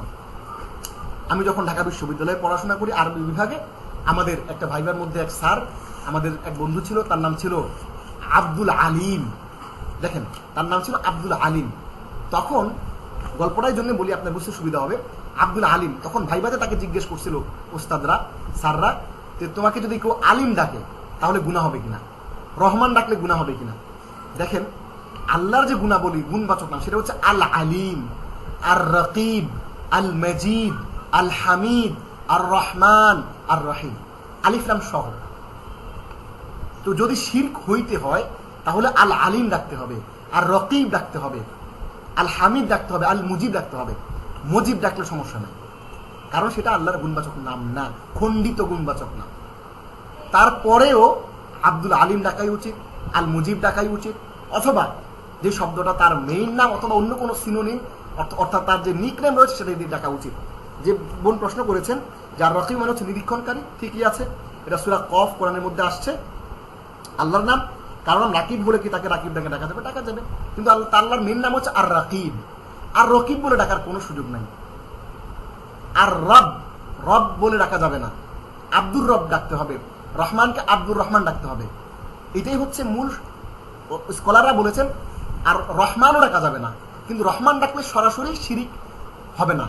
B: আমি যখন ঢাকা বিশ্ববিদ্যালয়ে পড়াশোনা করি আরবি বিভাগে, আমাদের একটা ভাইবার মধ্যে এক স্যার, আমাদের এক বন্ধু ছিল, তার নাম ছিল আব্দুল আলিম। দেখেন, তার নাম ছিল আব্দুল আলিম। তখন গল্পটার জন্য বলি, আপনার বুঝতে সুবিধা হবে। আব্দুল আলিম তখন ভাইবাতে তাকে জিজ্ঞেস করছিল ওস্তাদরা, স্যাররা, যে তোমাকে যদি কেউ আলিম ডাকে তাহলে গুনাহ হবে কিনা, রহমান ডাকলে গুনাহ হবে কিনা। দেখেন, আল্লাহর যে গুণাবলী, গুণবাচক নাম, সেটা হচ্ছে আল আলিম, আর রকিব, আল মজিদ, আল হামিদ, আর রহমান, আর রহিম, আলিফ লাম সহ। তো যদি শিরক হইতে হয় তাহলে আল আলিম ডাকতে হবে, আর রকিব ডাকতে হবে, আল হামিদ ডাকতে হবে, আল মুজিব ডাকতে হবে। মুজিব ডাকলে সমস্যা নাই, কারণ সেটা আল্লাহর গুণবাচক নাম না, খণ্ডিত গুণবাচক নাম। তারপরেও আব্দুল আলিম ডাকাই উচিত, আল মুজিব ডাকাই উচিত, অথবা যে শব্দটা তার মেইন নাম অথবা অন্য কোনো সিনোনিম, অর্থাৎ তার যে নিক নেম রয়েছে সেটা দিয়ে ডাকা উচিত। যে বোন প্রশ্ন করেছেন, যার রকিব মানে হচ্ছে নিরীক্ষণকারী, ঠিকই আছে, এটা সূরা কফ কোরআনের মধ্যে আসছে। আল্লাহর নাম, কারণ রাকিব বলে কি তাকে রাকিব ডাকে ডাকা যাবে? ডাকা যাবে, কিন্তু আল্লাহর মেইন নাম হচ্ছে আর রাকিব। আর রকিব বলে ডাকার কোনো সুযোগ নাই। আর রব, রব বলে ডাকা যাবে না, আব্দুর রব ডাকতে হবে, রহমানকে আব্দুর রহমান ডাকতে হবে। এটাই হচ্ছে মূল। স্কলাররা বলেছেন আর রহমানও ডাকা যাবে না, কিন্তু রহমান ডাকলে সরাসরি শিরিক হবে না,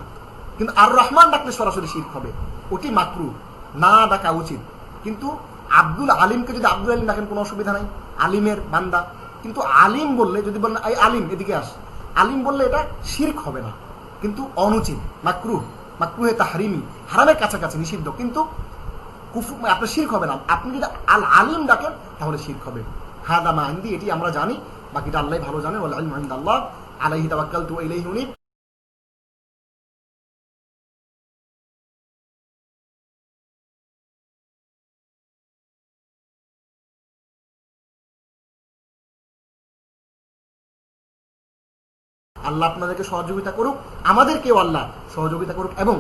B: কিন্তু আর রহমান ডাকলে সরাসরি শিরিক হবে, ওটি মাকরু, না ডাকা উচিত। কিন্তু আব্দুল আলিমকে যদি আব্দুল আলিম ডাকেন কোনো অসুবিধা নাই, আলিমের বান্দা। কিন্তু আলিম বললে, যদি বলেন এই আলিম এদিকে আস, আলিম বললে এটা শিরক হবে না, কিন্তু অনুচিত, মাকরুহে তাহরিমি, হারামের কাছাকাছি, নিষিদ্ধ, কিন্তু আপনার শিরক হবে না। আপনি যদি আল আলিম ডাকেন তাহলে শিরক হবে। হাদা মা ইনদি, এটি আমরা জানি, বাকিটা আল্লাহ ভালো জানে। ওয়াল ইলমু ইনদাল্লাহ, আলাইহি তাওয়াক্কালতু ওয়া ইলাইহি উনীব। আল্লাহ আপনাদেরকে সহযোগিতা করুক, আমাদেরকেও আল্লাহ সহযোগিতা করুক, এবং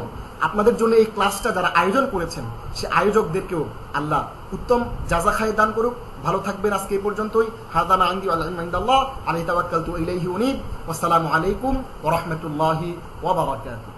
B: আপনাদের জন্য এই ক্লাসটা যারা আয়োজন করেছেন সে আয়োজকদেরকেও আল্লাহ উত্তম জাযা খায় দান করুক। ভালো থাকবেন। আজকে এই পর্যন্তই। হাযা মা ইনদি ওয়াল ইলমু ইনদাল্লাহ, আলাইহি তাওয়াক্কালতু ওয়া ইলাইহি উনীব। ওয়াসসালামু আলাইকুম ওয়া রাহমাতুল্লাহি ওয়া বারাকাতুহু।